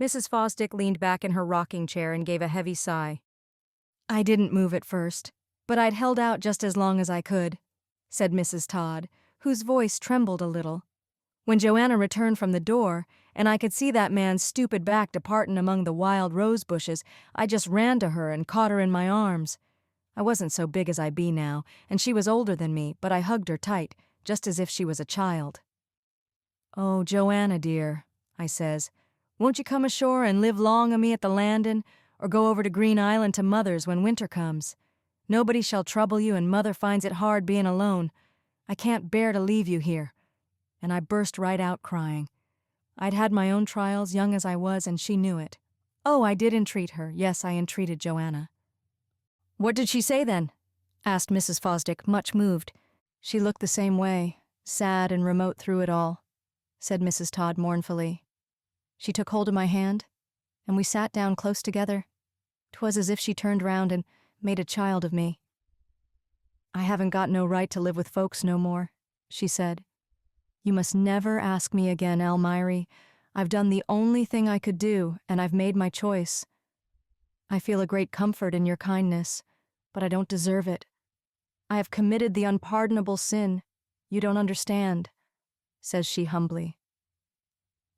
Mrs. Fosdick leaned back in her rocking chair and gave a heavy sigh. I didn't move at first, but I'd held out just as long as I could, said Mrs. Todd, whose voice trembled a little. When Joanna returned from the door, and I could see that man's stupid back departin' among the wild rose bushes, I just ran to her and caught her in my arms. I wasn't so big as I be now, and she was older than me, but I hugged her tight, just as if she was a child. "Oh, Joanna, dear," I says, "won't you come ashore and live long o' me at the landin', or go over to Green Island to Mother's when winter comes? Nobody shall trouble you, and Mother finds it hard bein' alone. I can't bear to leave you here." And I burst right out crying. I'd had my own trials, young as I was, and she knew it. Oh, I did entreat her. Yes, I entreated Joanna. "What did she say then?" asked Mrs. Fosdick, much moved. "She looked the same way, sad and remote through it all," said Mrs. Todd mournfully. "She took hold of my hand, and we sat down close together. 'Twas as if she turned round and made a child of me. 'I haven't got no right to live with folks no more,' she said. 'You must never ask me again, Almiry. I've done the only thing I could do, and I've made my choice. I feel a great comfort in your kindness, but I don't deserve it. I have committed the unpardonable sin. You don't understand,' says she humbly.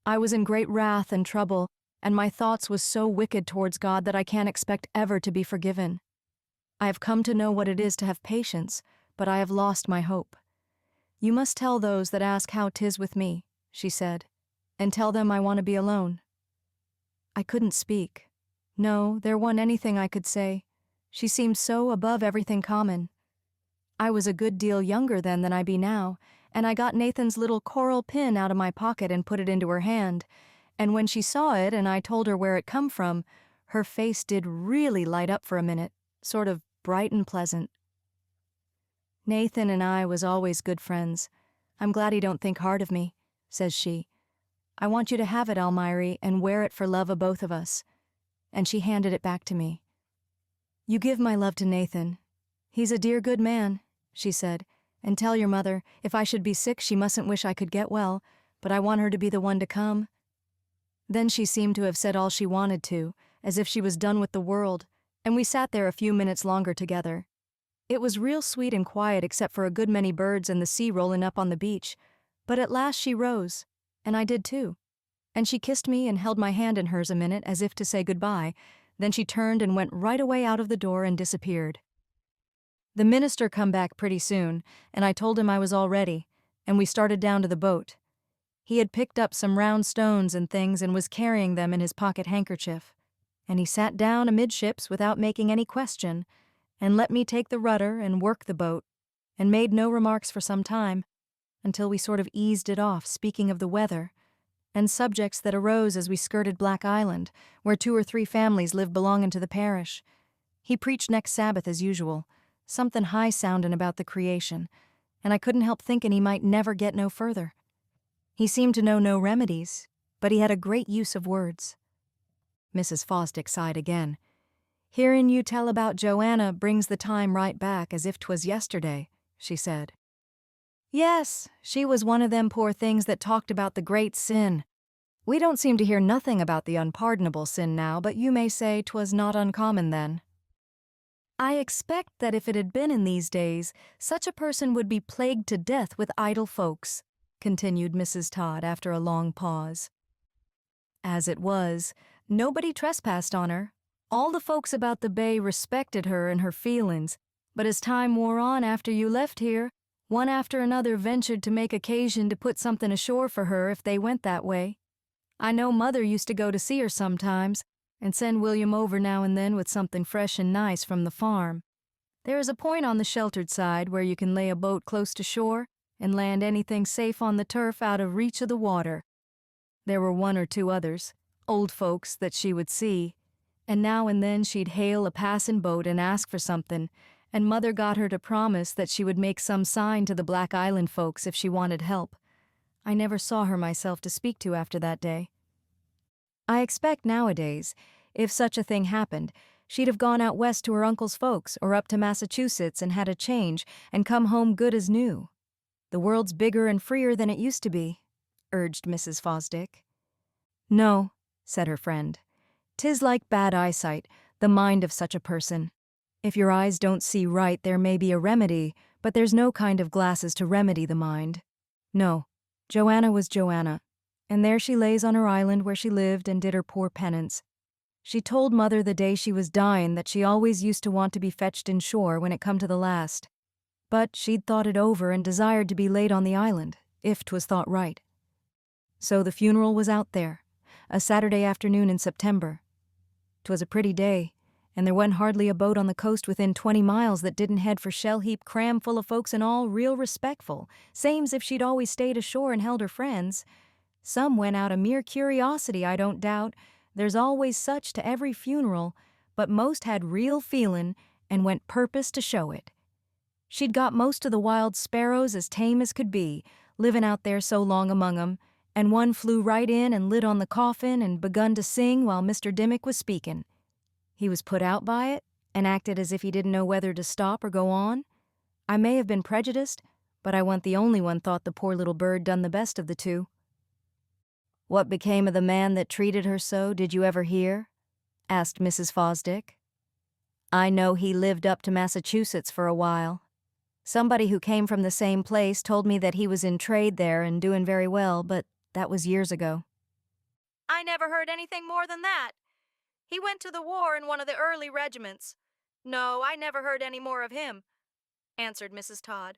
'I was in great wrath and trouble, and my thoughts was so wicked towards God that I can't expect ever to be forgiven. I have come to know what it is to have patience, but I have lost my hope. You must tell those that ask how 'tis with me,' she said, 'and tell them I want to be alone.' I couldn't speak. No, there wasn't anything I could say. She seemed so above everything common. I was a good deal younger then than I be now, and I got Nathan's little coral pin out of my pocket and put it into her hand, and when she saw it and I told her where it come from, her face did really light up for a minute, sort of bright and pleasant. Nathan and I was always good friends. I'm glad he don't think hard of me," says she. "I want you to have it, Almiry, and wear it for love of both of us." And she handed it back to me. "You give my love to Nathan. He's a dear good man," she said, "and tell your mother, if I should be sick she mustn't wish I could get well, but I want her to be the one to come." Then she seemed to have said all she wanted to, as if she was done with the world, and we sat there a few minutes longer together. It was real sweet and quiet except for a good many birds and the sea rolling up on the beach, but at last she rose, and I did too, and she kissed me and held my hand in hers a minute as if to say goodbye. Then she turned and went right away out of the door and disappeared. The minister come back pretty soon, and I told him I was all ready, and we started down to the boat. He had picked up some round stones and things and was carrying them in his pocket handkerchief, and he sat down amidships without making any question, and let me take the rudder and work the boat, and made no remarks for some time, until we sort of eased it off, speaking of the weather, and subjects that arose as we skirted Black Island, where 2 or 3 families live belongin' to the parish. He preached next Sabbath as usual, somethin' high-soundin' about the creation, and I couldn't help thinkin' he might never get no further. He seemed to know no remedies, but he had a great use of words. Mrs. Fosdick sighed again. "Hearin' you tell about Joanna brings the time right back as if 'twas yesterday," she said. "Yes, she was one of them poor things that talked about the great sin. We don't seem to hear nothing about the unpardonable sin now, but you may say 'twas not uncommon then. I expect that if it had been in these days, such a person would be plagued to death with idle folks," continued Mrs. Todd after a long pause. "As it was, nobody trespassed on her. All the folks about the bay respected her and her feelin's, but as time wore on after you left here, one after another ventured to make occasion to put something ashore for her if they went that way. I know Mother used to go to see her sometimes, and send William over now and then with something fresh and nice from the farm. There is a point on the sheltered side where you can lay a boat close to shore and land anything safe on the turf out of reach of the water. There were 1 or 2 others, old folks that she would see, and now and then she'd hail a passin' boat and ask for something, and Mother got her to promise that she would make some sign to the Black Island folks if she wanted help. I never saw her myself to speak to after that day. I expect nowadays, if such a thing happened, she'd have gone out west to her uncle's folks or up to Massachusetts and had a change and come home good as new. The world's bigger and freer than it used to be, urged Mrs. Fosdick. No, said her friend. 'Tis like bad eyesight, the mind of such a person. If your eyes don't see right, there may be a remedy, but there's no kind of glasses to remedy the mind. No, Joanna was Joanna, and there she lays on her island where she lived and did her poor penance. She told Mother the day she was dyin' that she always used to want to be fetched inshore when it come to the last. But she'd thought it over and desired to be laid on the island, if 'twas thought right. So the funeral was out there, a Saturday afternoon in September. 'Twas a pretty day, and there wa'n't hardly a boat on the coast within 20 miles that didn't head for Shell Heap cram full of folks and all real respectful, same's if she'd always stayed ashore and held her friends. Some went out a mere curiosity, I don't doubt. There's always such to every funeral, but most had real feelin' and went purpose to show it. She'd got most of the wild sparrows as tame as could be, livin' out there so long among 'em, and one flew right in and lit on the coffin and begun to sing while Mr. Dimmick was speakin'. He was put out by it and acted as if he didn't know whether to stop or go on. I may have been prejudiced, but I wa'n't the only one thought the poor little bird done the best of the two. What became of the man that treated her so, did you ever hear? Asked Mrs. Fosdick. I know he lived up to Massachusetts for a while. Somebody who came from the same place told me that he was in trade there and doing very well, but that was years ago. I never heard anything more than that. He went to the war in one of the early regiments. No, I never heard any more of him, answered Mrs. Todd.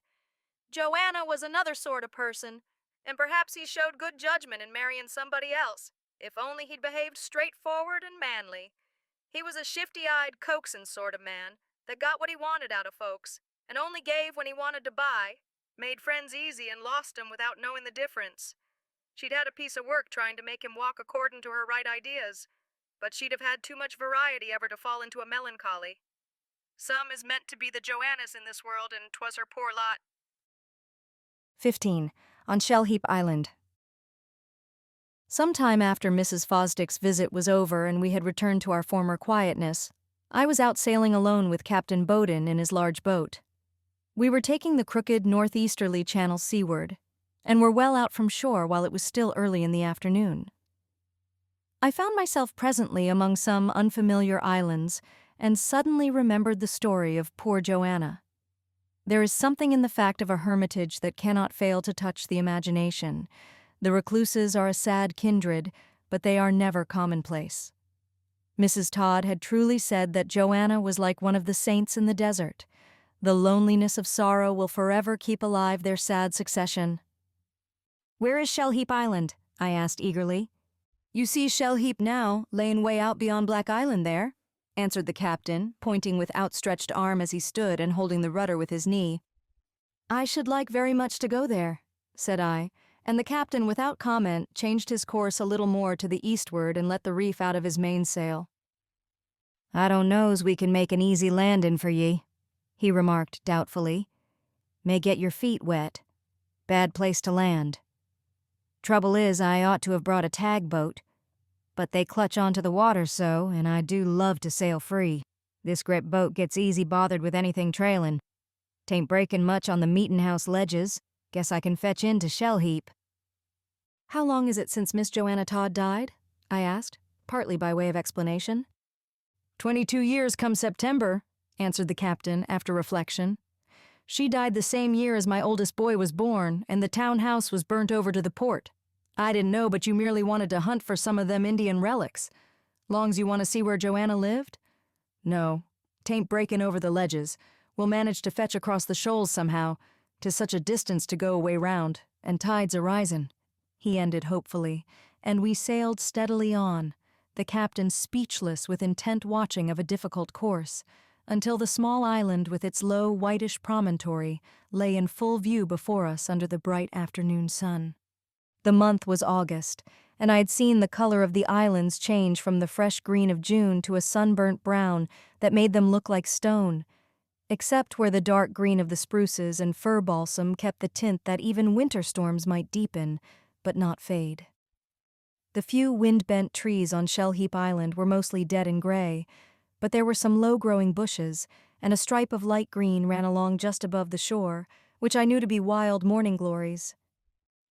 Joanna was another sort of person, and perhaps he showed good judgment in marrying somebody else, if only he'd behaved straightforward and manly. He was a shifty-eyed, coaxin' sort of man that got what he wanted out of folks, and only gave when he wanted to buy, made friends easy and lost 'em without knowing the difference. She'd had a piece of work trying to make him walk accordin' to her right ideas, but she'd have had too much variety ever to fall into a melancholy. Some is meant to be the Joannas in this world, and 'twas her poor lot. 15. On Shell Heap Island. Some time after Mrs. Fosdick's visit was over and we had returned to our former quietness, I was out sailing alone with Captain Bowden in his large boat. We were taking the crooked northeasterly channel seaward, and were well out from shore while it was still early in the afternoon. I found myself presently among some unfamiliar islands and suddenly remembered the story of poor Joanna. There is something in the fact of a hermitage that cannot fail to touch the imagination. The recluses are a sad kindred, but they are never commonplace. Mrs. Todd had truly said that Joanna was like one of the saints in the desert. The loneliness of sorrow will forever keep alive their sad succession. Where is Shell Heap Island? I asked eagerly. You see Shell Heap now, layin' way out beyond Black Island there, answered the captain, pointing with outstretched arm as he stood and holding the rudder with his knee. I should like very much to go there, said I, and the captain, without comment, changed his course a little more to the eastward and let the reef out of his mainsail. I don't know's we can make an easy landin' for ye, he remarked doubtfully. May get your feet wet. Bad place to land. Trouble is, I ought to have brought a tag boat, but they clutch onto the water so, and I do love to sail free. This great boat gets easy bothered with anything trailin'. 'Tain't breakin' much on the meetin' house ledges. Guess I can fetch in to Shell Heap. How long is it since Miss Joanna Todd died? I asked, partly by way of explanation. 22 years come September, answered the captain after reflection. She died the same year as my oldest boy was born, and the town house was burnt over to the port. I didn't know but you merely wanted to hunt for some of them Indian relics. Long's you want to see where Joanna lived? No, 'tain't breaking over the ledges. We'll manage to fetch across the shoals somehow. 'Tis such a distance to go away round, and tide's a-risin', he ended hopefully, and we sailed steadily on, the captain speechless with intent watching of a difficult course, until the small island with its low whitish promontory lay in full view before us under the bright afternoon sun. The month was August, and I had seen the color of the islands change from the fresh green of June to a sunburnt brown that made them look like stone, except where the dark green of the spruces and fir balsam kept the tint that even winter storms might deepen, but not fade. The few wind-bent trees on Shell Heap Island were mostly dead and gray, but there were some low-growing bushes, and a stripe of light green ran along just above the shore, which I knew to be wild morning glories.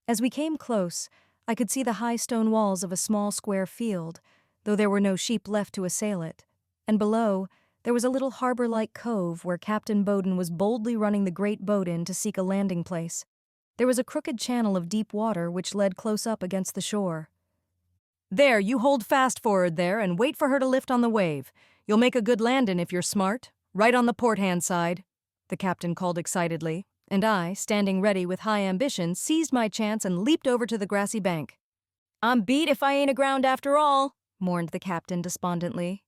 As we came close, I could see the high stone walls of a small square field, though there were no sheep left to assail it, and below, there was a little harbor-like cove where Captain Bowden was boldly running the great boat in to seek a landing place. There was a crooked channel of deep water which led close up against the shore. "There, you hold fast for'ard there and wait for her to lift on the wave. You'll make a good landin' if you're smart. Right on the port-hand side," the captain called excitedly, and I, standing ready with high ambition, seized my chance and leaped over to the grassy bank. "I'm beat if I ain't aground after all," mourned the captain despondently.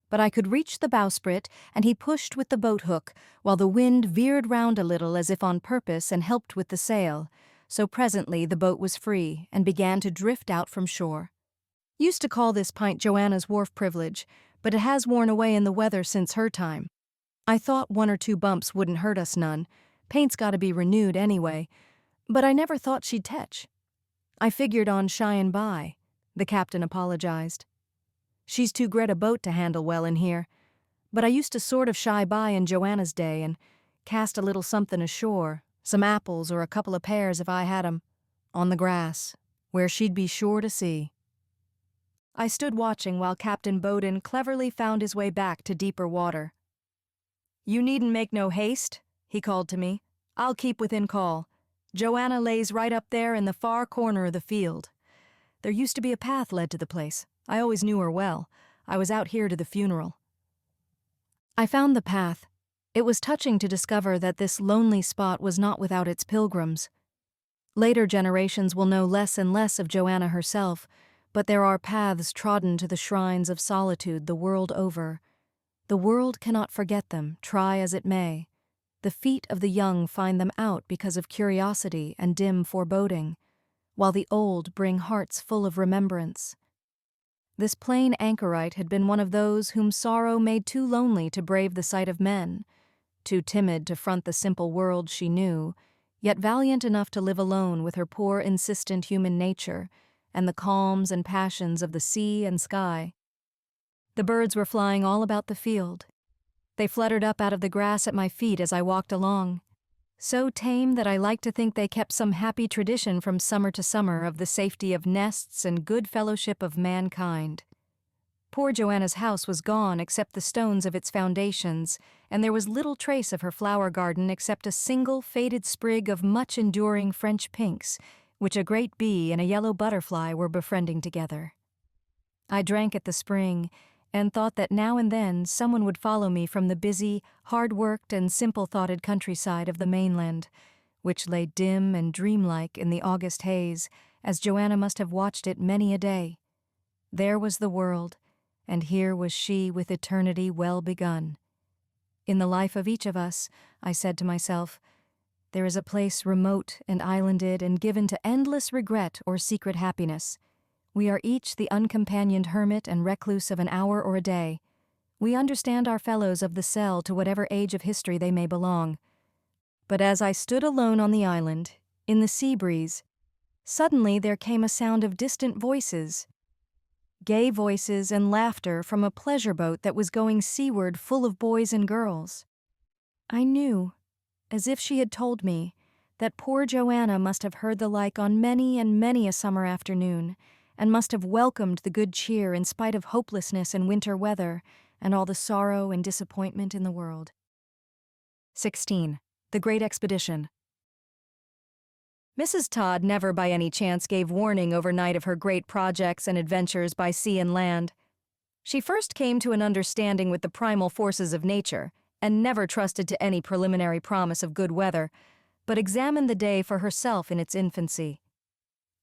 But I could reach the bowsprit, and he pushed with the boat hook, while the wind veered round a little as if on purpose and helped with the sail, so presently the boat was free and began to drift out from shore. Used to call this pint Joanna's wharf privilege, but it has worn away in the weather since her time. I thought 1 or 2 bumps wouldn't hurt us none. Paint's gotta be renewed anyway, but I never thought she'd tetch. I figured on shyin' by, the captain apologized. She's too great a boat to handle well in here, but I used to sort of shy by in Joanna's day and cast a little somethin' ashore, some apples or a couple of pears if I had 'em, on the grass, where she'd be sure to see. I stood watching while Captain Bowden cleverly found his way back to deeper water. "You needn't make no haste," he called to me. "I'll keep within call. Joanna lays right up there in the far corner of the field. There used to be a path led to the place. I always knew her well. I was out here to the funeral." I found the path. It was touching to discover that this lonely spot was not without its pilgrims. Later generations will know less and less of Joanna herself, but there are paths trodden to the shrines of solitude the world over. The world cannot forget them, try as it may. The feet of the young find them out because of curiosity and dim foreboding, while the old bring hearts full of remembrance. This plain anchorite had been one of those whom sorrow made too lonely to brave the sight of men, too timid to front the simple world she knew, yet valiant enough to live alone with her poor insistent human nature and the calms and passions of the sea and sky. The birds were flying all about the field. They fluttered up out of the grass at my feet as I walked along, so tame that I liked to think they kept some happy tradition from summer to summer of the safety of nests and good fellowship of mankind. Poor Joanna's house was gone except the stones of its foundations, and there was little trace of her flower garden except a single faded sprig of much-enduring French pinks, which a great bee and a yellow butterfly were befriending together. I drank at the spring, and thought that now and then someone would follow me from the busy, hard-worked and simple-thoughted countryside of the mainland, which lay dim and dreamlike in the August haze, as Joanna must have watched it many a day. There was the world, and here was she with eternity well begun. In the life of each of us, I said to myself, there is a place remote and islanded and given to endless regret or secret happiness. We are each the uncompanioned hermit and recluse of an hour or a day. We understand our fellows of the cell to whatever age of history they may belong. But as I stood alone on the island, in the sea breeze, suddenly there came a sound of distant voices, gay voices and laughter from a pleasure boat that was going seaward full of boys and girls. I knew, as if she had told me, that poor Joanna must have heard the like on many and many a summer afternoon, and must have welcomed the good cheer in spite of hopelessness and winter weather, and all the sorrow and disappointment in the world. 16. The Great Expedition. Mrs. Todd never by any chance gave warning overnight of her great projects and adventures by sea and land. She first came to an understanding with the primal forces of nature, and never trusted to any preliminary promise of good weather, but examined the day for herself in its infancy.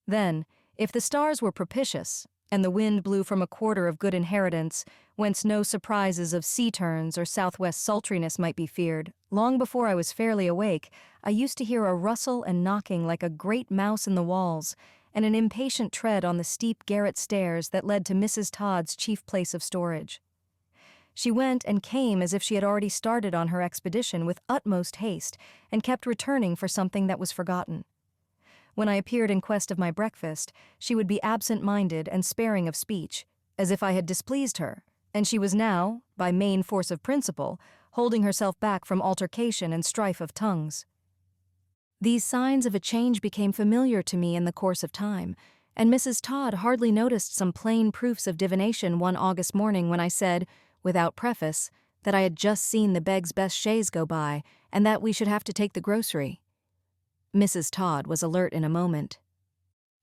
Then, if the stars were propitious, and the wind blew from a quarter of good inheritance, whence no surprises of sea turns or southwest sultriness might be feared, long before I was fairly awake, I used to hear a rustle and knocking like a great mouse in the walls, and an impatient tread on the steep garret stairs that led to Mrs. Todd's chief place of storage. She went and came as if she had already started on her expedition with utmost haste and kept returning for something that was forgotten. When I appeared in quest of my breakfast, she would be absent-minded and sparing of speech, as if I had displeased her, and she was now, by main force of principle, holding herself back from altercation and strife of tongues. These signs of a change became familiar to me in the course of time, and Mrs. Todd hardly noticed some plain proofs of divination one August morning when I said, without preface, that I had just seen the Beggs' best chaise go by and that we should have to take the grocery. Mrs. Todd was alert in a moment.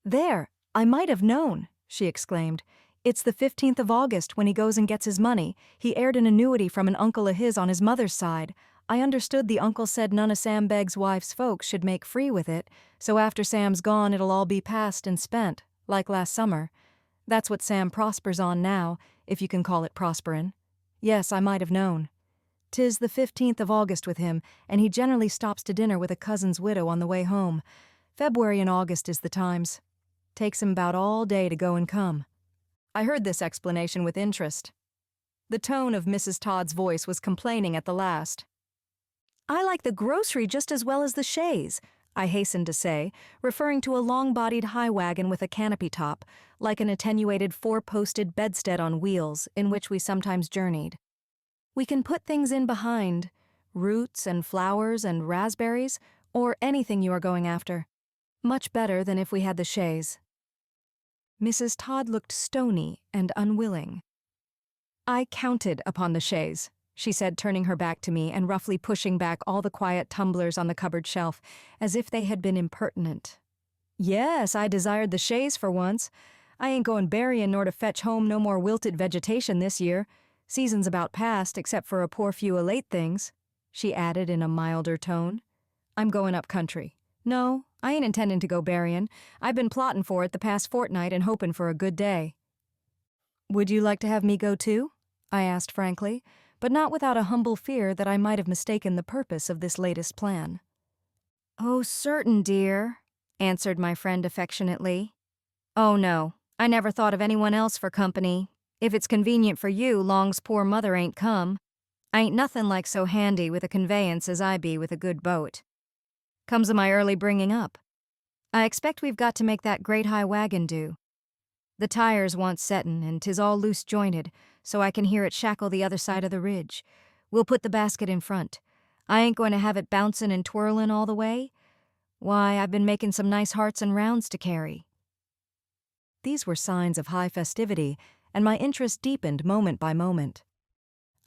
"There, I might have known," she exclaimed. "It's the 15th of August when he goes and gets his money. He heired an annuity from an uncle of his on his mother's side. I understood the uncle said none of Sam Begg's wife's folks should make free with it, so after Sam's gone it'll all be passed and spent, like last summer. That's what Sam prospers on now, if you can call it prosperin'. Yes, I might have known. 'Tis the 15th of August with him, and he generally stops to dinner with a cousin's widow on the way home. February and August is the times. Takes him about all day to go and come." I heard this explanation with interest. The tone of Mrs. Todd's voice was complaining at the last. "I like the grocery just as well as the chaise," I hastened to say, referring to a long-bodied high wagon with a canopy top, like an attenuated four-posted bedstead on wheels in which we sometimes journeyed. "We can put things in behind, roots and flowers and raspberries, or anything you are going after. Much better than if we had the chaise." Mrs. Todd looked stony and unwilling. "I counted upon the chaise," she said, turning her back to me and roughly pushing back all the quiet tumblers on the cupboard shelf, as if they had been impertinent. "Yes, I desired the chaise for once. I ain't going berryin' nor to fetch home no more wilted vegetation this year. Season's about past, except for a poor few of late things," she added in a milder tone. "I'm going up country. No, I ain't intending to go berryin'. I've been plotting for it the past fortnight and hoping for a good day." "Would you like to have me go too?" I asked frankly, but not without a humble fear that I might have mistaken the purpose of this latest plan. "Oh, certain, dear," answered my friend affectionately. "Oh, no, I never thought of anyone else for company. If it's convenient for you, long's poor mother ain't come. I ain't nothing like so handy with a conveyance as I be with a good boat. Comes of my early bringing up. I expect we've got to make that great high wagon do. The tires want settin', and 'tis all loose jointed, so I can hear it shackle the other side of the ridge. We'll put the basket in front. I ain't going to have it bouncin' and twirlin' all the way. Why, I've been making some nice hearts and rounds to carry." These were signs of high festivity, and my interest deepened moment by moment.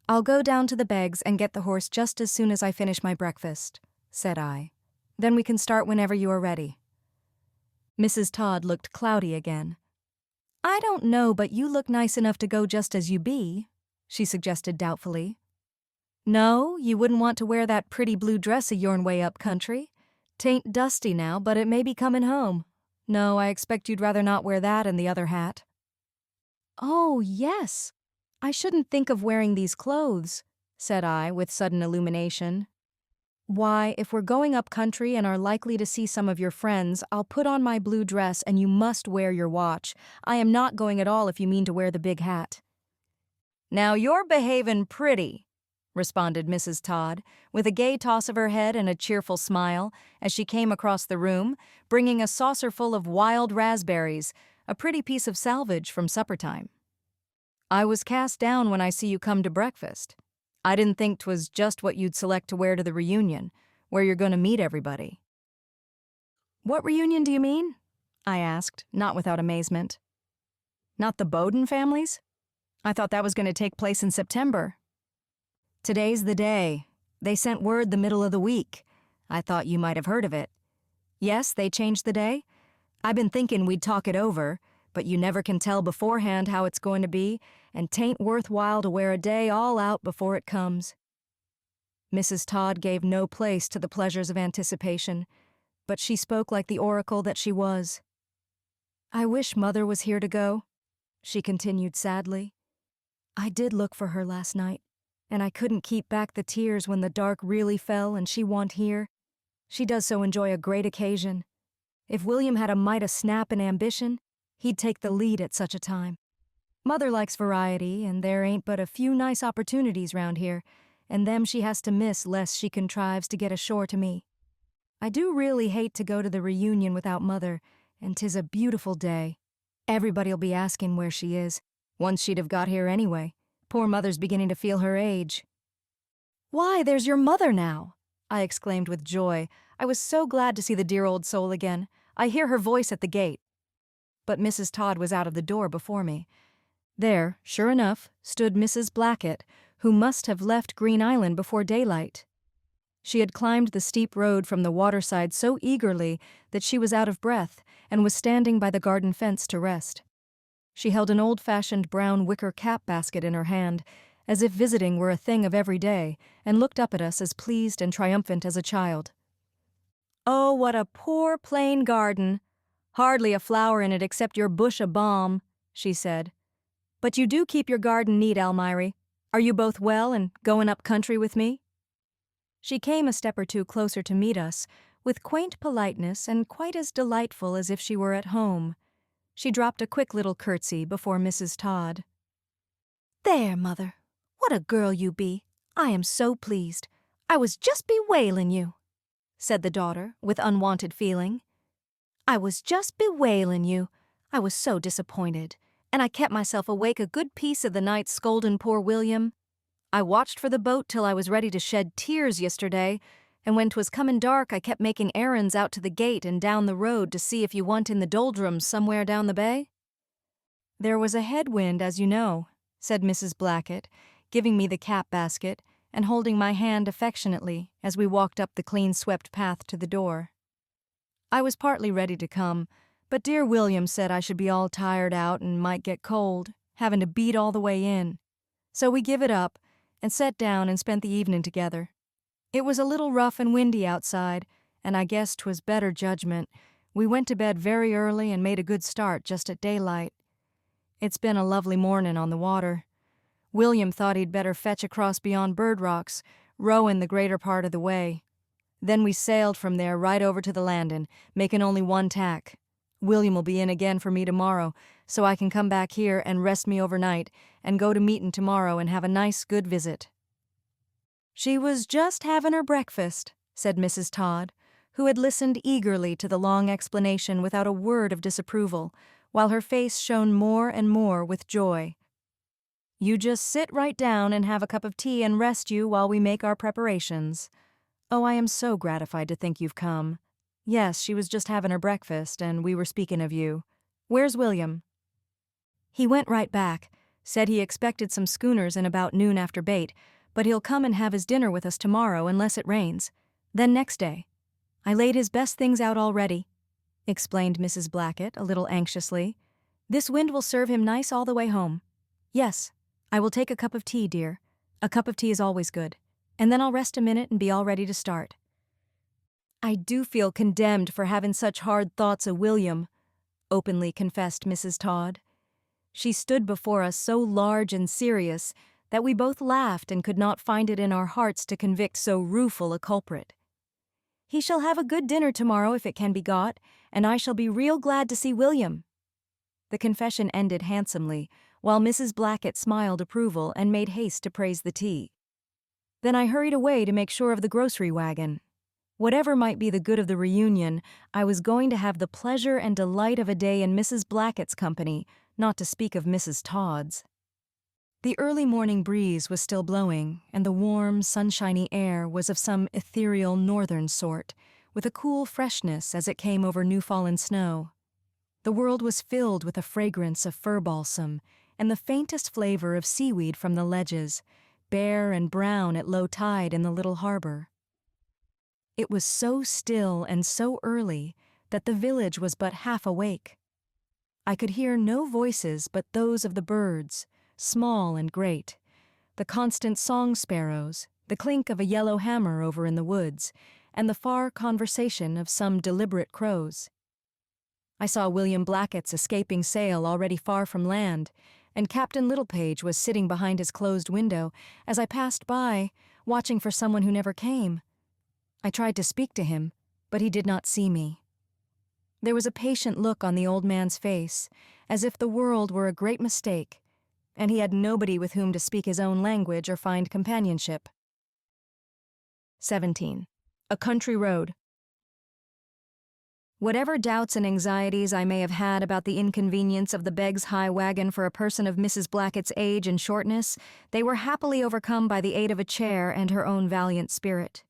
"I'll go down to the Beggs and get the horse just as soon as I finish my breakfast," said I. "Then we can start whenever you are ready." Mrs. Todd looked cloudy again. "I don't know, but you look nice enough to go just as you be," she suggested doubtfully. "No, you wouldn't want to wear that pretty blue dress of yourn way up country. 'Tain't dusty now, but it may be comin' home. No, I expect you'd rather not wear that and the other hat." "Oh, yes. I shouldn't think of wearing these clothes," said I with sudden illumination. "Why, if we're going up country and are likely to see some of your friends, I'll put on my blue dress and you must wear your watch. I am not going at all if you mean to wear the big hat." "Now you're behavin' pretty," responded Mrs. Todd, with a gay toss of her head and a cheerful smile, as she came across the room, bringing a saucerful of wild raspberries, a pretty piece of salvage from supper time. "I was cast down when I see you come to breakfast. I didn't think 'twas just what you'd select to wear to the reunion, where you're going to meet everybody." "What reunion do you mean?" I asked, not without amazement. "Not the Bowden families? I thought that was going to take place in September." "Today's the day. They sent word the middle of the week. I thought you might have heard of it. Yes, they changed the day. I've been thinking we'd talk it over, but you never can tell beforehand how it's going to be, and 'tain't worthwhile to wear a day all out before it comes." Mrs. Todd gave no place to the pleasures of anticipation, but she spoke like the oracle that she was. "I wish Mother was here to go," she continued sadly. "I did look for her last night, and I couldn't keep back the tears when the dark really fell and she wa'n't here. She does so enjoy a great occasion. If William had a mite of snap and ambition, he'd take the lead at such a time. Mother likes variety, and there ain't but a few nice opportunities round here, and them she has to miss lest she contrives to get ashore to me. I do really hate to go to the reunion without Mother, and 'tis a beautiful day. Everybody'll be asking where she is. Once she'd have got here anyway. Poor Mother's beginning to feel her age. "Why, there's your mother now!" I exclaimed with joy. I was so glad to see the dear old soul again. I hear her voice at the gate. But Mrs. Todd was out of the door before me. There, sure enough, stood Mrs. Blackett, who must have left Green Island before daylight. She had climbed the steep road from the waterside so eagerly that she was out of breath and was standing by the garden fence to rest. She held an old-fashioned brown wicker cap basket in her hand, as if visiting were a thing of every day, and looked up at us as pleased and triumphant as a child. "Oh, what a poor, plain garden! Hardly a flower in it except your bush o' balm," she said. "But you do keep your garden neat, Almiry. Are you both well and going up country with me?" She came a step or two closer to meet us, with quaint politeness and quite as delightful as if she were at home. She dropped a quick little curtsy before Mrs. Todd. "There, Mother. What a girl you be. I am so pleased. I was just bewailing you," said the daughter, with unwonted feeling. "I was just bewailing you. I was so disappointed, and I kept myself awake a good piece of the night scolding poor William. I watched for the boat till I was ready to shed tears yesterday, and when 'twas comin' dark I kept making errands out to the gate and down the road to see if you wa'n't in the doldrums somewhere down the bay." "There was a headwind, as you know," said Mrs. Blackett, giving me the cap basket and holding my hand affectionately as we walked up the clean-swept path to the door. I was partly ready to come, but dear William said I should be all tired out and might get cold, having to beat all the way in. So we give it up and sat down and spent the evening together. It was a little rough and windy outside, and I guess 'twas better judgment. We went to bed very early and made a good start just at daylight. It's been a lovely morning on the water. William thought he'd better fetch across beyond Bird Rocks, rowing the greater part of the way. Then we sailed from there right over to the landing, making only one tack. William will be in again for me tomorrow, so I can come back here and rest me overnight and go to meetin' tomorrow and have a nice good visit." "She was just having her breakfast," said Mrs. Todd, who had listened eagerly to the long explanation without a word of disapproval, while her face shone more and more with joy. "You just sit right down and have a cup of tea and rest you while we make our preparations. Oh, I am so gratified to think you've come. Yes, she was just having her breakfast, and we were speaking of you. Where's William?" "He went right back, said he expected some schooners in about noon after bait, but he'll come and have his dinner with us tomorrow unless it rains. Then next day. I laid his best things out already," explained Mrs. Blackett a little anxiously. "This wind will serve him nice all the way home. Yes, I will take a cup of tea, dear. A cup of tea is always good. And then I'll rest a minute and be all ready to start." "I do feel condemned for having such hard thoughts o' William," openly confessed Mrs. Todd. She stood before us so large and serious that we both laughed and could not find it in our hearts to convict so rueful a culprit. "He shall have a good dinner tomorrow if it can be got, and I shall be real glad to see William." The confession ended handsomely, while Mrs. Blackett smiled approval and made haste to praise the tea. Then I hurried away to make sure of the grocery wagon. Whatever might be the good of the reunion, I was going to have the pleasure and delight of a day in Mrs. Blackett's company, not to speak of Mrs. Todd's. The early morning breeze was still blowing, and the warm, sunshiny air was of some ethereal northern sort, with a cool freshness as it came over new-fallen snow. The world was filled with a fragrance of fir balsam and the faintest flavor of seaweed from the ledges, bare and brown at low tide in the little harbor. It was so still and so early that the village was but half awake. I could hear no voices but those of the birds, small and great, the constant song sparrows, the clink of a yellow hammer over in the woods, and the far conversation of some deliberate crows. I saw William Blackett's escaping sail already far from land, and Captain Littlepage was sitting behind his closed window as I passed by, watching for someone who never came. I tried to speak to him, but he did not see me. There was a patient look on the old man's face, as if the world were a great mistake, and he had nobody with whom to speak his own language or find companionship. 17. A country road. Whatever doubts and anxieties I may have had about the inconvenience of the Beggs high wagon for a person of Mrs. Blackett's age and shortness, they were happily overcome by the aid of a chair and her own valiant spirit.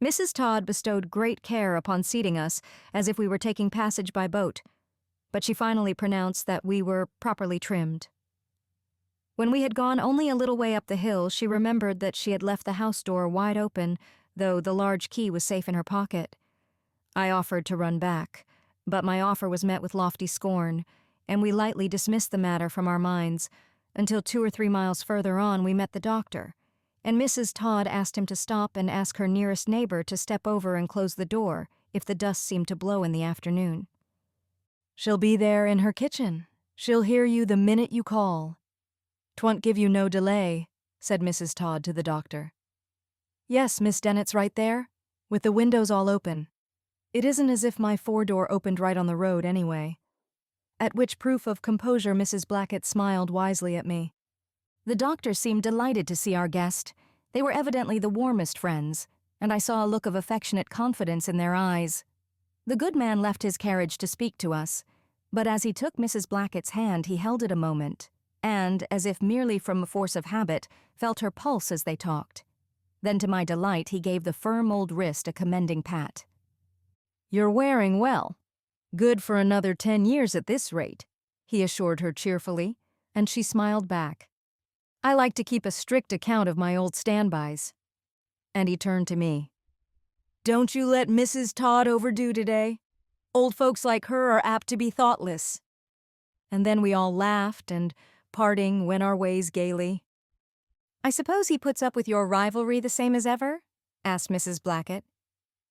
Mrs. Todd bestowed great care upon seating us as if we were taking passage by boat, but she finally pronounced that we were properly trimmed. When we had gone only a little way up the hill, she remembered that she had left the house door wide open, though the large key was safe in her pocket. I offered to run back, but my offer was met with lofty scorn, and we lightly dismissed the matter from our minds, until 2 or 3 miles further on we met the doctor, and Mrs. Todd asked him to stop and ask her nearest neighbor to step over and close the door if the dust seemed to blow in the afternoon. "She'll be there in her kitchen. She'll hear you the minute you call. 'Twon't give you no delay," said Mrs. Todd to the doctor. "Yes, Miss Dennet's right there, with the windows all open. It isn't as if my fore-door opened right on the road anyway." At which proof of composure Mrs. Blackett smiled wisely at me. The doctor seemed delighted to see our guest. They were evidently the warmest friends, and I saw a look of affectionate confidence in their eyes. The good man left his carriage to speak to us, but as he took Mrs. Blackett's hand he held it a moment, and, as if merely from force of habit, felt her pulse as they talked. Then to my delight he gave the firm old wrist a commending pat. "You're wearing well. Good for another 10 years at this rate," he assured her cheerfully, and she smiled back. "I like to keep a strict account of my old standbys." And he turned to me. "Don't you let Mrs. Todd overdo today. Old folks like her are apt to be thoughtless." And then we all laughed and, parting, went our ways gaily. "I suppose he puts up with your rivalry the same as ever?" asked Mrs. Blackett.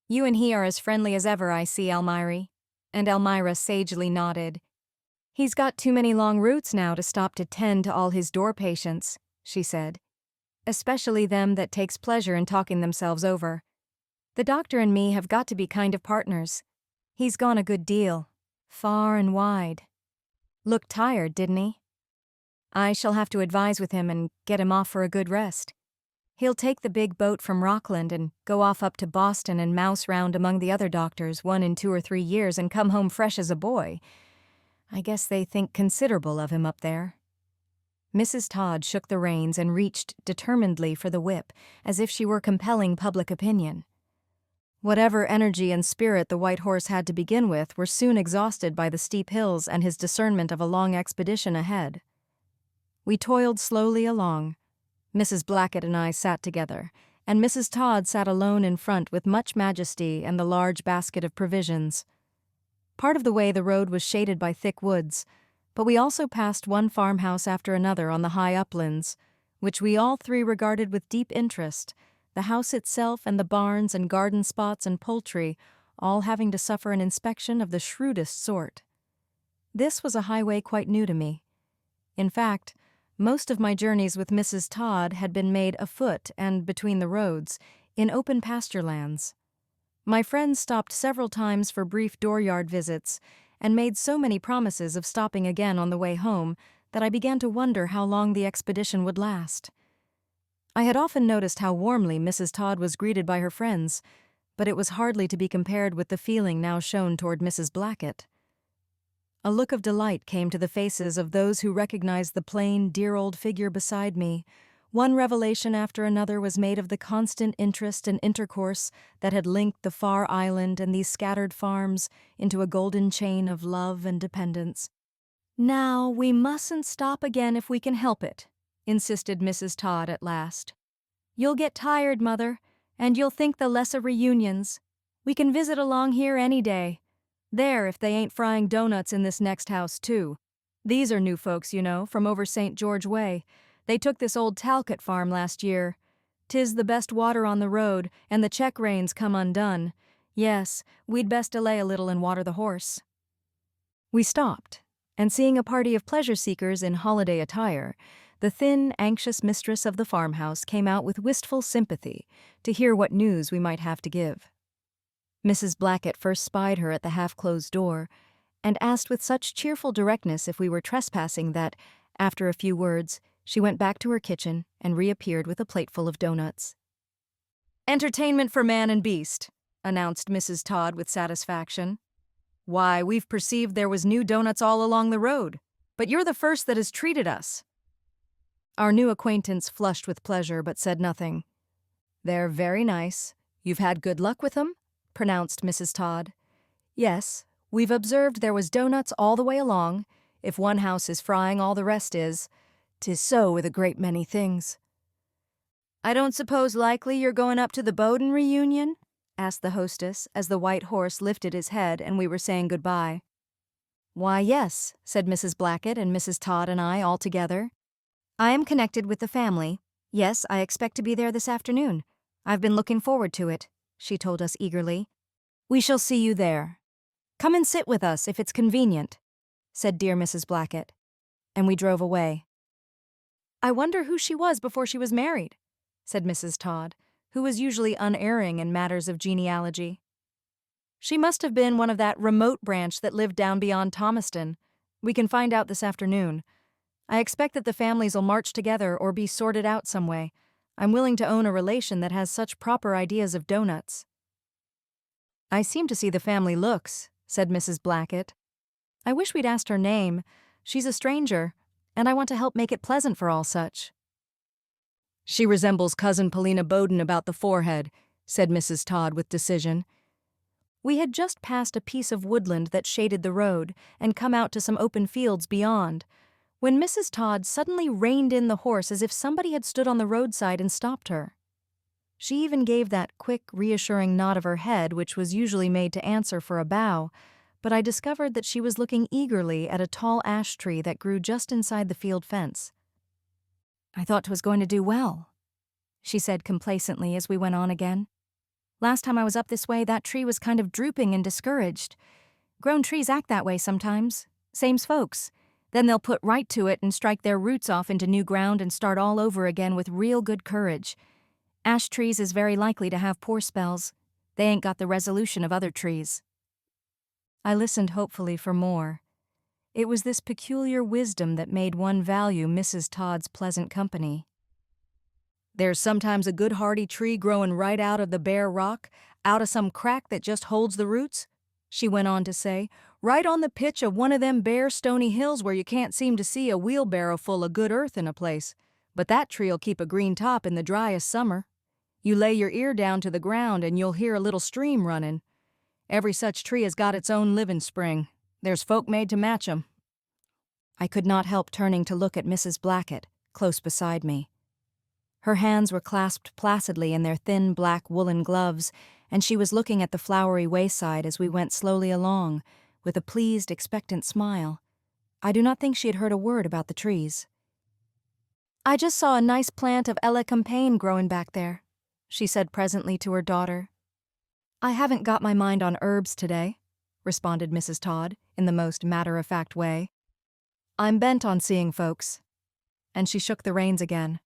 "You and he are as friendly as ever, I see, Elmiry." And Elmira sagely nodded. "He's got too many long routes now to stop to tend to all his door patients," she said. "Especially them that takes pleasure in talking themselves over. The doctor and me have got to be kind of partners. He's gone a good deal, far and wide. Looked tired, didn't he? I shall have to advise with him and get him off for a good rest. He'll take the big boat from Rockland and go off up to Boston and mouse round among the other doctors 1 in 2 or 3 years and come home fresh as a boy. I guess they think considerable of him up there." Mrs. Todd shook the reins and reached determinedly for the whip, as if she were compelling public opinion. Whatever energy and spirit the white horse had to begin with were soon exhausted by the steep hills and his discernment of a long expedition ahead. We toiled slowly along. Mrs. Blackett and I sat together, and Mrs. Todd sat alone in front with much majesty and the large basket of provisions. Part of the way the road was shaded by thick woods, but we also passed one farmhouse after another on the high uplands, which we all 3 regarded with deep interest, the house itself and the barns and garden spots and poultry all having to suffer an inspection of the shrewdest sort. This was a highway quite new to me. In fact, most of my journeys with Mrs. Todd had been made afoot and between the roads, in open pasture lands. My friends stopped several times for brief dooryard visits, and made so many promises of stopping again on the way home that I began to wonder how long the expedition would last. I had often noticed how warmly Mrs. Todd was greeted by her friends, but it was hardly to be compared with the feeling now shown toward Mrs. Blackett. A look of delight came to the faces of those who recognized the plain, dear old figure beside me. One revelation after another was made of the constant interest and intercourse that had linked the far island and these scattered farms into a golden chain of love and dependence. "Now, we mustn't stop again if we can help it," insisted Mrs. Todd at last. "You'll get tired, Mother, and you'll think the less of reunions. We can visit along here any day. There, if they ain't frying doughnuts in this next house, too. These are new folks, you know, from over St. George way. They took this old Talcott farm last year. 'Tis the best water on the road, and the check reins come undone. Yes, we'd best delay a little and water the horse." We stopped, and seeing a party of pleasure-seekers in holiday attire, the thin, anxious mistress of the farmhouse came out with wistful sympathy to hear what news we might have to give. Mrs. Blackett first spied her at the half-closed door, and asked with such cheerful directness if we were trespassing that, after a few words, she went back to her kitchen and reappeared with a plateful of doughnuts. "Entertainment for man and beast," announced Mrs. Todd with satisfaction. "Why, we've perceived there was new doughnuts all along the road, but you're the first that has treated us." Our new acquaintance flushed with pleasure but said nothing. "They're very nice. You've had good luck with them?" pronounced Mrs. Todd. "Yes, we've observed there was doughnuts all the way along. If one house is frying, all the rest is. 'Tis so with a great many things." "I don't suppose likely you're going up to the Bowden reunion?" asked the hostess as the white horse lifted his head and we were saying goodbye. "Why, yes," said Mrs. Blackett and Mrs. Todd and I all together. "I am connected with the family. Yes, I expect to be there this afternoon. I've been looking forward to it," she told us eagerly. "We shall see you there. Come and sit with us if it's convenient," said dear Mrs. Blackett. And we drove away. "I wonder who she was before she was married," said Mrs. Todd, who was usually unerring in matters of genealogy. "She must have been one of that remote branch that lived down beyond Thomaston. We can find out this afternoon. I expect that the families'll march together or be sorted out some way. I'm willing to own a relation that has such proper ideas of doughnuts." "I seem to see the family looks," said Mrs. Blackett. "I wish we'd asked her name. She's a stranger, and I want to help make it pleasant for all such." "She resembles Cousin Paulina Bowden about the forehead," said Mrs. Todd with decision. We had just passed a piece of woodland that shaded the road and come out to some open fields beyond, when Mrs. Todd suddenly reined in the horse as if somebody had stood on the roadside and stopped her. She even gave that quick, reassuring nod of her head which was usually made to answer for a bow, but I discovered that she was looking eagerly at a tall ash tree that grew just inside the field fence. "I thought 'twas going to do well," she said complacently as we went on again. "Last time I was up this way, that tree was kind of drooping and discouraged. Grown trees act that way sometimes, same's folks. Then they'll put right to it and strike their roots off into new ground and start all over again with real good courage. Ash trees is very likely to have poor spells. They ain't got the resolution of other trees." I listened hopefully for more. It was this peculiar wisdom that made one value Mrs. Todd's pleasant company. "There's sometimes a good hardy tree growing right out of the bare rock, out of some crack that just holds the roots," she went on to say, "right on the pitch of one of them bare stony hills where you can't seem to see a wheelbarrow full of good earth in a place. But that tree'll keep a green top in the driest summer. You lay your ear down to the ground and you'll hear a little stream running. Every such tree has got its own living spring. There's folk made to match 'em." I could not help turning to look at Mrs. Blackett, close beside me. Her hands were clasped placidly in their thin black woolen gloves, and she was looking at the flowery wayside as we went slowly along, with a pleased, expectant smile. I do not think she had heard a word about the trees. "I just saw a nice plant of elecampane growing back there," she said presently to her daughter. "I haven't got my mind on herbs today," responded Mrs. Todd in the most matter-of-fact way. "I'm bent on seeing folks." And she shook the reins again.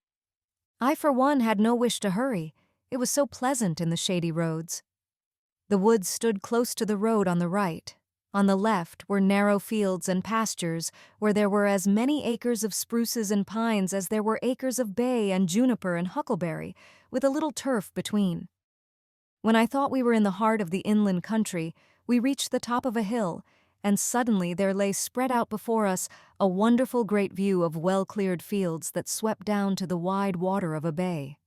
I, for one, had no wish to hurry. It was so pleasant in the shady roads. The woods stood close to the road on the right. On the left were narrow fields and pastures where there were as many acres of spruces and pines as there were acres of bay and juniper and huckleberry, with a little turf between. When I thought we were in the heart of the inland country, we reached the top of a hill, and suddenly there lay spread out before us a wonderful great view of well-cleared fields that swept down to the wide water of a bay.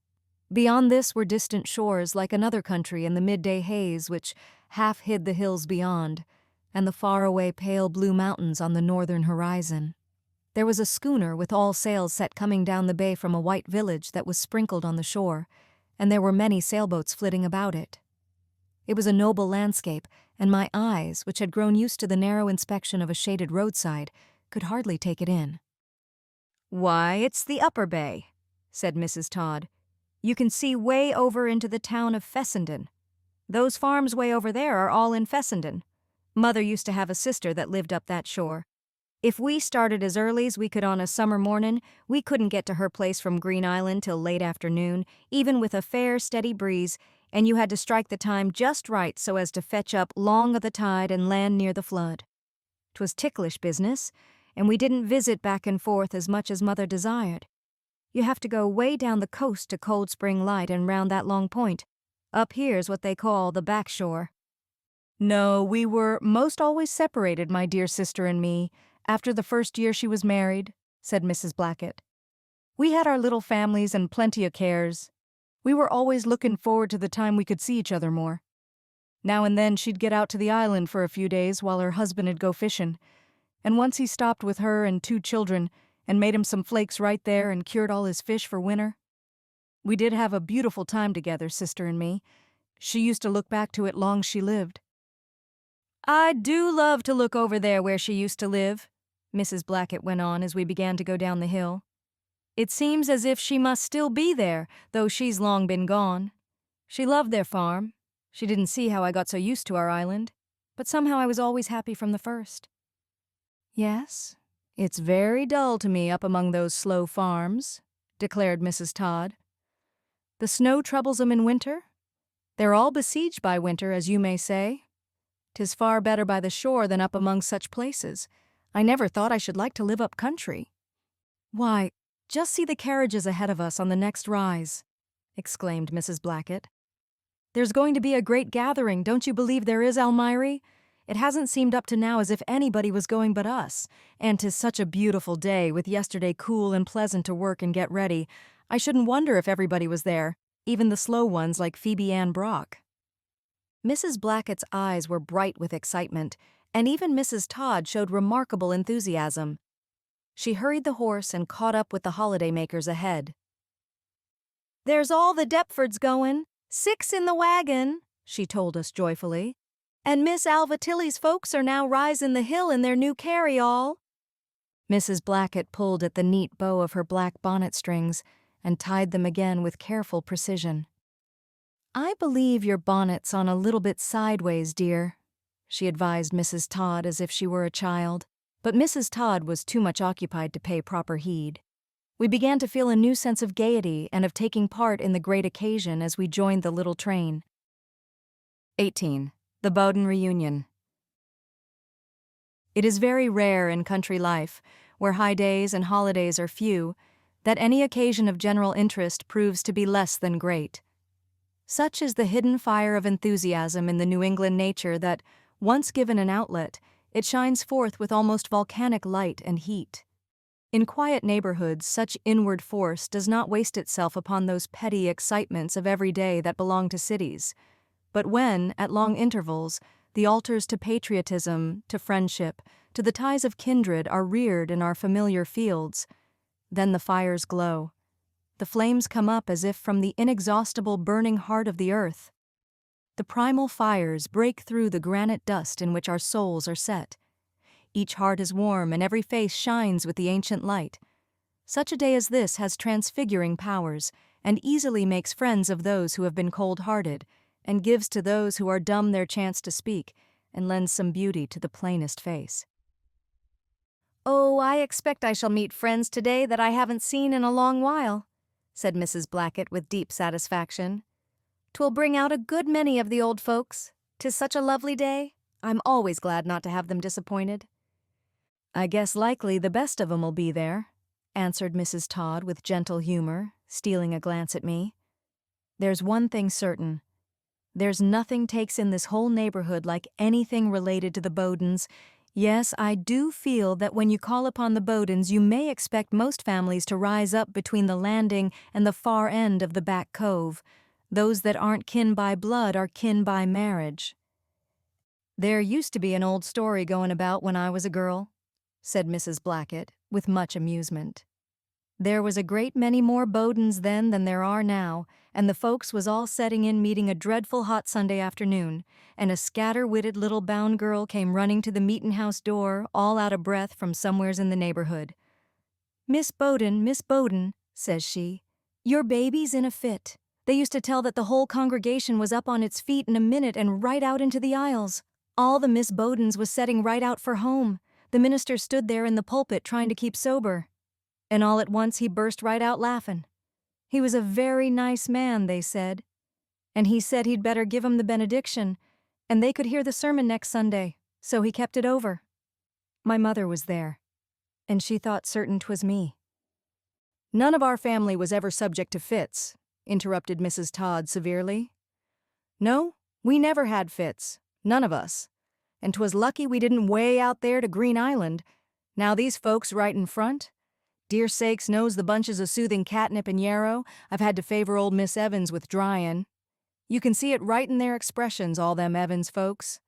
Beyond this were distant shores like another country in the midday haze which half hid the hills beyond, and the far-away pale blue mountains on the northern horizon. There was a schooner with all sails set coming down the bay from a white village that was sprinkled on the shore, and there were many sailboats flitting about it. It was a noble landscape, and my eyes, which had grown used to the narrow inspection of a shaded roadside, could hardly take it in. "Why, it's the upper bay," said Mrs. Todd. "You can see way over into the town of Fessenden. Those farms way over there are all in Fessenden. Mother used to have a sister that lived up that shore. If we started as early as we could on a summer mornin', we couldn't get to her place from Green Island till late afternoon, even with a fair, steady breeze. and you had to strike the time just right so as to fetch up long o' the tide and land near the flood. 'Twas ticklish business, and we didn't visit back and forth as much as Mother desired. You have to go way down the coast to Cold Spring Light and round that long point. Up here's what they call the back shore. No, we were most always separated, my dear sister and me, after the first year she was married, said Mrs. Blackett. We had our little families and plenty o' cares. We were always looking forward to the time we could see each other more. Now and then she'd get out to the island for a few days while her husband'd go fishing, and once he stopped with her and 2 children and made him some flakes right there and cured all his fish for winter. We did have a beautiful time together, sister and me. She used to look back to it long she lived. I do love to look over there where she used to live, Mrs. Blackett went on as we began to go down the hill. It seems as if she must still be there, though she's long been gone. She loved their farm. She didn't see how I got so used to our island, but somehow I was always happy from the first. Yes, it's very dull to me up among those slow farms, declared Mrs. Todd. The snow troubles 'em in winter. They're all besieged by winter, as you may say. 'Tis far better by the shore than up among such places. I never thought I should like to live up country. Why, just see the carriages ahead of us on the next rise, exclaimed Mrs. Blackett. There's going to be a great gathering, don't you believe there is, Almiry? It hasn't seemed up to now as if anybody was going but us, and 'tis such a beautiful day, with yesterday cool and pleasant to work and get ready. I shouldn't wonder if everybody was there, even the slow ones like Phoebe Ann Brock. Mrs. Blackett's eyes were bright with excitement, and even Mrs. Todd showed remarkable enthusiasm. She hurried the horse and caught up with the holiday-makers ahead. There's all the Deptfords goin', 6 in the wagon, she told us joyfully. And Miss Alva Tilley's folks are now risin' the hill in their new carry-all. Mrs. Blackett pulled at the neat bow of her black bonnet strings and tied them again with careful precision. I believe your bonnet's on a little bit sideways, dear, she advised Mrs. Todd as if she were a child, but Mrs. Todd was too much occupied to pay proper heed. We began to feel a new sense of gaiety and of taking part in the great occasion as we joined the little train. 18. The Bowden Reunion. It is very rare in country life, where high days and holidays are few, that any occasion of general interest proves to be less than great. Such is the hidden fire of enthusiasm in the New England nature that, once given an outlet, it shines forth with almost volcanic light and heat. In quiet neighborhoods, such inward force does not waste itself upon those petty excitements of every day that belong to cities. But when, at long intervals, the altars to patriotism, to friendship, to the ties of kindred are reared in our familiar fields, then the fires glow. The flames come up as if from the inexhaustible burning heart of the earth. The primal fires break through the granite dust in which our souls are set. Each heart is warm and every face shines with the ancient light. Such a day as this has transfiguring powers and easily makes friends of those who have been cold-hearted, and gives to those who are dumb their chance to speak, and lends some beauty to the plainest face. Oh, I expect I shall meet friends today that I haven't seen in a long while, said Mrs. Blackett with deep satisfaction. 'Twill bring out a good many of the old folks. 'Tis such a lovely day. I'm always glad not to have them disappointed. I guess likely the best of 'em'll be there, answered Mrs. Todd with gentle humor, stealing a glance at me. There's one thing certain. There's nothing takes in this whole neighborhood like anything related to the Bowdens. Yes, I do feel that when you call upon the Bowdens, you may expect most families to rise up between the landing and the far end of the back cove. Those that aren't kin by blood are kin by marriage. There used to be an old story going about when I was a girl, said Mrs. Blackett, with much amusement. There was a great many more Bowdens then than there are now, and the folks was all setting in meeting a dreadful hot Sunday afternoon, and a scatter-witted little bound girl came running to the meetin'-house door, all out of breath from somewheres in the neighborhood. Miss Bowden, says she, your baby's in a fit. They used to tell that the whole congregation was up on its feet in a minute and right out into the aisles. All the Miss Bowdens was setting right out for home. The minister stood there in the pulpit trying to keep sober. And all at once he burst right out laughing. He was a very nice man, they said. And he said he'd better give 'em the benediction, and they could hear the sermon next Sunday, so he kept it over. My mother was there, and she thought certain 'twas me." "None of our family was ever subject to fits," interrupted Mrs. Todd severely. "No, we never had fits, none of us. And 'twas lucky we didn't way out there to Green Island. Now these folks right in front, dear sakes knows the bunches of soothing catnip and yarrow I've had to favor old Miss Evans with dryin'. You can see it right in their expressions, all them Evans folks.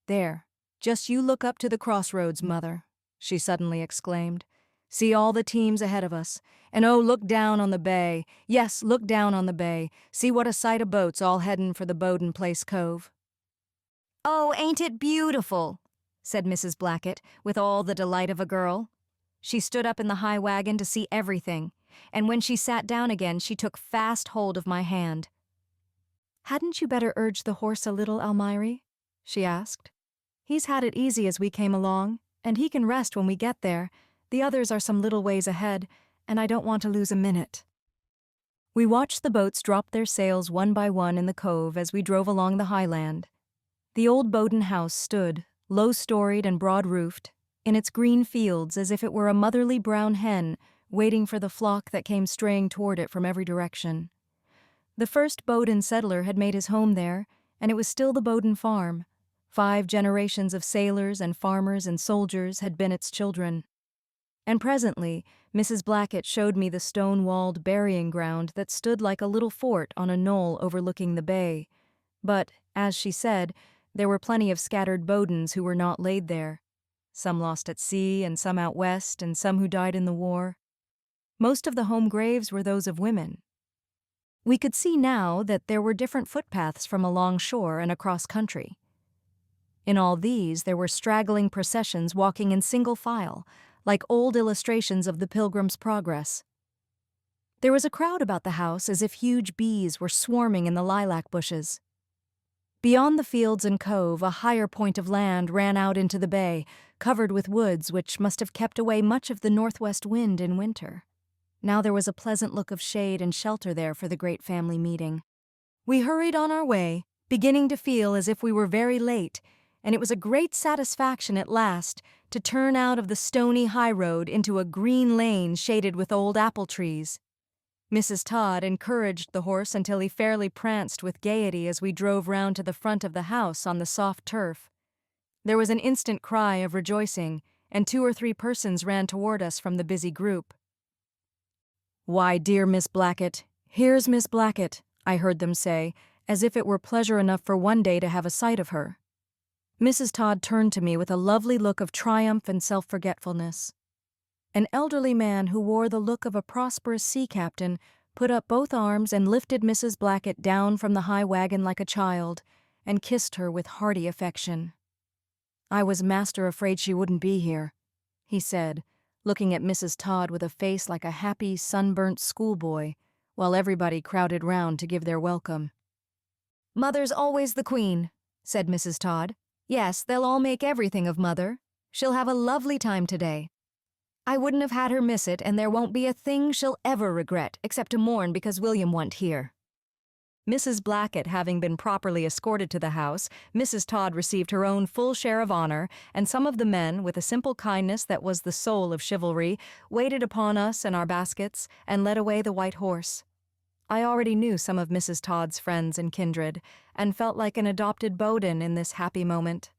There, just you look up to the crossroads, Mother," she suddenly exclaimed. "See all the teams ahead of us. And oh, look down on the bay. Yes, look down on the bay. See what a sight of boats all headin' for the Bowden Place Cove." "Oh, ain't it beautiful?" said Mrs. Blackett, with all the delight of a girl. She stood up in the high wagon to see everything, and when she sat down again she took fast hold of my hand. "Hadn't you better urge the horse a little, Almiry?" she asked. "He's had it easy as we came along, and he can rest when we get there. The others are some little ways ahead, and I don't want to lose a minute." We watched the boats drop their sails one by one in the cove as we drove along the highland. The old Bowden house stood, low-storied and broad-roofed, in its green fields as if it were a motherly brown hen waiting for the flock that came straying toward it from every direction. The first Bowden settler had made his home there, and it was still the Bowden farm. 5 generations of sailors and farmers and soldiers had been its children. And presently, Mrs. Blackett showed me the stone-walled burying ground that stood like a little fort on a knoll overlooking the bay. But, as she said, there were plenty of scattered Bowdens who were not laid there. Some lost at sea, and some out west, and some who died in the war. Most of the home graves were those of women. We could see now that there were different footpaths from along shore and across country. In all these there were straggling processions walking in single file, like old illustrations of the Pilgrim's Progress. There was a crowd about the house as if huge bees were swarming in the lilac bushes. Beyond the fields and cove, a higher point of land ran out into the bay, covered with woods which must have kept away much of the northwest wind in winter. Now there was a pleasant look of shade and shelter there for the great family meeting. We hurried on our way, beginning to feel as if we were very late, and it was a great satisfaction at last to turn out of the stony high road into a green lane shaded with old apple trees. Mrs. Todd encouraged the horse until he fairly pranced with gaiety as we drove round to the front of the house on the soft turf. There was an instant cry of rejoicing, and 2 or 3 persons ran toward us from the busy group. "Why, dear Miss Blackett, here's Miss Blackett," I heard them say, as if it were pleasure enough for one day to have a sight of her. Mrs. Todd turned to me with a lovely look of triumph and self-forgetfulness. An elderly man who wore the look of a prosperous sea captain put up both arms and lifted Mrs. Blackett down from the high wagon like a child, and kissed her with hearty affection. "I was master afraid she wouldn't be here," he said, looking at Mrs. Todd with a face like a happy, sunburnt schoolboy, while everybody crowded round to give their welcome. "Mother's always the queen," said Mrs. Todd. "Yes, they'll all make everything of Mother. She'll have a lovely time today. I wouldn't have had her miss it, and there won't be a thing she'll ever regret, except to mourn because William wa'n't here." Mrs. Blackett having been properly escorted to the house, Mrs. Todd received her own full share of honor, and some of the men, with a simple kindness that was the soul of chivalry, waited upon us and our baskets, and led away the white horse. I already knew some of Mrs. Todd's friends and kindred, and felt like an adopted Bowden in this happy moment.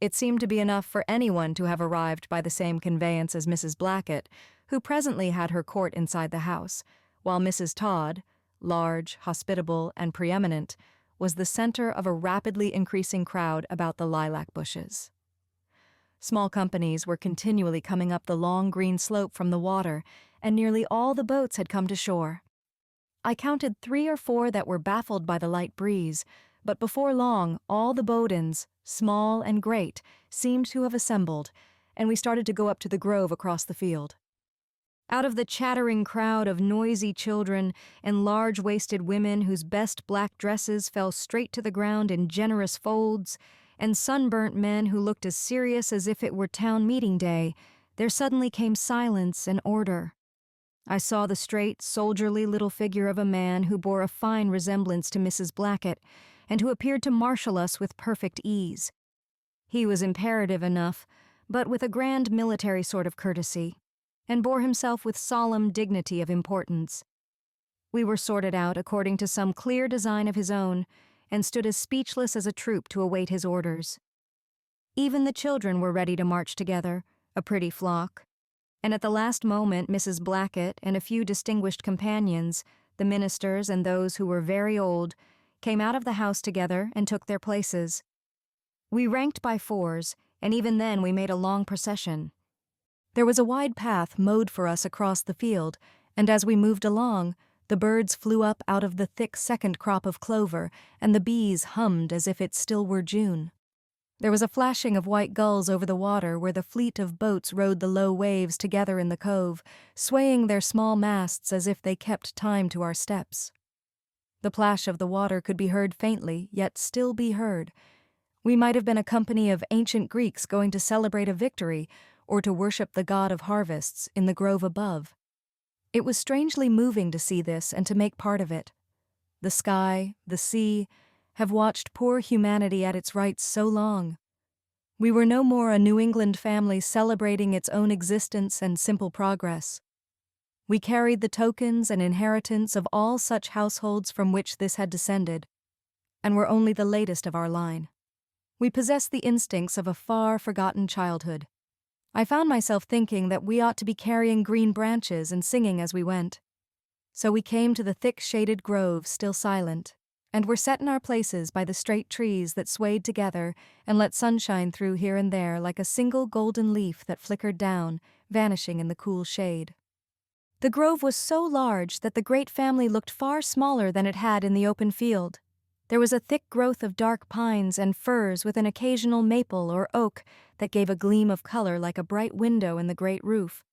It seemed to be enough for anyone to have arrived by the same conveyance as Mrs. Blackett, who presently had her court inside the house, while Mrs. Todd, large, hospitable, and preeminent, was the center of a rapidly increasing crowd about the lilac bushes. Small companies were continually coming up the long green slope from the water, and nearly all the boats had come to shore. I counted 3 or 4 that were baffled by the light breeze, but before long all the Bowdens, small and great, seemed to have assembled, and we started to go up to the grove across the field. Out of the chattering crowd of noisy children and large-waisted women whose best black dresses fell straight to the ground in generous folds, and sunburnt men who looked as serious as if it were town meeting day, there suddenly came silence and order. I saw the straight, soldierly little figure of a man who bore a fine resemblance to Mrs. Blackett, and who appeared to marshal us with perfect ease. He was imperative enough, but with a grand military sort of courtesy, and bore himself with solemn dignity of importance. We were sorted out according to some clear design of his own, and stood as speechless as a troop to await his orders. Even the children were ready to march together, a pretty flock, and at the last moment Mrs. Blackett and a few distinguished companions, the ministers and those who were very old, came out of the house together and took their places. We ranked by fours, and even then we made a long procession. There was a wide path mowed for us across the field, and as we moved along, the birds flew up out of the thick second crop of clover, and the bees hummed as if it still were June. There was a flashing of white gulls over the water where the fleet of boats rode the low waves together in the cove, swaying their small masts as if they kept time to our steps. The plash of the water could be heard faintly, yet still be heard. We might have been a company of ancient Greeks going to celebrate a victory, or to worship the god of harvests in the grove above. It was strangely moving to see this and to make part of it. The sky, the sea, have watched poor humanity at its rites so long. We were no more a New England family celebrating its own existence and simple progress. We carried the tokens and inheritance of all such households from which this had descended, and were only the latest of our line. We possessed the instincts of a far-forgotten childhood. I found myself thinking that we ought to be carrying green branches and singing as we went. So we came to the thick-shaded grove, still silent, and were set in our places by the straight trees that swayed together and let sunshine through here and there like a single golden leaf that flickered down, vanishing in the cool shade. The grove was so large that the great family looked far smaller than it had in the open field. There was a thick growth of dark pines and firs with an occasional maple or oak that gave a gleam of color like a bright window in the great roof.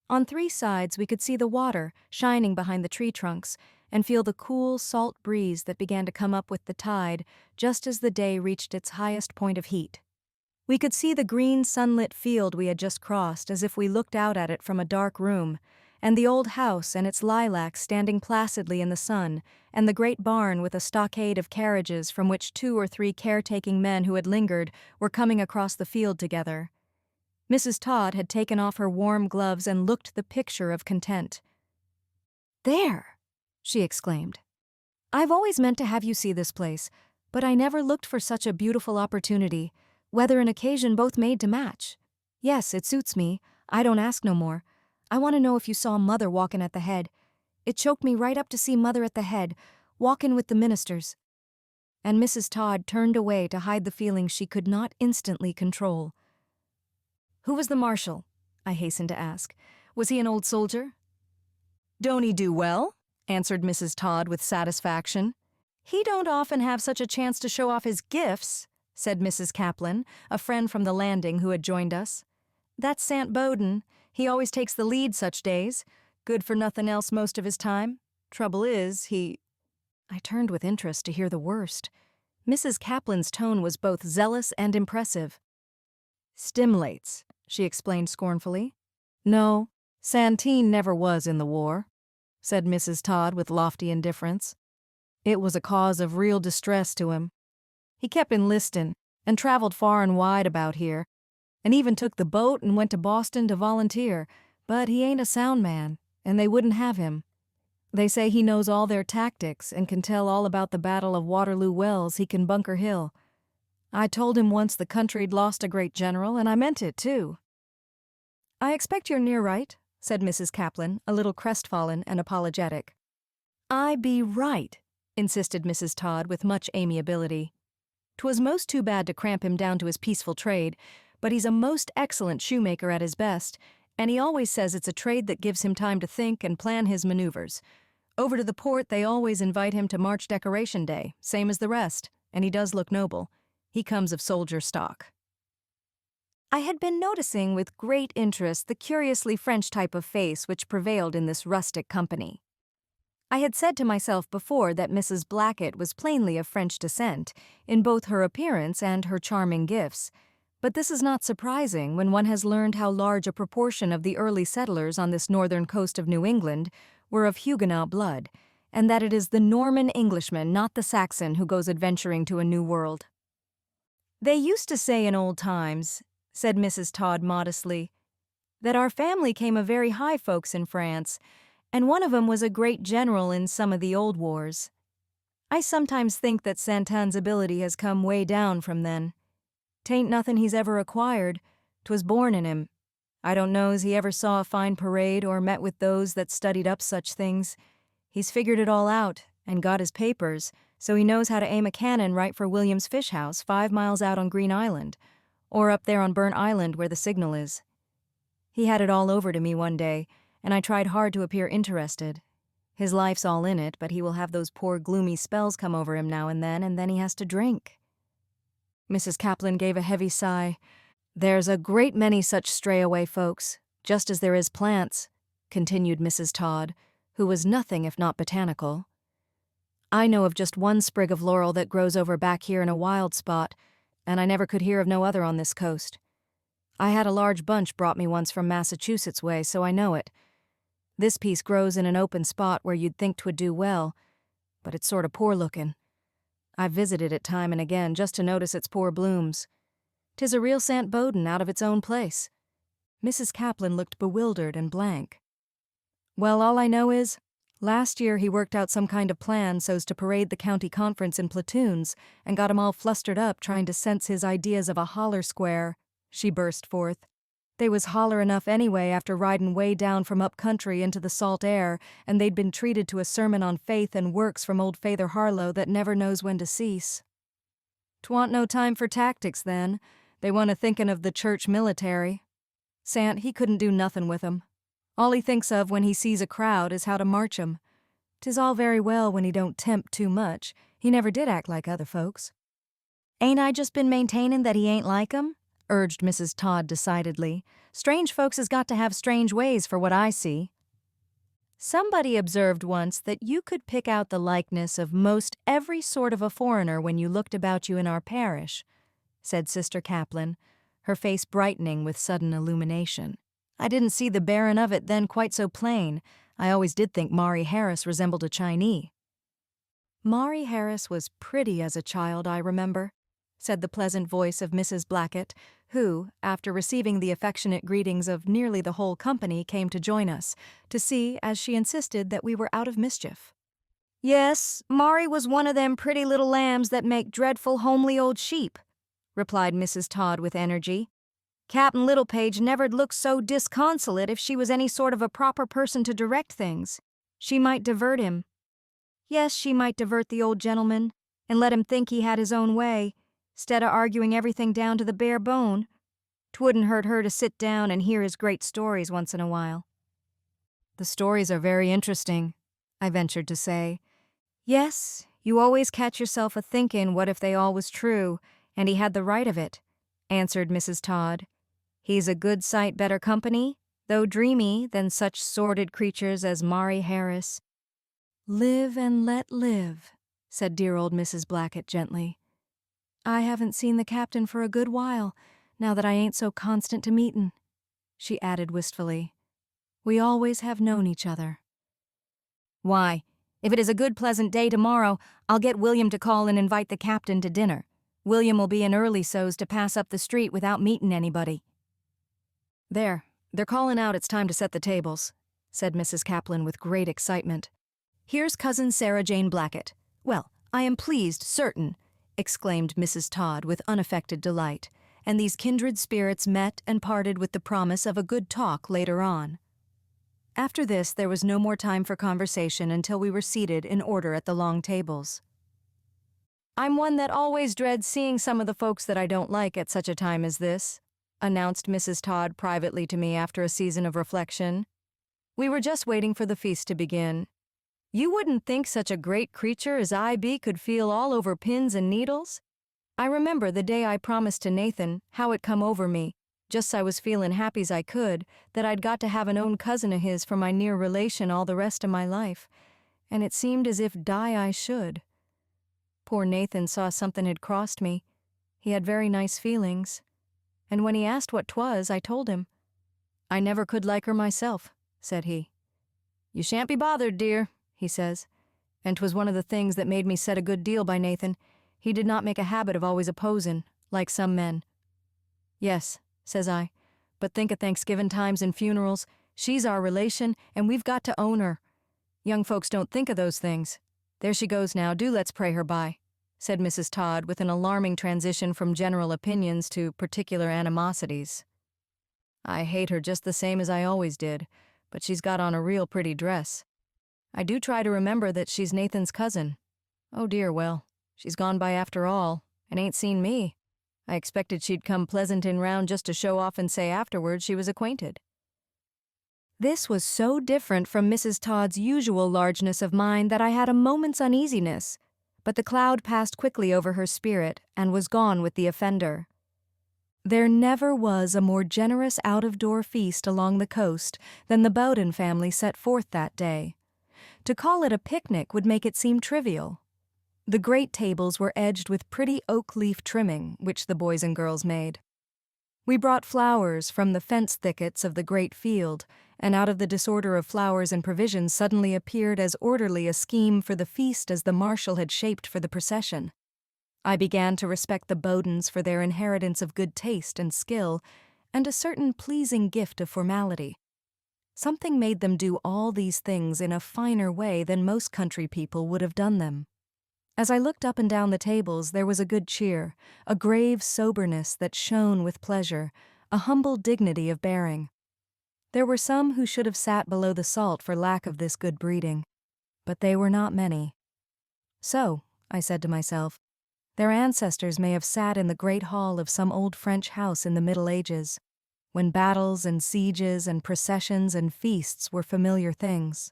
On three sides we could see the water shining behind the tree trunks and feel the cool, salt breeze that began to come up with the tide just as the day reached its highest point of heat. We could see the green, sunlit field we had just crossed as if we looked out at it from a dark room, and the old house and its lilacs standing placidly in the sun, and the great barn with a stockade of carriages from which 2 or 3 caretaking men who had lingered were coming across the field together. Mrs. Todd had taken off her warm gloves and looked the picture of content. "There!" she exclaimed. "I've always meant to have you see this place, but I never looked for such a beautiful opportunity, weather and occasion both made to match. Yes, it suits me. I don't ask no more. I want to know if you saw Mother walkin' at the head. It choked me right up to see Mother at the head, walkin' with the ministers." And Mrs. Todd turned away to hide the feeling she could not instantly control. "Who was the marshal?" I hastened to ask. "Was he an old soldier?" "Don't he do well?" answered Mrs. Todd with satisfaction. "He don't often have such a chance to show off his gifts," said Mrs. Kaplan, a friend from the landing who had joined us. "That's Sant Bowden. He always takes the lead such days. Good for nothing else most of his time. Trouble is, he—" I turned with interest to hear the worst. Mrs. Kaplan's tone was both zealous and impressive. "Stimulates," she explained scornfully. "No, Santine never was in the war," said Mrs. Todd with lofty indifference. "It was a cause of real distress to him. He kept enlistin' and traveled far and wide about here, and even took the boat and went to Boston to volunteer, but he ain't a sound man, and they wouldn't have him. They say he knows all their tactics and can tell all about the Battle of Waterloo Wells. He can Bunker Hill. I told him once the country'd lost a great general, and I meant it, too." "I expect you're near right," said Mrs. Kaplan, a little crestfallen and apologetic. "I be right," insisted Mrs. Todd with much amiability. "'Twas most too bad to cramp him down to his peaceful trade, but he's a most excellent shoemaker at his best, and he always says it's a trade that gives him time to think and plan his maneuvers. Over to the port they always invite him to March Decoration Day, same as the rest, and he does look noble. He comes of soldier stock." I had been noticing with great interest the curiously French type of face which prevailed in this rustic company. I had said to myself before that Mrs. Blackett was plainly of French descent, in both her appearance and her charming gifts, But this is not surprising when one has learned how large a proportion of the early settlers on this northern coast of New England were of Huguenot blood, and that it is the Norman Englishman, not the Saxon, who goes adventuring to a new world. "They used to say in old times," said Mrs. Todd modestly, "that our family came of very high folks in France, and one of 'em was a great general in some of the old wars. I sometimes think that Santan's ability has come way down from then. 'Tain't nothin' he's ever acquired, 'twas born in him. I don't know's he ever saw a fine parade or met with those that studied up such things. He's figured it all out, and got his papers, so he knows how to aim a cannon right for William's fish house 5 miles out on Green Island, or up there on Burnt Island where the signal is. He had it all over to me one day, and I tried hard to appear interested. His life's all in it, but he will have those poor gloomy spells come over him now and then he has to drink." Mrs. Kaplan gave a heavy sigh. "There's a great many such stray-away folks, just as there is plants," continued Mrs. Todd, who was nothing if not botanical. "I know of just one sprig of laurel that grows over back here in a wild spot, and I never could hear of no other on this coast. I had a large bunch brought me once from Massachusetts way, so I know it. This piece grows in an open spot where you'd think 'twould do well, but it's sort of poor-lookin'. I've visited it time and again just to notice its poor blooms. 'Tis a real Sant Bowden out of its own place." Mrs. Kaplan looked bewildered and blank. "Well, all I know is, last year he worked out some kind of plan so's to parade the county conference in platoons and got 'em all flustered up trying to sense his ideas of a holler square," she burst forth. "They was holler enough anyway after ridin' way down from up country into the salt air, and they'd been treated to a sermon on faith and works from old Father Harlow that never knows when to cease. 'Twa'n't no time for tactics then. They wa'n't a-thinkin' of the church military. Sant, he couldn't do nothin' with 'em. All he thinks of when he sees a crowd is how to march 'em. 'Tis all very well when he don't tempt too much. He never did act like other folks." "Ain't I just been maintaining that he ain't like 'em?" urged Mrs. Todd decidedly. "Strange folks has got to have strange ways for what I see." "Somebody observed once that you could pick out the likeness of most every sort of a foreigner when you looked about you in our parish," said Sister Kaplan, her face brightening with sudden illumination. "I didn't see the bearin' of it then quite so plain. I always did think Maury Harris resembled a Chinee." "Maury Harris was pretty as a child, I remember," said the pleasant voice of Mrs. Blackett, who, after receiving the affectionate greetings of nearly the whole company, came to join us, to see, as she insisted, that we were out of mischief. "Yes, Maury was one of them pretty little lambs that make dreadful homely old sheep," replied Mrs. Todd with energy. "Cap'n Littlepage never'd look so disconsolate if she was any sort of a proper person to direct things. She might divert him. Yes, she might divert the old gentleman, and let him think he had his own way, 'stead of arguing everything down to the bare bone. 'Twouldn't hurt her to sit down and hear his great stories once in a while." "The stories are very interesting," I ventured to say. "Yes, you always catch yourself a-thinkin' what if they all was true, and he had the right of it," answered Mrs. Todd. "He's a good sight better company, though dreamy, than such sordid creatures as Maury Harris." "Live and let live," said dear old Mrs. Blackett gently. "I haven't seen the captain for a good while, now that I ain't so constant to meetin'," she added wistfully. "We always have known each other." "Why, if it is a good pleasant day tomorrow, I'll get William to call and invite the captain to dinner. William will be in early so's to pass up the street without meetin' anybody." They're callin' out it's time to set the tables," said Mrs. Kaplan with great excitement. "Here's Cousin Sarah Jane Blackett. Well, I am pleased, certain," exclaimed Mrs. Todd with unaffected delight, and these kindred spirits met and parted with the promise of a good talk later on. After this, there was no more time for conversation until we were seated in order at the long tables. "I'm one that always dreads seeing some of the folks that I don't like at such a time as this," announced Mrs. Todd privately to me after a season of reflection. "We were just waiting for the feast to begin. You wouldn't think such a great creature as I be could feel all over pins and needles? I remember the day I promised to Nathan, how it come over me, just I was feelin' happy's I could, that I'd got to have an own cousin of his for my near relation all the rest of my life, and it seemed as if die I should. Poor Nathan saw somethin' had crossed me. He had very nice feelings. and when he asked what 'twas, I told him. I never could like her myself, said he. You shan't be bothered, dear, he says. And 'twas one of the things that made me set a good deal by Nathan. He did not make a habit of always opposin', like some men. Yes, says I, but think of Thanksgiving times and funerals. She's our relation, and we've got to own her. Young folks don't think of those things. There she goes now, do let's pray her by, said Mrs. Todd with an alarming transition from general opinions to particular animosities. I hate her just the same as I always did, but she's got on a real pretty dress. I do try to remember that she's Nathan's cousin. Oh dear, well, she's gone by after all, and ain't seen me. I expected she'd come pleasantin' round just to show off and say afterward she was acquainted. This was so different from Mrs. Todd's usual largeness of mind that I had a moment's uneasiness, but the cloud passed quickly over her spirit and was gone with the offender. There never was a more generous out-of-door feast along the coast than the Bowden family set forth that day. To call it a picnic would make it seem trivial. The great tables were edged with pretty oak leaf trimming, which the boys and girls made. We brought flowers from the fence thickets of the great field, and out of the disorder of flowers and provisions suddenly appeared as orderly a scheme for the feast as the marshal had shaped for the procession. I began to respect the Bowdens for their inheritance of good taste and skill, and a certain pleasing gift of formality. Something made them do all these things in a finer way than most country people would have done them. As I looked up and down the tables, there was a good cheer, a grave soberness that shone with pleasure, a humble dignity of bearing. There were some who should have sat below the salt for lack of this good breeding, but they were not many. So, I said to myself, their ancestors may have sat in the great hall of some old French house in the Middle Ages, when battles and sieges and processions and feasts were familiar things.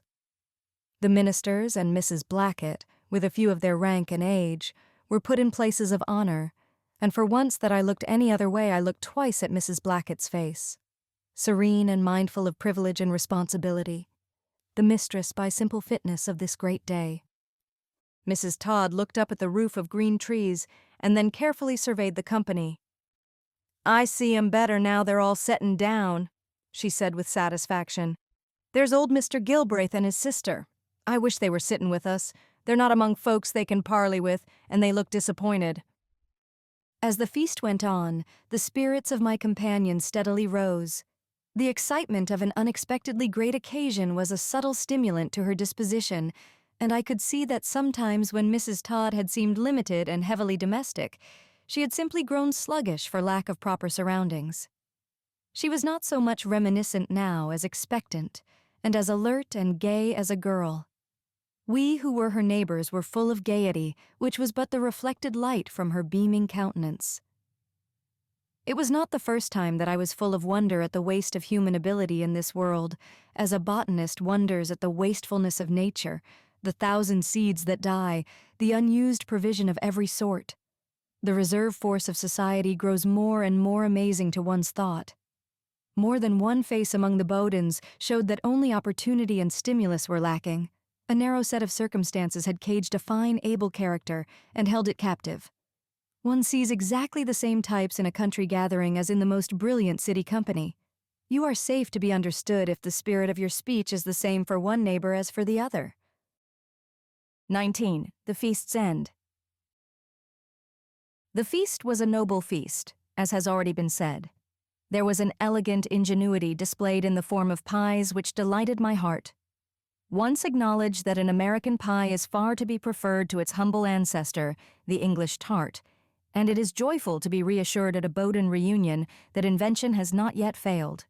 The ministers and Mrs. Blackett, with a few of their rank and age, were put in places of honor, and for once that I looked any other way I looked twice at Mrs. Blackett's face, serene and mindful of privilege and responsibility, the mistress by simple fitness of this great day. Mrs. Todd looked up at the roof of green trees and then carefully surveyed the company. I see 'em better now they're all settin' down, she said with satisfaction. There's old Mr. Gilbraith and his sister. I wish they were sittin' with us. They're not among folks they can parley with, and they look disappointed. As the feast went on, the spirits of my companions steadily rose. The excitement of an unexpectedly great occasion was a subtle stimulant to her disposition, and I could see that sometimes when Mrs. Todd had seemed limited and heavily domestic, she had simply grown sluggish for lack of proper surroundings. She was not so much reminiscent now as expectant, and as alert and gay as a girl. We who were her neighbors were full of gaiety, which was but the reflected light from her beaming countenance. It was not the first time that I was full of wonder at the waste of human ability in this world, as a botanist wonders at the wastefulness of nature, the thousand seeds that die, the unused provision of every sort. The reserve force of society grows more and more amazing to one's thought. More than one face among the Bowdens showed that only opportunity and stimulus were lacking. A narrow set of circumstances had caged a fine, able character and held it captive. One sees exactly the same types in a country gathering as in the most brilliant city company. You are safe to be understood if the spirit of your speech is the same for one neighbor as for the other. 19. The feast's end. The feast was a noble feast, as has already been said. There was an elegant ingenuity displayed in the form of pies which delighted my heart. Once acknowledge that an American pie is far to be preferred to its humble ancestor, the English tart, and it is joyful to be reassured at a Bowden reunion that invention has not yet failed.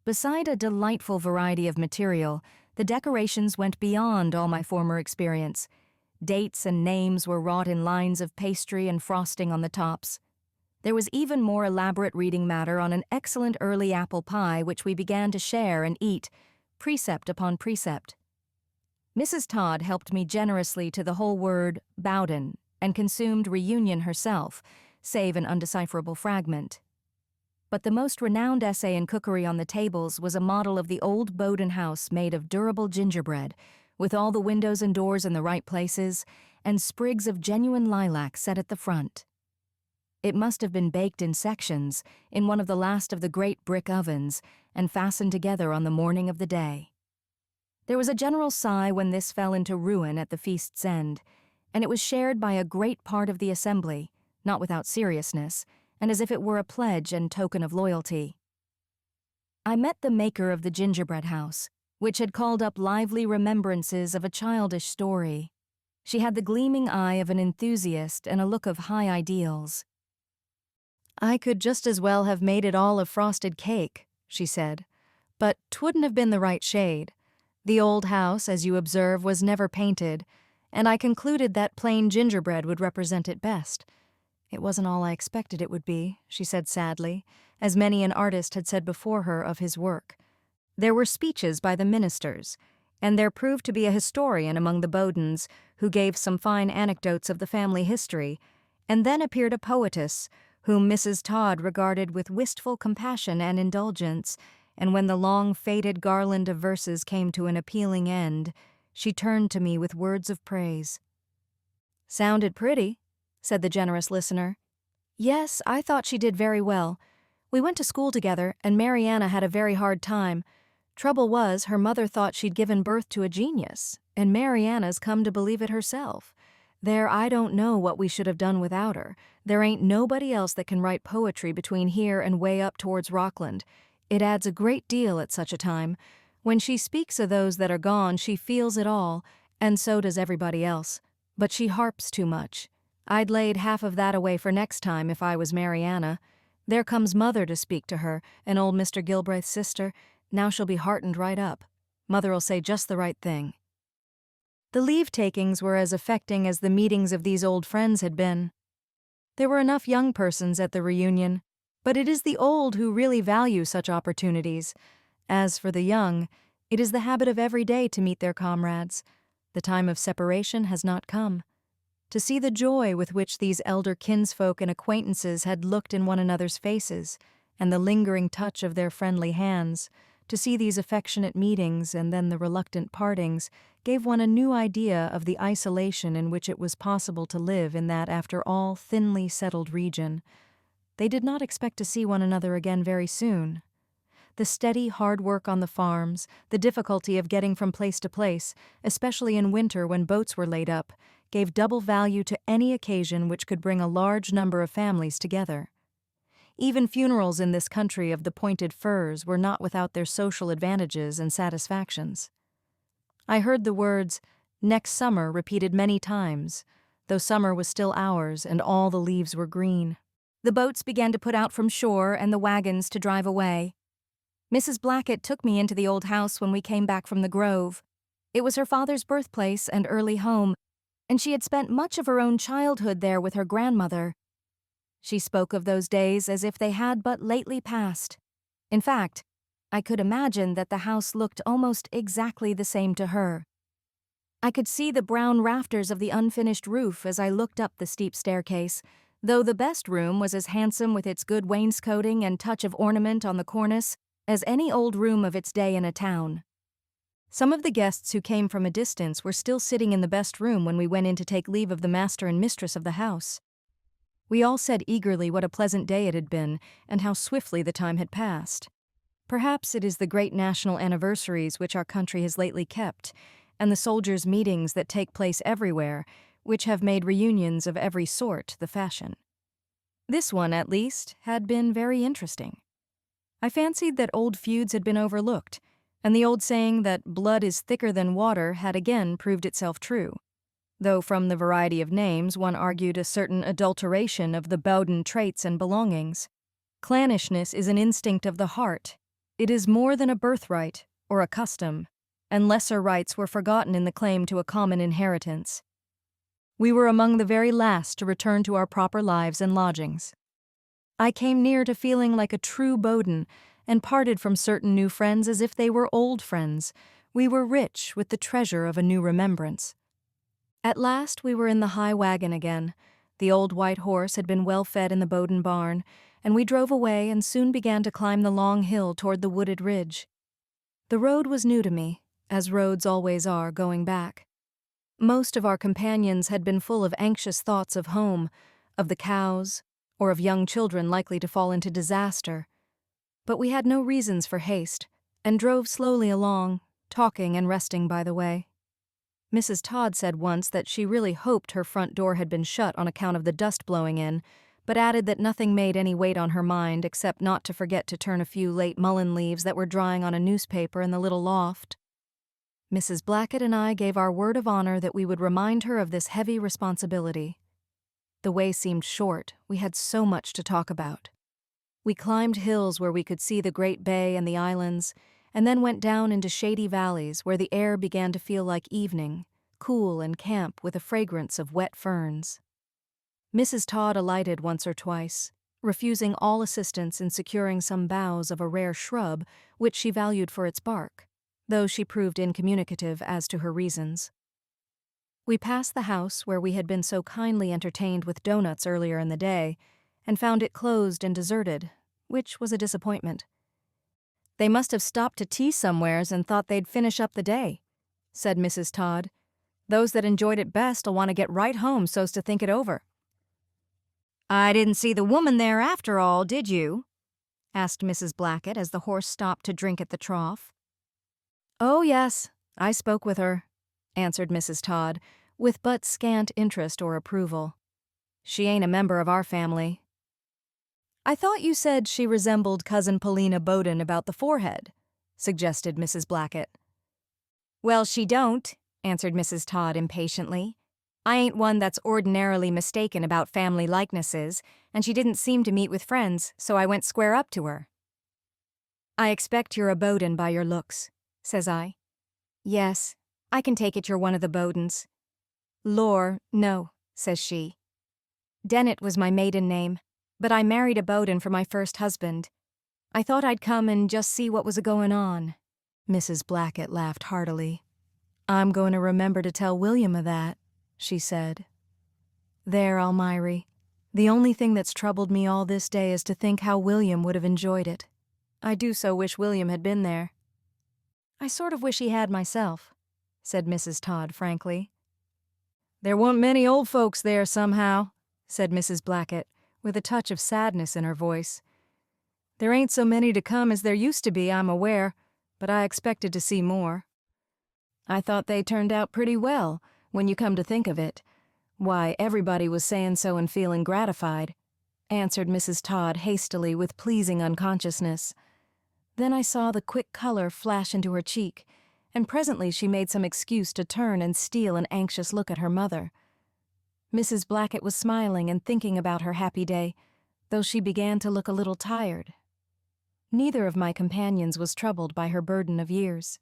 Beside a delightful variety of material, the decorations went beyond all my former experience. Dates and names were wrought in lines of pastry and frosting on the tops. There was even more elaborate reading matter on an excellent early apple pie which we began to share and eat, precept upon precept. Mrs. Todd helped me generously to the whole word Bowden and consumed reunion herself, save an undecipherable fragment. But the most renowned essay in cookery on the tables was a model of the old Bowden house made of durable gingerbread, with all the windows and doors in the right places, and sprigs of genuine lilac set at the front. It must have been baked in sections, in one of the last of the great brick ovens, and fastened together on the morning of the day. There was a general sigh when this fell into ruin at the feast's end, and it was shared by a great part of the assembly, not without seriousness, and as if it were a pledge and token of loyalty. I met the maker of the gingerbread house, which had called up lively remembrances of a childish story. She had the gleaming eye of an enthusiast and a look of high ideals. "I could just as well have made it all of frosted cake," she said, "but 'twouldn't have been the right shade. The old house, as you observe, was never painted, and I concluded that plain gingerbread would represent it best. It wasn't all I expected it would be," she said sadly, as many an artist had said before her of his work. There were speeches by the ministers, and there proved to be a historian among the Bowdens who gave some fine anecdotes of the family history, and then appeared a poetess whom Mrs. Todd regarded with wistful compassion and indulgence, and when the long faded garland of verses came to an appealing end, she turned to me with words of praise. "Sounded pretty," said the generous listener. "Yes, I thought she did very well. We went to school together, and Mariana had a very hard time. Trouble was, her mother thought she'd given birth to a genius, and Mariana's come to believe it herself. There, I don't know what we should have done without her. There ain't nobody else that can write poetry between here and way up towards Rockland. It adds a great deal at such a time. When she speaks of those that are gone, she feels it all, and so does everybody else. But she harps too much. I'd laid half of that away for next time if I was Mariana. There comes Mother to speak to her, and old Mr. Gilbraith's sister. Now she'll be heartened right up. Mother'll say just the right thing." The leave-takings were as affecting as the meetings of these old friends had been. There were enough young persons at the reunion, but it is the old who really value such opportunities. As for the young, it is the habit of every day to meet their comrades. The time of separation has not come. To see the joy with which these elder kinsfolk and acquaintances had looked in one another's faces, and the lingering touch of their friendly hands, to see these affectionate meetings and then the reluctant partings, gave one a new idea of the isolation in which it was possible to live in that, after all, thinly settled region. They did not expect to see one another again very soon. The steady, hard work on the farms, the difficulty of getting from place to place, especially in winter when boats were laid up, gave double value to any occasion which could bring a large number of families together. Even funerals in this country of the pointed firs were not without their social advantages and satisfactions. I heard the words, "next summer," repeated many times, though summer was still ours and all the leaves were green. The boats began to put out from shore and the wagons to drive away. Mrs. Blackett took me into the old house when we came back from the Grove. It was her father's birthplace and early home, and she had spent much of her own childhood there with her grandmother. She spoke of those days as if they had but lately passed. In fact, I could imagine that the house looked almost exactly the same to her. I could see the brown rafters of the unfinished roof as I looked up the steep staircase, though the best room was as handsome with its good wainscoting and touch of ornament on the cornice as any old room of its day in a town. Some of the guests who came from a distance were still sitting in the best room when we went in to take leave of the master and mistress of the house. We all said eagerly what a pleasant day it had been, and how swiftly the time had passed. Perhaps it is the great national anniversaries which our country has lately kept, and the soldiers' meetings that take place everywhere, which have made reunions of every sort the fashion. This one, at least, had been very interesting. I fancied that old feuds had been overlooked, and the old saying that blood is thicker than water had again proved itself true, though from the variety of names one argued a certain adulteration of the Bowden traits and belongings. Clannishness is an instinct of the heart. It is more than a birthright or a custom, and lesser rights were forgotten in the claim to a common inheritance. We were among the very last to return to our proper lives and lodgings. I came near to feeling like a true Bowden, and parted from certain new friends as if they were old friends. We were rich with the treasure of a new remembrance. At last we were in the high wagon again. The old white horse had been well fed in the Bowden barn, and we drove away and soon began to climb the long hill toward the wooded ridge. The road was new to me, as roads always are going back. Most of our companions had been full of anxious thoughts of home, of the cows, or of young children likely to fall into disaster. But we had no reasons for haste, and drove slowly along, talking and resting by the way. Mrs. Todd said once that she really hoped her front door had been shut on account of the dust blowing in, but added that nothing made any weight on her mind except not to forget to turn a few late mullein leaves that were drying on a newspaper in the little loft. Mrs. Blackett and I gave our word of honor that we would remind her of this heavy responsibility. The way seemed short. We had so much to talk about. We climbed hills where we could see the Great Bay and the islands, and then went down into shady valleys where the air began to feel like evening, cool and camp with a fragrance of wet ferns. Mrs. Todd alighted once or twice, refusing all assistance in securing some boughs of a rare shrub which she valued for its bark, though she proved incommunicative as to her reasons. We passed the house where we had been so kindly entertained with doughnuts earlier in the day, and found it closed and deserted, which was a disappointment. "They must have stopped to tea somewheres and thought they'd finish up the day," said Mrs. Todd. "Those that enjoyed it best'll want to get right home so's to think it over." "I didn't see the woman there after all, did you?" asked Mrs. Blackett as the horse stopped to drink at the trough. "Oh, yes, I spoke with her," answered Mrs. Todd, with but scant interest or approval. "She ain't a member of our family." "I thought you said she resembled Cousin Paulina Bowden about the forehead," suggested Mrs. Blackett. "Well, she don't," answered Mrs. Todd impatiently. "I ain't one that's ordinarily mistaken about family likenesses, and she didn't seem to meet with friends, so I went square up to her." "I expect you're a Bowden by your looks," says I. "Yes, I can take it you're one of the Bowdens." "Lor, no," says she. "Dunnet was my maiden name, but I married a Bowden for my first husband. I thought I'd come and just see what was a-goin' on." Mrs. Blackett laughed heartily. "I'm going to remember to tell William of that," she said. "There, Almiry, the only thing that's troubled me all this day is to think how William would have enjoyed it. I do so wish William had been there." "I sort of wish he had myself," said Mrs. Todd frankly. "There weren't many old folks there somehow," said Mrs. Blackett, with a touch of sadness in her voice. "There ain't so many to come as there used to be, I'm aware, but I expected to see more." "I thought they turned out pretty well, when you come to think of it. Why, everybody was saying so and feeling gratified," answered Mrs. Todd hastily with pleasing unconsciousness. Then I saw the quick color flash into her cheek, and presently she made some excuse to turn and steal an anxious look at her mother. Mrs. Blackett was smiling and thinking about her happy day, though she began to look a little tired. Neither of my companions was troubled by her burden of years.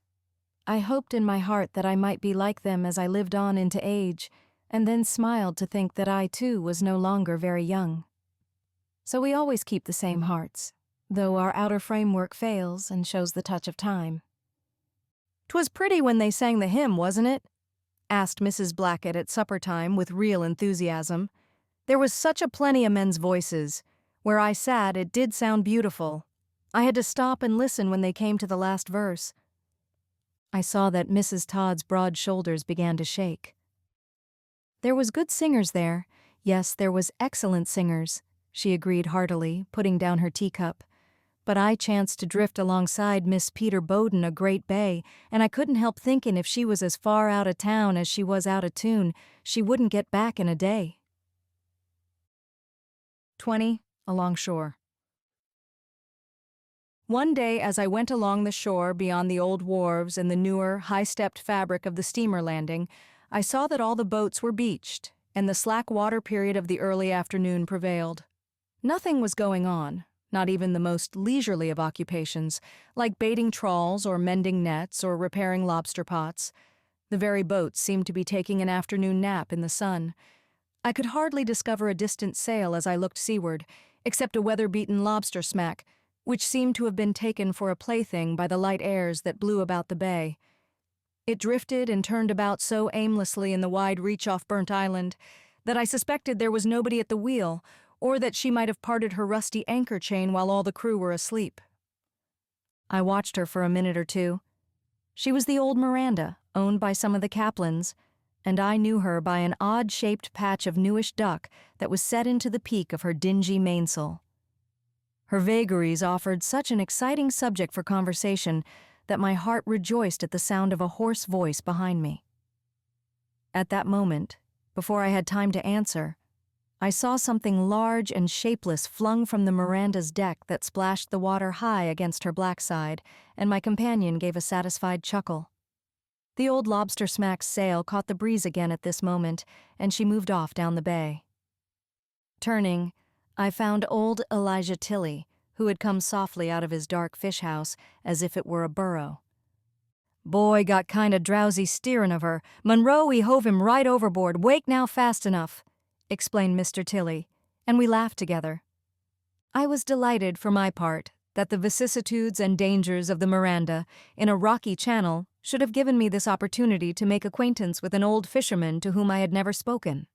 I hoped in my heart that I might be like them as I lived on into age, and then smiled to think that I, too, was no longer very young. So we always keep the same hearts, though our outer framework fails and shows the touch of time. "'Twas pretty when they sang the hymn, wasn't it?" asked Mrs. Blackett at supper time with real enthusiasm. "There was such a plenty of men's voices. Where I sat, it did sound beautiful. I had to stop and listen when they came to the last verse." I saw that Mrs. Todd's broad shoulders began to shake. "There was good singers there. Yes, there was excellent singers," she agreed heartily, putting down her teacup. "But I chanced to drift alongside Miss Peter Bowden a Great Bay, and I couldn't help thinking if she was as far out of town as she was out of tune, she wouldn't get back in a day." 20. Alongshore. One day as I went along the shore beyond the old wharves and the newer, high-stepped fabric of the steamer landing, I saw that all the boats were beached, and the slack water period of the early afternoon prevailed. Nothing was going on, not even the most leisurely of occupations, like baiting trawls or mending nets or repairing lobster pots. The very boats seemed to be taking an afternoon nap in the sun. I could hardly discover a distant sail as I looked seaward, except a weather-beaten lobster smack, which seemed to have been taken for a plaything by the light airs that blew about the bay. It drifted and turned about so aimlessly in the wide reach off Burnt Island that I suspected there was nobody at the wheel, or that she might have parted her rusty anchor chain while all the crew were asleep. I watched her for a minute or two. She was the old Miranda, owned by some of the Caplins, and I knew her by an odd-shaped patch of newish duck that was set into the peak of her dingy mainsail. Her vagaries offered such an exciting subject for conversation that my heart rejoiced at the sound of a hoarse voice behind me. At that moment, before I had time to answer, I saw something large and shapeless flung from the Miranda's deck that splashed the water high against her black side, and my companion gave a satisfied chuckle. The old lobster smack's sail caught the breeze again at this moment, and she moved off down the bay. Turning, I found old Elijah Tilley, who had come softly out of his dark fish house as if it were a burrow. "Boy got kinda drowsy steerin' of her. Monroe, he hove him right overboard. Wake now fast enough," explained Mr. Tilley, and we laughed together. I was delighted, for my part, that the vicissitudes and dangers of the Miranda, in a rocky channel, should have given me this opportunity to make acquaintance with an old fisherman to whom I had never spoken.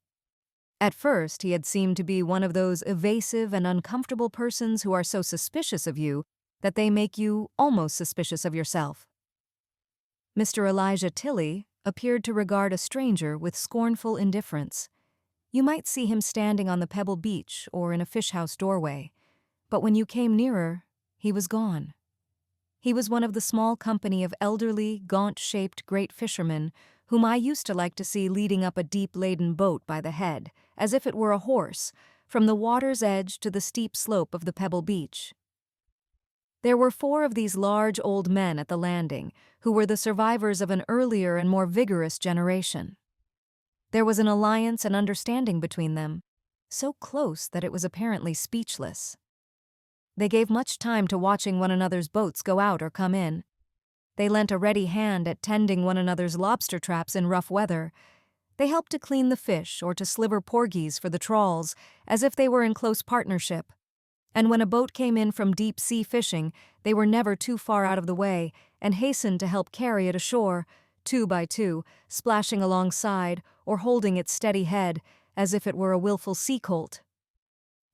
At first, he had seemed to be one of those evasive and uncomfortable persons who are so suspicious of you that they make you almost suspicious of yourself. Mr. Elijah Tilley appeared to regard a stranger with scornful indifference. You might see him standing on the pebble beach or in a fish house doorway, but when you came nearer, he was gone. He was one of the small company of elderly, gaunt-shaped great fishermen whom I used to like to see leading up a deep-laden boat by the head, as if it were a horse, from the water's edge to the steep slope of the pebble beach. There were 4 of these large old men at the landing, who were the survivors of an earlier and more vigorous generation. There was an alliance and understanding between them, so close that it was apparently speechless. They gave much time to watching one another's boats go out or come in. They lent a ready hand at tending one another's lobster traps in rough weather. They helped to clean the fish or to sliver porgies for the trawls, as if they were in close partnership. And when a boat came in from deep-sea fishing, they were never too far out of the way and hastened to help carry it ashore, 2 by 2, splashing alongside or holding its steady head as if it were a willful sea colt.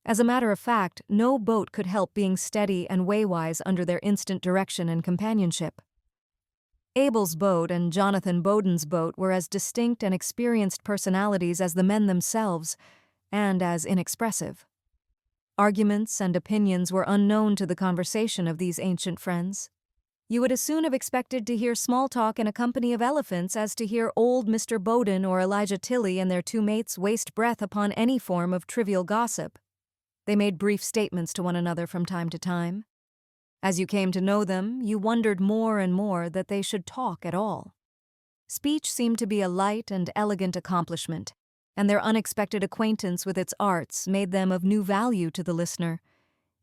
As a matter of fact, no boat could help being steady and waywise under their instant direction and companionship. Abel's boat and Jonathan Bowden's boat were as distinct and experienced personalities as the men themselves, and as inexpressive. Arguments and opinions were unknown to the conversation of these ancient friends. You would as soon have expected to hear small talk in a company of elephants as to hear old Mr. Bowden or Elijah Tilley and their 2 mates waste breath upon any form of trivial gossip. They made brief statements to one another from time to time. As you came to know them, you wondered more and more that they should talk at all. Speech seemed to be a light and elegant accomplishment, and their unexpected acquaintance with its arts made them of new value to the listener.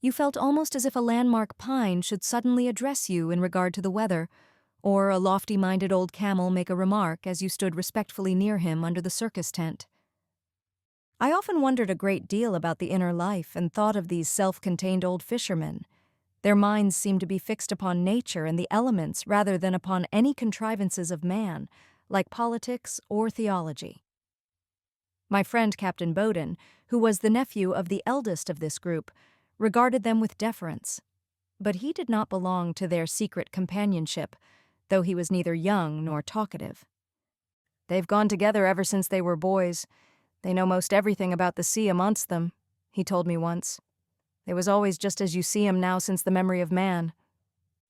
You felt almost as if a landmark pine should suddenly address you in regard to the weather, or a lofty-minded old camel make a remark as you stood respectfully near him under the circus tent. I often wondered a great deal about the inner life and thought of these self-contained old fishermen. Their minds seemed to be fixed upon nature and the elements rather than upon any contrivances of man, like politics or theology. My friend Captain Bowden, who was the nephew of the eldest of this group, regarded them with deference. But he did not belong to their secret companionship, though he was neither young nor talkative. "They've gone together ever since they were boys. They know most everything about the sea amongst them," he told me once. "They was always just as you see 'em now since the memory of man."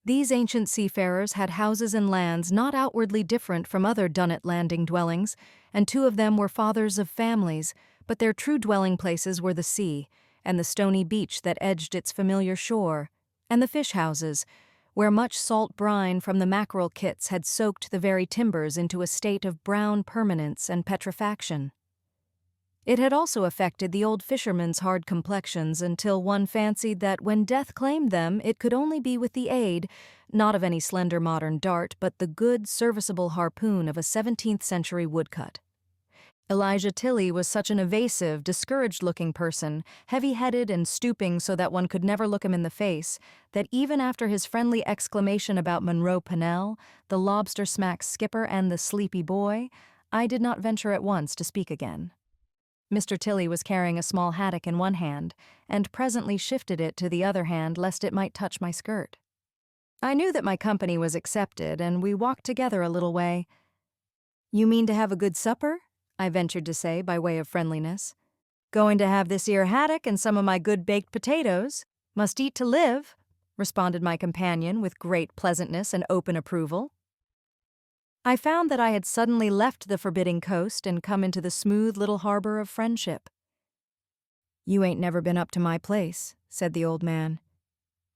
These ancient seafarers had houses and lands not outwardly different from other Dunnet Landing dwellings, and 2 of them were fathers of families, but their true dwelling places were the sea, and the stony beach that edged its familiar shore, and the fish houses, where much salt brine from the mackerel kits had soaked the very timbers into a state of brown permanence and petrifaction. It had also affected the old fishermen's hard complexions until one fancied that when death claimed them it could only be with the aid, not of any slender modern dart, but the good, serviceable harpoon of a 17th-century woodcut. Elijah Tilley was such an evasive, discouraged-looking person, heavy-headed and stooping so that one could never look him in the face, that even after his friendly exclamation about Monroe Pennell, the lobster smack's skipper, and the sleepy boy, I did not venture at once to speak again. Mr. Tilley was carrying a small haddock in one hand, and presently shifted it to the other hand lest it might touch my skirt. I knew that my company was accepted, and we walked together a little way. You mean to have a good supper? I ventured to say by way of friendliness. Going to have this 'ere haddock and some of my good baked potatoes. Must eat to live, responded my companion with great pleasantness and open approval. I found that I had suddenly left the forbidding coast and come into the smooth little harbor of friendship. You ain't never been up to my place, said the old man.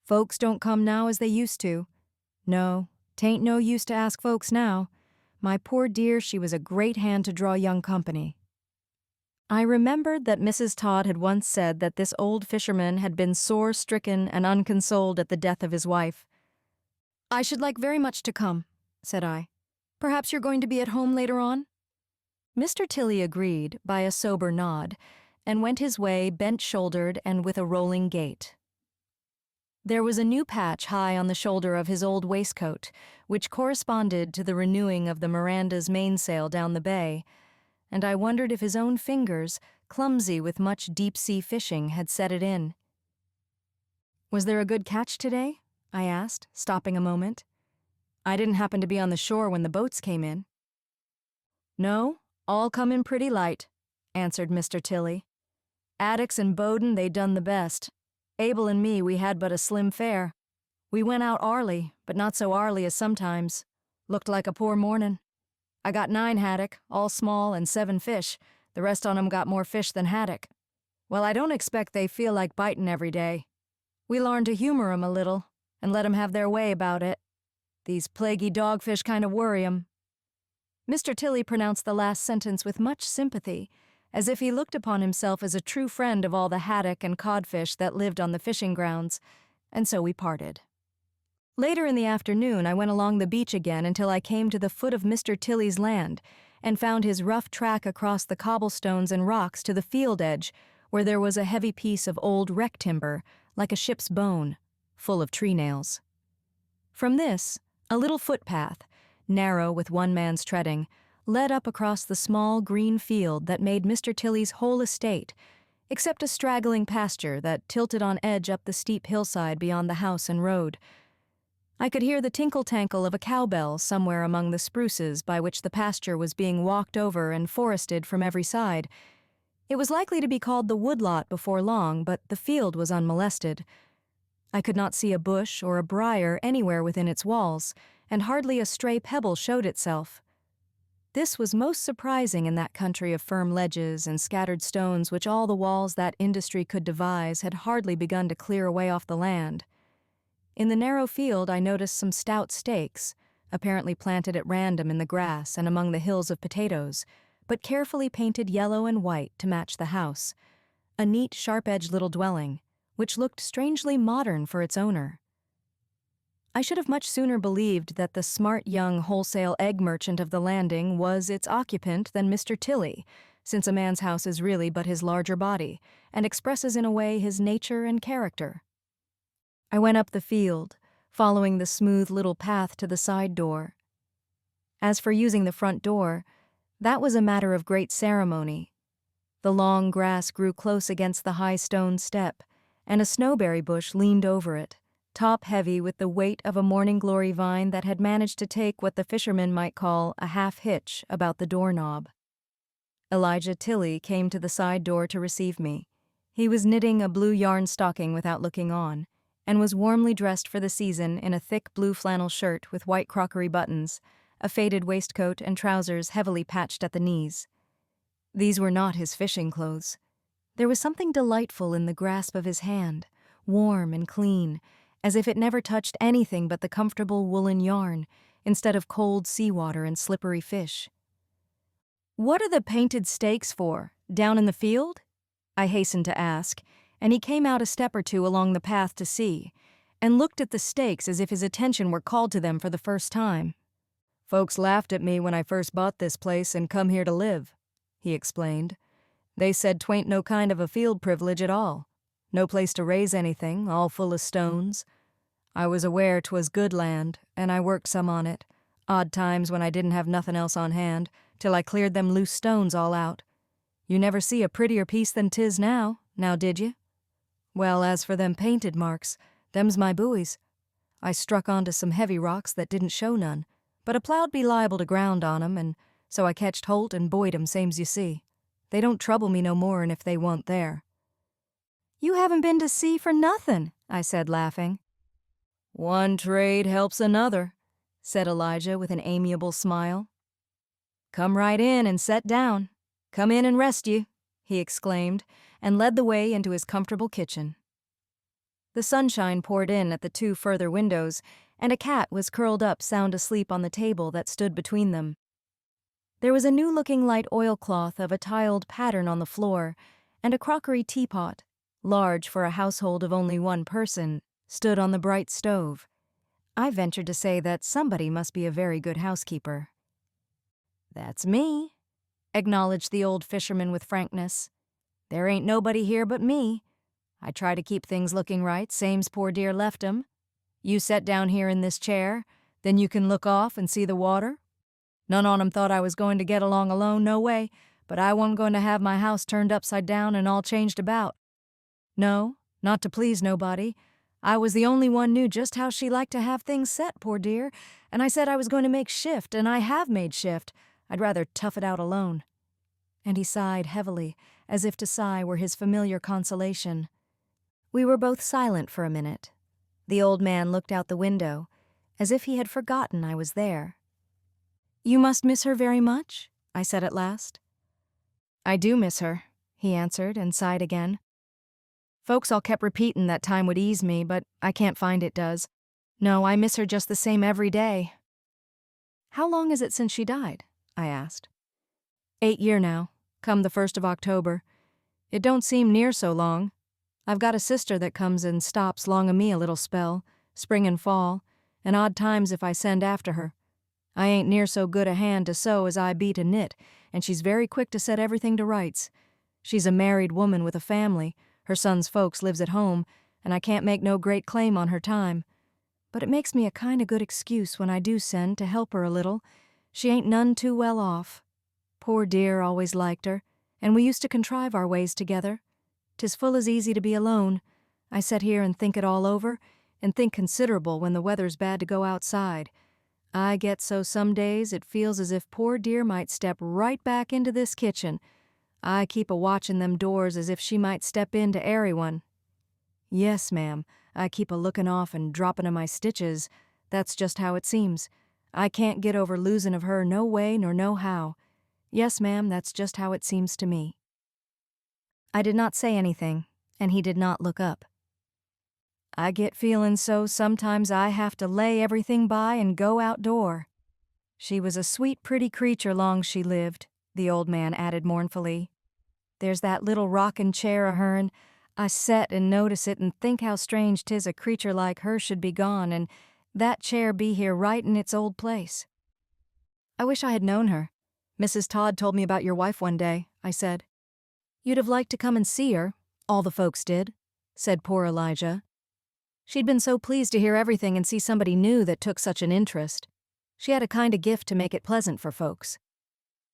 Folks don't come now as they used to. No, 'tain't no use to ask folks now. My poor dear, she was a great hand to draw young company. I remembered that Mrs. Todd had once said that this old fisherman had been sore-stricken and unconsoled at the death of his wife. I should like very much to come, said I. Perhaps you're going to be at home later on? Mr. Tilley agreed by a sober nod, and went his way bent-shouldered and with a rolling gait. There was a new patch high on the shoulder of his old waistcoat, which corresponded to the renewing of the Miranda's mainsail down the bay, and I wondered if his own fingers, clumsy with much deep-sea fishing, had set it in. Was there a good catch today? I asked, stopping a moment. I didn't happen to be on the shore when the boats came in. No, all come in pretty light, answered Mr. Tilley. Addicks and Bowden, they done the best. Abel and me, we had but a slim fare. We went out arly, but not so arly as sometimes. Looked like a poor mornin'. I got 9 haddock, all small, and 7 fish. The rest on 'em got more fish than haddock. Well, I don't expect they feel like bitin' every day. We larn to humor 'em a little, and let 'em have their way about it. These plaguey dogfish kind of worry 'em. Mr. Tilley pronounced the last sentence with much sympathy, as if he looked upon himself as a true friend of all the haddock and codfish that lived on the fishing grounds, and so we parted. Later in the afternoon, I went along the beach again until I came to the foot of Mr. Tilley's land and found his rough track across the cobblestones and rocks to the field edge, where there was a heavy piece of old wreck timber, like a ship's bone, full of tree nails. From this, a little footpath, narrow with one man's treading, led up across the small green field that made Mr. Tilley's whole estate, except a straggling pasture that tilted on edge up the steep hillside beyond the house and road. I could hear the tinkle-tankle of a cowbell somewhere among the spruces by which the pasture was being walked over and forested from every side. It was likely to be called the woodlot before long, but the field was unmolested. I could not see a bush or a briar anywhere within its walls, and hardly a stray pebble showed itself. This was most surprising in that country of firm ledges and scattered stones which all the walls that industry could devise had hardly begun to clear away off the land. In the narrow field I noticed some stout stakes, apparently planted at random in the grass and among the hills of potatoes, but carefully painted yellow and white to match the house, a neat, sharp-edged little dwelling, which looked strangely modern for its owner. I should have much sooner believed that the smart young wholesale egg merchant of the landing was its occupant than Mr. Tilley, since a man's house is really but his larger body, and expresses in a way his nature and character. I went up the field, following the smooth little path to the side door. As for using the front door, that was a matter of great ceremony. The long grass grew close against the high stone step, and a snowberry bush leaned over it, top-heavy with the weight of a morning-glory vine that had managed to take what the fishermen might call a half-hitch about the doorknob. Elijah Tilley came to the side door to receive me. He was knitting a blue yarn stocking without looking on, and was warmly dressed for the season in a thick blue flannel shirt with white crockery buttons, a faded waistcoat and trousers heavily patched at the knees. These were not his fishing clothes. There was something delightful in the grasp of his hand, warm and clean, as if it never touched anything but the comfortable woolen yarn, instead of cold seawater and slippery fish. "What are the painted stakes for, down in the field?" I hastened to ask, and he came out a step or two along the path to see, and looked at the stakes as if his attention were called to them for the first time. "Folks laughed at me when I first bought this place and come here to live," he explained. "They said 'twain't no kind of a field privilege at all. No place to raise anything, all full of stones. I was aware 'twas good land, and I worked some on it, odd times when I didn't have nothin' else on hand, till I cleared them loose stones all out. You never see a prettier piece than 'tis now did you? Well, as for them painted marks, them's my buoys. I struck onto some heavy rocks that didn't show none, but a plow'd be liable to ground on 'em, and so I ketched holt and buoyed 'em same's you see. They don't trouble me no more'n if they wa'n't there." "You haven't been to sea for nothin'," I said, laughing. "One trade helps another," said Elijah with an amiable smile. "Come right in and set down. Come in and rest you," he exclaimed, and led the way into his comfortable kitchen. The sunshine poured in at the 2 further windows, and a cat was curled up sound asleep on the table that stood between them. There was a new-looking light oilcloth of a tiled pattern on the floor, and a crockery teapot, large for a household of only 1 person, stood on the bright stove. I ventured to say that somebody must be a very good housekeeper. "That's me," acknowledged the old fisherman with frankness. "There ain't nobody here but me. I try to keep things looking right, same's poor dear left 'em. You set down here in this chair, then you can look off and see the water. None on 'em thought I was going to get along alone, no way, but I wasn't going to have my house turned upside down and all changed about. No, not to please nobody. I was the only one knew just how she liked to have things set, poor dear, and I said I was going to make shift, and I have made shift. I'd rather tough it out alone." And he sighed heavily, as if to sigh were his familiar consolation. We were both silent for a minute. The old man looked out the window, as if he had forgotten I was there. "You must miss her very much?" I said at last. "I do miss her," he answered, and sighed again. "Folks all kept repeatin' that time would ease me, but I can't find it does. No, I miss her just the same every day." "How long is it since she died?" I asked. 8 year now, come the 1st of October. It don't seem near so long. I've got a sister that comes and stops long o' me a little spell, spring and fall, and odd times if I send after her. I ain't near so good a hand to sew as I be to knit, and she's very quick to set everything to rights. She's a married woman with a family, her son's folks lives at home, and I can't make no great claim on her time. But it makes me a kind o' good excuse when I do send to help her a little. She ain't none too well off. Poor dear always liked her, and we used to contrive our ways together. 'Tis full as easy to be alone. I set here and think it all over, and think considerable when the weather's bad to go outside. I get so some days it feels as if poor dear might step right back into this kitchen. I keep a watchin' them doors as if she might step in to airy one. Yes, ma'am, I keep a lookin' off and droppin' of my stitches. That's just how it seems. I can't get over losin' of her no way nor no how. Yes, ma'am, that's just how it seems to me." I did not say anything, and he did not look up. "I get feelin' so sometimes I have to lay everything by and go outdoor. She was a sweet pretty creature long she lived," the old man added mournfully. "There's that little rockin' chair o' her'n. I set and notice it and think how strange 'tis a creature like her should be gone and that chair be here right in its old place." "I wish I had known her. Mrs. Todd told me about your wife one day," I said. "You'd have liked to come and see her, all the folks did," said poor Elijah. "She'd been so pleased to hear everything and see somebody new that took such an interest. She had a kind of gift to make it pleasant for folks.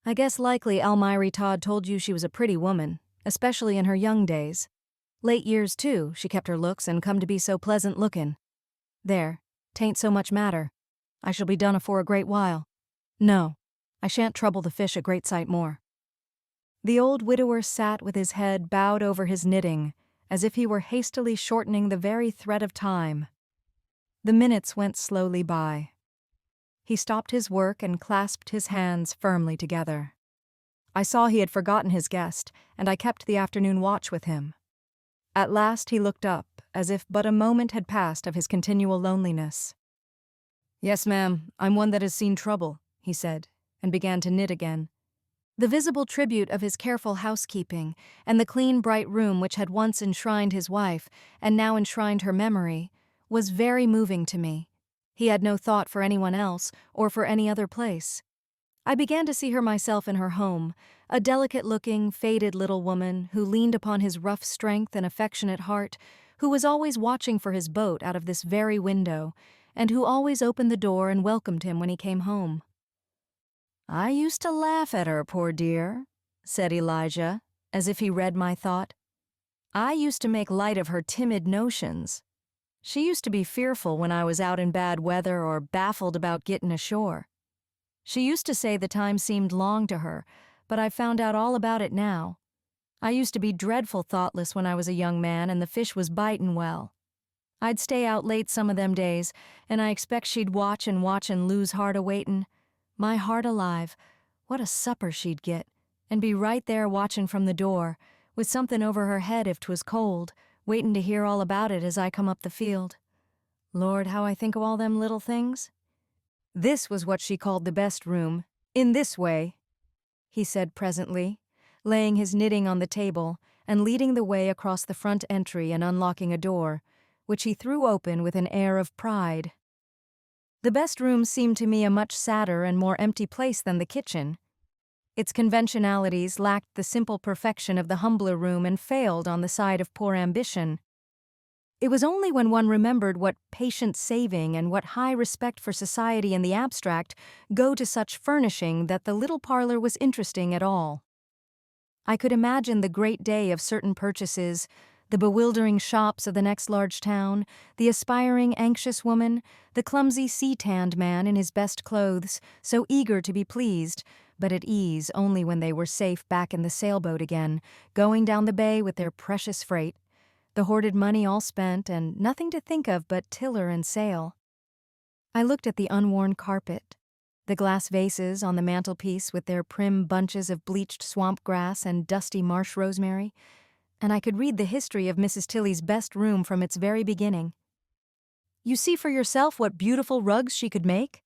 I guess likely Elmiry Todd told you she was a pretty woman, especially in her young days. Late years, too, she kept her looks and come to be so pleasant lookin'. There, 'tain't so much matter. I shall be done afore a great while. No, I shan't trouble the fish a great sight more." The old widower sat with his head bowed over his knitting, as if he were hastily shortening the very thread of time. The minutes went slowly by. He stopped his work and clasped his hands firmly together. I saw he had forgotten his guest, and I kept the afternoon watch with him. At last he looked up, as if but a moment had passed of his continual loneliness. "Yes, ma'am, I'm one that has seen trouble," he said, and began to knit again. The visible tribute of his careful housekeeping, and the clean, bright room which had once enshrined his wife, and now enshrined her memory, was very moving to me. He had no thought for anyone else, or for any other place. I began to see her myself in her home, a delicate-looking, faded little woman who leaned upon his rough strength and affectionate heart, who was always watching for his boat out of this very window, and who always opened the door and welcomed him when he came home. "I used to laugh at her, poor dear," said Elijah, as if he read my thought. "I used to make light of her timid notions. She used to be fearful when I was out in bad weather or baffled about gettin' ashore. She used to say the time seemed long to her, but I've found out all about it now. I used to be dreadful thoughtless when I was a young man and the fish was bitin' well. I'd stay out late some of them days, and I expect she'd watch and lose heart a-waitin'. My heart alive, what a supper she'd get, and be right there watchin' from the door, with somethin' over her head if 'twas cold, waitin' to hear all about it as I come up the field. Lord, how I think of all them little things. This was what she called the best room, in this way, he said presently, laying his knitting on the table and leading the way across the front entry and unlocking a door, which he threw open with an air of pride. The best room seemed to me a much sadder and more empty place than the kitchen. Its conventionalities lacked the simple perfection of the humbler room and failed on the side of poor ambition. It was only when one remembered what patient saving and what high respect for society in the abstract go to such furnishing that the little parlor was interesting at all. I could imagine the great day of certain purchases, the bewildering shops of the next large town, the aspiring, anxious woman, the clumsy sea-tanned man in his best clothes, so eager to be pleased, but at ease only when they were safe back in the sailboat again, going down the bay with their precious freight, the hoarded money all spent and nothing to think of but tiller and sail. I looked at the unworn carpet, the glass vases on the mantelpiece with their prim bunches of bleached swamp grass and dusty marsh rosemary, and I could read the history of Mrs. Tilley's best room from its very beginning. You see for yourself what beautiful rugs she could make?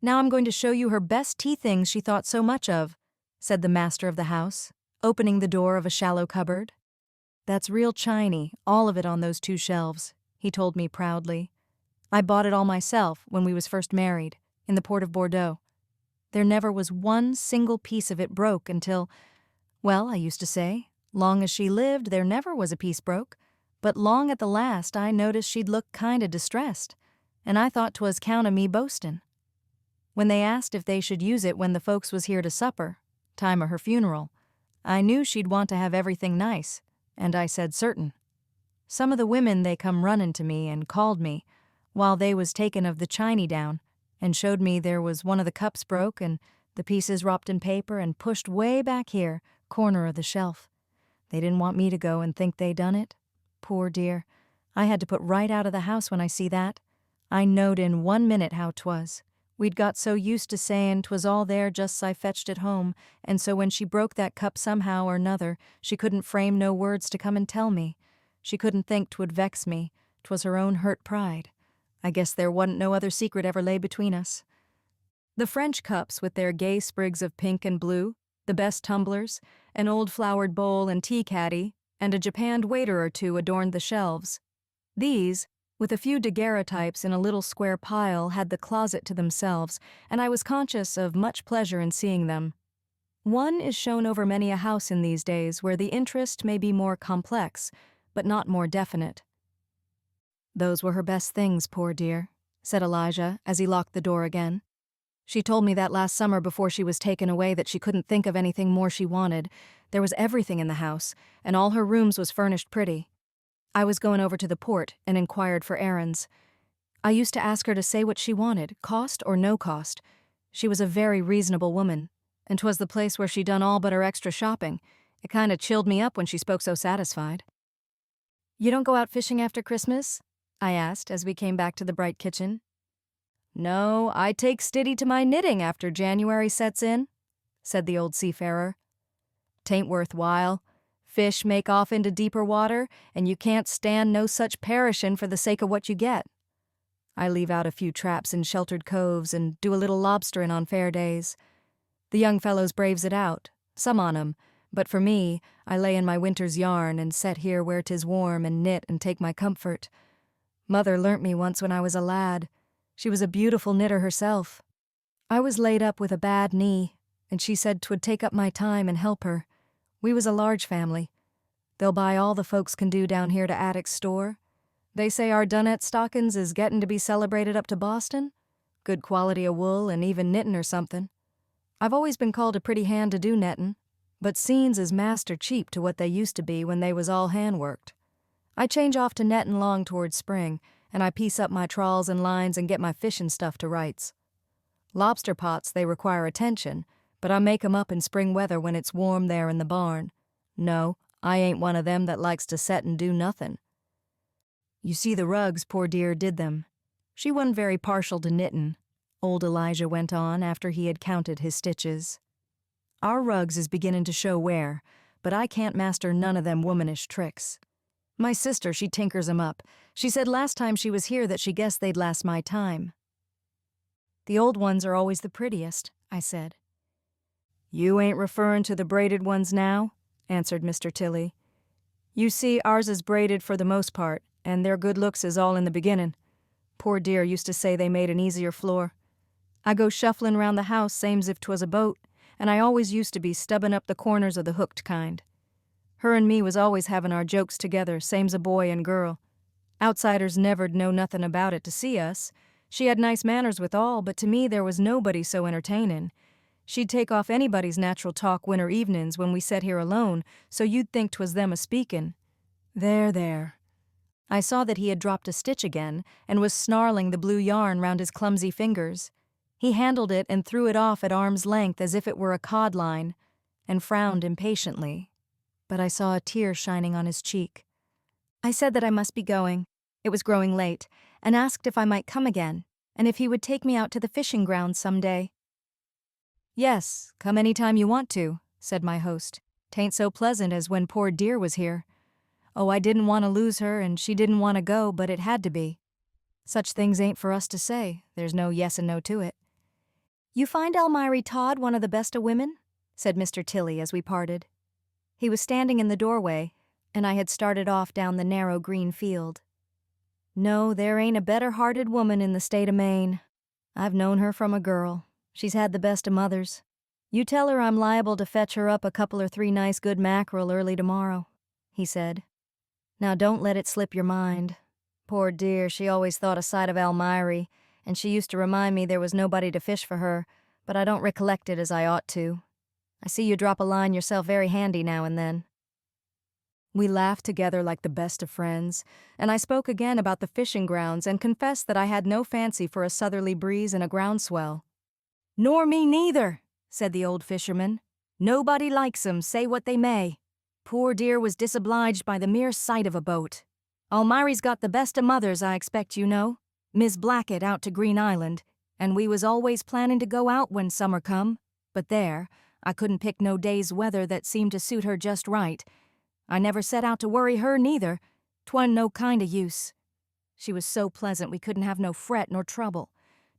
Now I'm going to show you her best tea things she thought so much of, said the master of the house, opening the door of a shallow cupboard. That's real chiny, all of it on those 2 shelves, he told me proudly. I bought it all myself when we was first married, in the port of Bordeaux. There never was one single piece of it broke until, well, I used to say, long as she lived, there never was a piece broke, but long at the last I noticed she'd look kinda distressed, and I thought 'twas 'count of me boastin'. When they asked if they should use it when the folks was here to supper, time of her funeral, I knew she'd want to have everything nice, and I said certain. Some of the women they come runnin' to me and called me, while they was takin' of the chiny down, and showed me there was one of the cups broke and the pieces wrapped in paper and pushed way back here, corner of the shelf. They didn't want me to go and think they done it. Poor dear, I had to put right out of the house when I see that. I knowed in 1 minute how 'twas. We'd got so used to sayin' 'twas all there just's I fetched it home, and so when she broke that cup somehow or 'nother, she couldn't frame no words to come and tell me. She couldn't think 'twould vex me. 'Twas her own hurt pride. I guess there wa'n't no other secret ever lay between us. The French cups with their gay sprigs of pink and blue, the best tumblers, an old flowered bowl and tea caddy, and a japanned waiter or 2 adorned the shelves. These, with a few daguerreotypes in a little square pile, had the closet to themselves, and I was conscious of much pleasure in seeing them. One is shown over many a house in these days where the interest may be more complex, but not more definite. Those were her best things, poor dear, said Elijah as he locked the door again. She told me that last summer before she was taken away that she couldn't think of anything more she wanted. There was everything in the house, and all her rooms was furnished pretty. I was going over to the port and inquired for errands. I used to ask her to say what she wanted, cost or no cost. She was a very reasonable woman, and 'twas the place where she done all but her extra shopping. It kind of chilled me up when she spoke so satisfied. You don't go out fishing after Christmas? I asked as we came back to the bright kitchen. No, I take stiddy to my knitting after January sets in, said the old seafarer. 'Tain't worthwhile. Fish make off into deeper water, and you can't stand no such perishin' for the sake of what you get. I leave out a few traps in sheltered coves and do a little lobsterin' on fair days. The young fellows braves it out, some on 'em, but for me, I lay in my winter's yarn and set here where 'tis warm and knit and take my comfort. Mother learnt me once when I was a lad. She was a beautiful knitter herself. I was laid up with a bad knee, and she said 'twould take up my time and help her. We was a large family. They'll buy all the folks can do down here to Attic's store. They say our Dunnet stockin's is gettin' to be celebrated up to Boston. Good quality of wool and even knittin' or something. I've always been called a pretty hand to do nettin', but seams is master cheap to what they used to be when they was all hand-worked. I change off to nettin' long towards spring, and I piece up my trawls and lines and get my fishin' stuff to rights. Lobster pots, they require attention, but I make 'em up in spring weather when it's warm there in the barn. No, I ain't one of them that likes to set and do nothin'. You see, the rugs, poor dear, did them. She wasn't very partial to knittin', old Elijah went on after he had counted his stitches. Our rugs is beginnin' to show wear, but I can't master none of them womanish tricks. My sister, she tinkers 'em up. She said last time she was here that she guessed they'd last my time. The old ones are always the prettiest, I said. You ain't referrin' to the braided ones now? Answered Mr. Tilley. You see, ours is braided for the most part, and their good looks is all in the beginnin'. Poor dear used to say they made an easier floor. I go shufflin' round the house same's if 'twas a boat, and I always used to be stubbin' up the corners of the hooked kind. Her and me was always havin' our jokes together, same's a boy and girl. Outsiders never'd know nothin' about it to see us. She had nice manners with all, but to me there was nobody so entertainin'. She'd take off anybody's natural talk winter evenin's when we set here alone, so you'd think 'twas them a-speakin'. There, there. I saw that he had dropped a stitch again, and was snarling the blue yarn round his clumsy fingers. He handled it and threw it off at arm's length as if it were a codline, and frowned impatiently. But I saw a tear shining on his cheek. I said that I must be going. It was growing late, and asked if I might come again, and if he would take me out to the fishing grounds some day. Yes, come any time you want to, said my host. 'Tain't so pleasant as when poor dear was here. Oh, I didn't want to lose her, and she didn't want to go, but it had to be. Such things ain't for us to say. There's no yes and no to it. You find Almiry Todd one of the best of women? Said Mr. Tilley as we parted. He was standing in the doorway, and I had started off down the narrow green field. No, there ain't a better-hearted woman in the state of Maine. I've known her from a girl. She's had the best of mothers. You tell her I'm liable to fetch her up a couple or 3 nice good mackerel early tomorrow, he said. Now don't let it slip your mind. Poor dear, she always thought a sight of Almiry, and she used to remind me there was nobody to fish for her, but I don't recollect it as I ought to. I see you drop a line yourself very handy now and then. We laughed together like the best of friends, and I spoke again about the fishing grounds and confessed that I had no fancy for a southerly breeze and a groundswell. Nor me neither, said the old fisherman. Nobody likes 'em, say what they may. Poor dear was disobliged by the mere sight of a boat. Almiry's got the best of mothers, I expect you know. Miss Blackett out to Green Island, and we was always planning to go out when summer come. But there, I couldn't pick no day's weather that seemed to suit her just right. I never set out to worry her neither. 'Twa'n't no kind of use. She was so pleasant we couldn't have no fret nor trouble.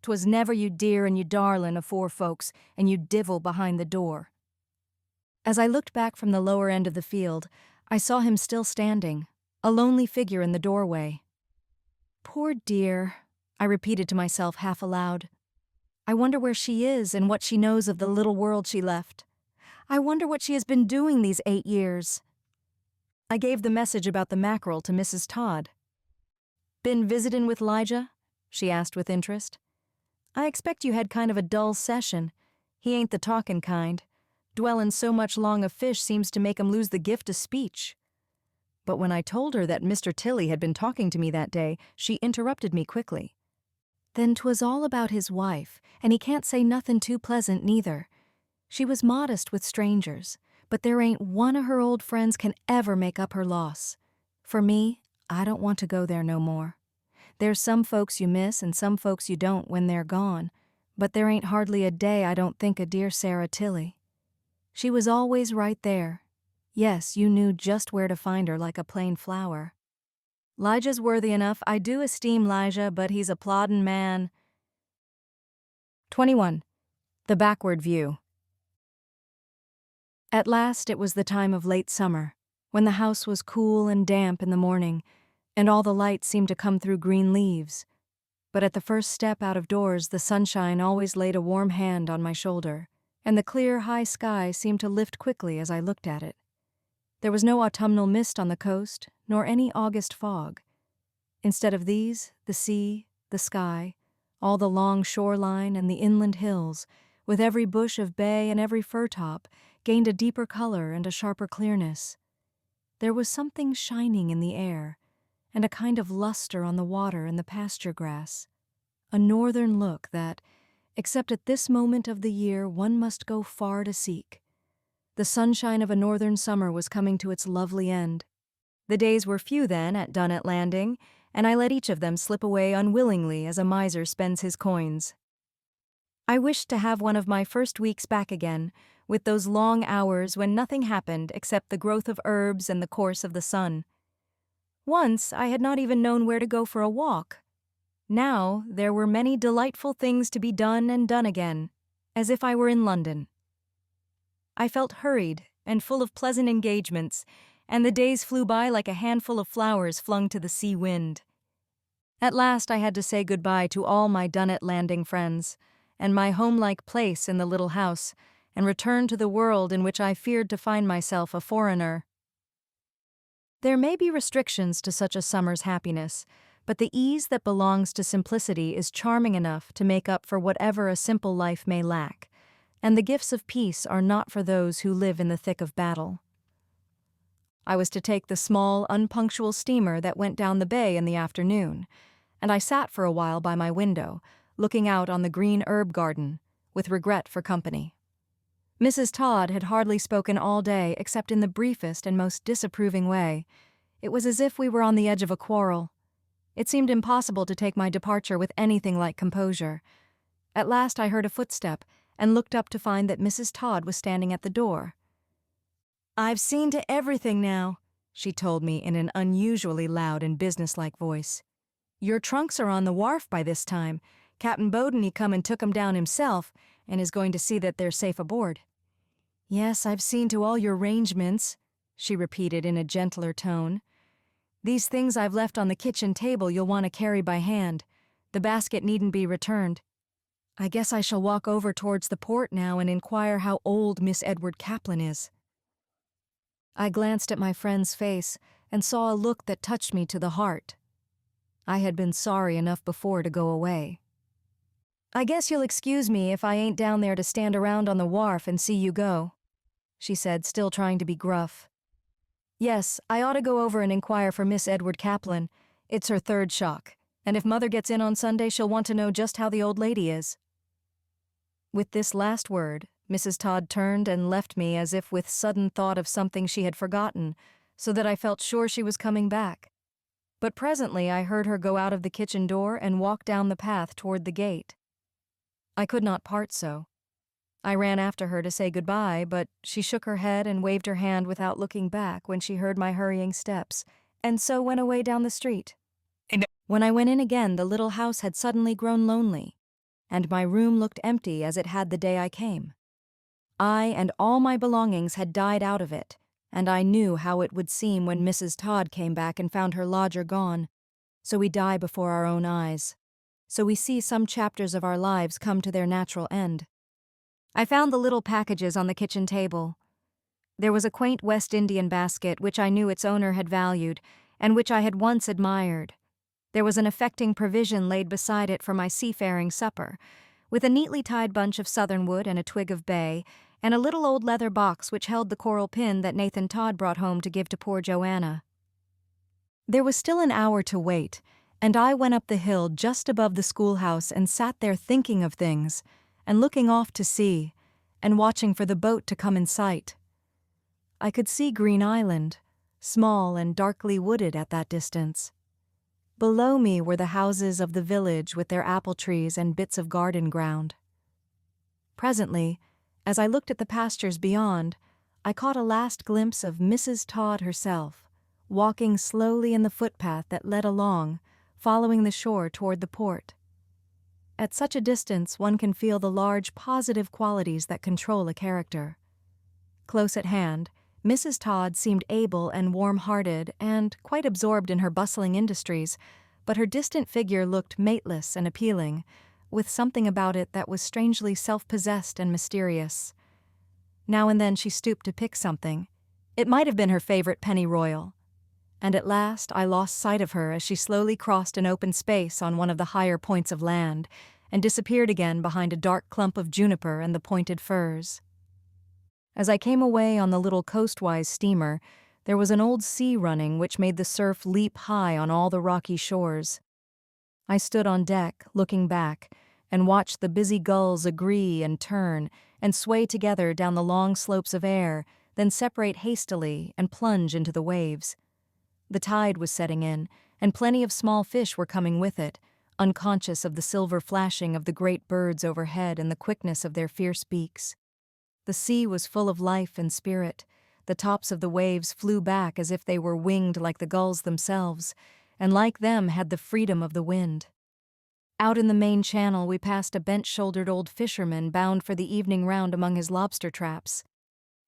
'Twas never you dear and you darlin' afore folks, and you divil behind the door. As I looked back from the lower end of the field, I saw him still standing, a lonely figure in the doorway. Poor dear, I repeated to myself half aloud. I wonder where she is and what she knows of the little world she left. I wonder what she has been doing these 8 years. I gave the message about the mackerel to Mrs. Todd. Been visitin' with Elijah? She asked with interest. I expect you had kind of a dull session. He ain't the talkin' kind. Dwellin' so much long of fish seems to make him lose the gift of speech. But when I told her that Mr. Tilley had been talking to me that day, she interrupted me quickly. Then 'twas all about his wife, and he can't say nothin' too pleasant neither. She was modest with strangers, but there ain't one of her old friends can ever make up her loss. For me, I don't want to go there no more. There's some folks you miss and some folks you don't when they're gone, but there ain't hardly a day I don't think of dear Sarah Tilley. She was always right there. Yes, you knew just where to find her like a plain flower. 'Lijah's worthy enough. I do esteem 'Lijah, but he's a ploddin' man. 21. The Backward View. At last it was the time of late summer, when the house was cool and damp in the morning, and all the light seemed to come through green leaves. But at the first step out of doors the sunshine always laid a warm hand on my shoulder, and the clear high sky seemed to lift quickly as I looked at it. There was no autumnal mist on the coast, nor any August fog. Instead of these, the sea, the sky, all the long shoreline and the inland hills, with every bush of bay and every fir top, gained a deeper color and a sharper clearness. There was something shining in the air, and a kind of luster on the water and the pasture grass, a northern look that, except at this moment of the year one must go far to seek. The sunshine of a northern summer was coming to its lovely end. The days were few then at Dunnet Landing, and I let each of them slip away unwillingly as a miser spends his coins. I wished to have one of my first weeks back again, with those long hours when nothing happened except the growth of herbs and the course of the sun. Once I had not even known where to go for a walk. Now there were many delightful things to be done and done again, as if I were in London. I felt hurried and full of pleasant engagements, and the days flew by like a handful of flowers flung to the sea wind. At last I had to say goodbye to all my Dunnet Landing friends, and my home-like place in the little house, and return to the world in which I feared to find myself a foreigner. There may be restrictions to such a summer's happiness, but the ease that belongs to simplicity is charming enough to make up for whatever a simple life may lack, and the gifts of peace are not for those who live in the thick of battle. I was to take the small, unpunctual steamer that went down the bay in the afternoon, and I sat for a while by my window, looking out on the green herb garden, with regret for company. Mrs. Todd had hardly spoken all day except in the briefest and most disapproving way. It was as if we were on the edge of a quarrel. It seemed impossible to take my departure with anything like composure. At last I heard a footstep, and looked up to find that Mrs. Todd was standing at the door. "I've seen to everything now," she told me in an unusually loud and businesslike voice. "Your trunks are on the wharf by this time. Captain Bowden, he come and took 'em down himself, and is going to see that they're safe aboard." "Yes, I've seen to all your 'rangements," she repeated in a gentler tone. "These things I've left on the kitchen table you'll want to carry by hand. The basket needn't be returned. I guess I shall walk over towards the port now and inquire how old Miss Edward Kaplan is." I glanced at my friend's face and saw a look that touched me to the heart. I had been sorry enough before to go away. "I guess you'll excuse me if I ain't down there to stand around on the wharf and see you go," she said, still trying to be gruff. "Yes, I ought to go over and inquire for Miss Edward Kaplan. It's her third shock, and if Mother gets in on Sunday she'll want to know just how the old lady is." With this last word, Mrs. Todd turned and left me as if with sudden thought of something she had forgotten, so that I felt sure she was coming back. But presently I heard her go out of the kitchen door and walk down the path toward the gate. I could not part so. I ran after her to say goodbye, but she shook her head and waved her hand without looking back when she heard my hurrying steps, and so went away down the street. When I went in again, the little house had suddenly grown lonely, and my room looked empty as it had the day I came. I and all my belongings had died out of it, and I knew how it would seem when Mrs. Todd came back and found her lodger gone. So we die before our own eyes. So we see some chapters of our lives come to their natural end. I found the little packages on the kitchen table. There was a quaint West Indian basket which I knew its owner had valued, and which I had once admired. There was an affecting provision laid beside it for my seafaring supper, with a neatly tied bunch of southernwood and a twig of bay, and a little old leather box which held the coral pin that Nathan Todd brought home to give to poor Joanna. There was still an hour to wait, and I went up the hill just above the schoolhouse and sat there thinking of things, and looking off to sea, and watching for the boat to come in sight. I could see Green Island, small and darkly wooded at that distance. Below me were the houses of the village with their apple trees and bits of garden ground. Presently, as I looked at the pastures beyond, I caught a last glimpse of Mrs. Todd herself, walking slowly in the footpath that led along, following the shore toward the port. At such a distance one can feel the large positive qualities that control a character. Close at hand, Mrs. Todd seemed able and warm-hearted and quite absorbed in her bustling industries, but her distant figure looked mateless and appealing, with something about it that was strangely self-possessed and mysterious. Now and then she stooped to pick something. It might have been her favorite pennyroyal. And at last I lost sight of her as she slowly crossed an open space on one of the higher points of land and disappeared again behind a dark clump of juniper and the pointed firs. As I came away on the little coastwise steamer, there was an old sea running which made the surf leap high on all the rocky shores. I stood on deck, looking back, and watched the busy gulls agree and turn and sway together down the long slopes of air, then separate hastily and plunge into the waves. The tide was setting in, and plenty of small fish were coming with it, unconscious of the silver flashing of the great birds overhead and the quickness of their fierce beaks. The sea was full of life and spirit. The tops of the waves flew back as if they were winged like the gulls themselves, and like them had the freedom of the wind. Out in the Maine Channel we passed a bent-shouldered old fisherman bound for the evening round among his lobster traps.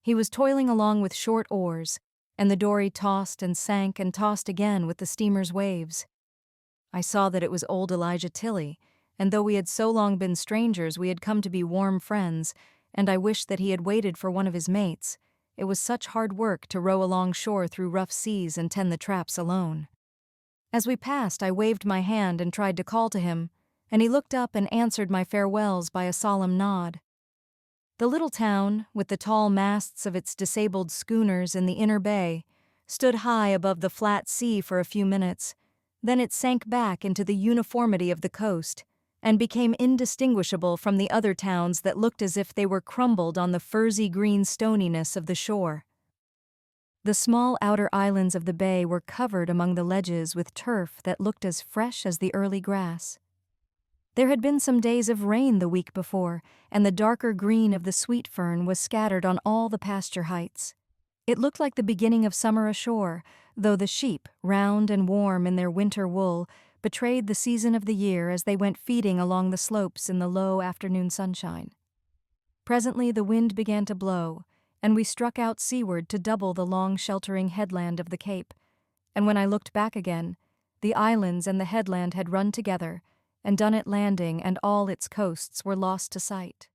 He was toiling along with short oars, and the dory tossed and sank and tossed again with the steamer's waves. I saw that it was old Elijah Tilley, and though we had so long been strangers we had come to be warm friends, and I wished that he had waited for one of his mates. It was such hard work to row along shore through rough seas and tend the traps alone. As we passed, I waved my hand and tried to call to him, and he looked up and answered my farewells by a solemn nod. The little town, with the tall masts of its disabled schooners in the inner bay, stood high above the flat sea for a few minutes. Then it sank back into the uniformity of the coast and became indistinguishable from the other towns that looked as if they were crumbled on the furzy green stoniness of the shore. The small outer islands of the bay were covered among the ledges with turf that looked as fresh as the early grass. There had been some days of rain the week before, and the darker green of the sweet fern was scattered on all the pasture heights. It looked like the beginning of summer ashore, though the sheep, round and warm in their winter wool, betrayed the season of the year as they went feeding along the slopes in the low afternoon sunshine. Presently the wind began to blow, and we struck out seaward to double the long sheltering headland of the cape, and when I looked back again, the islands and the headland had run together, and Dunnet Landing and all its coasts were lost to sight.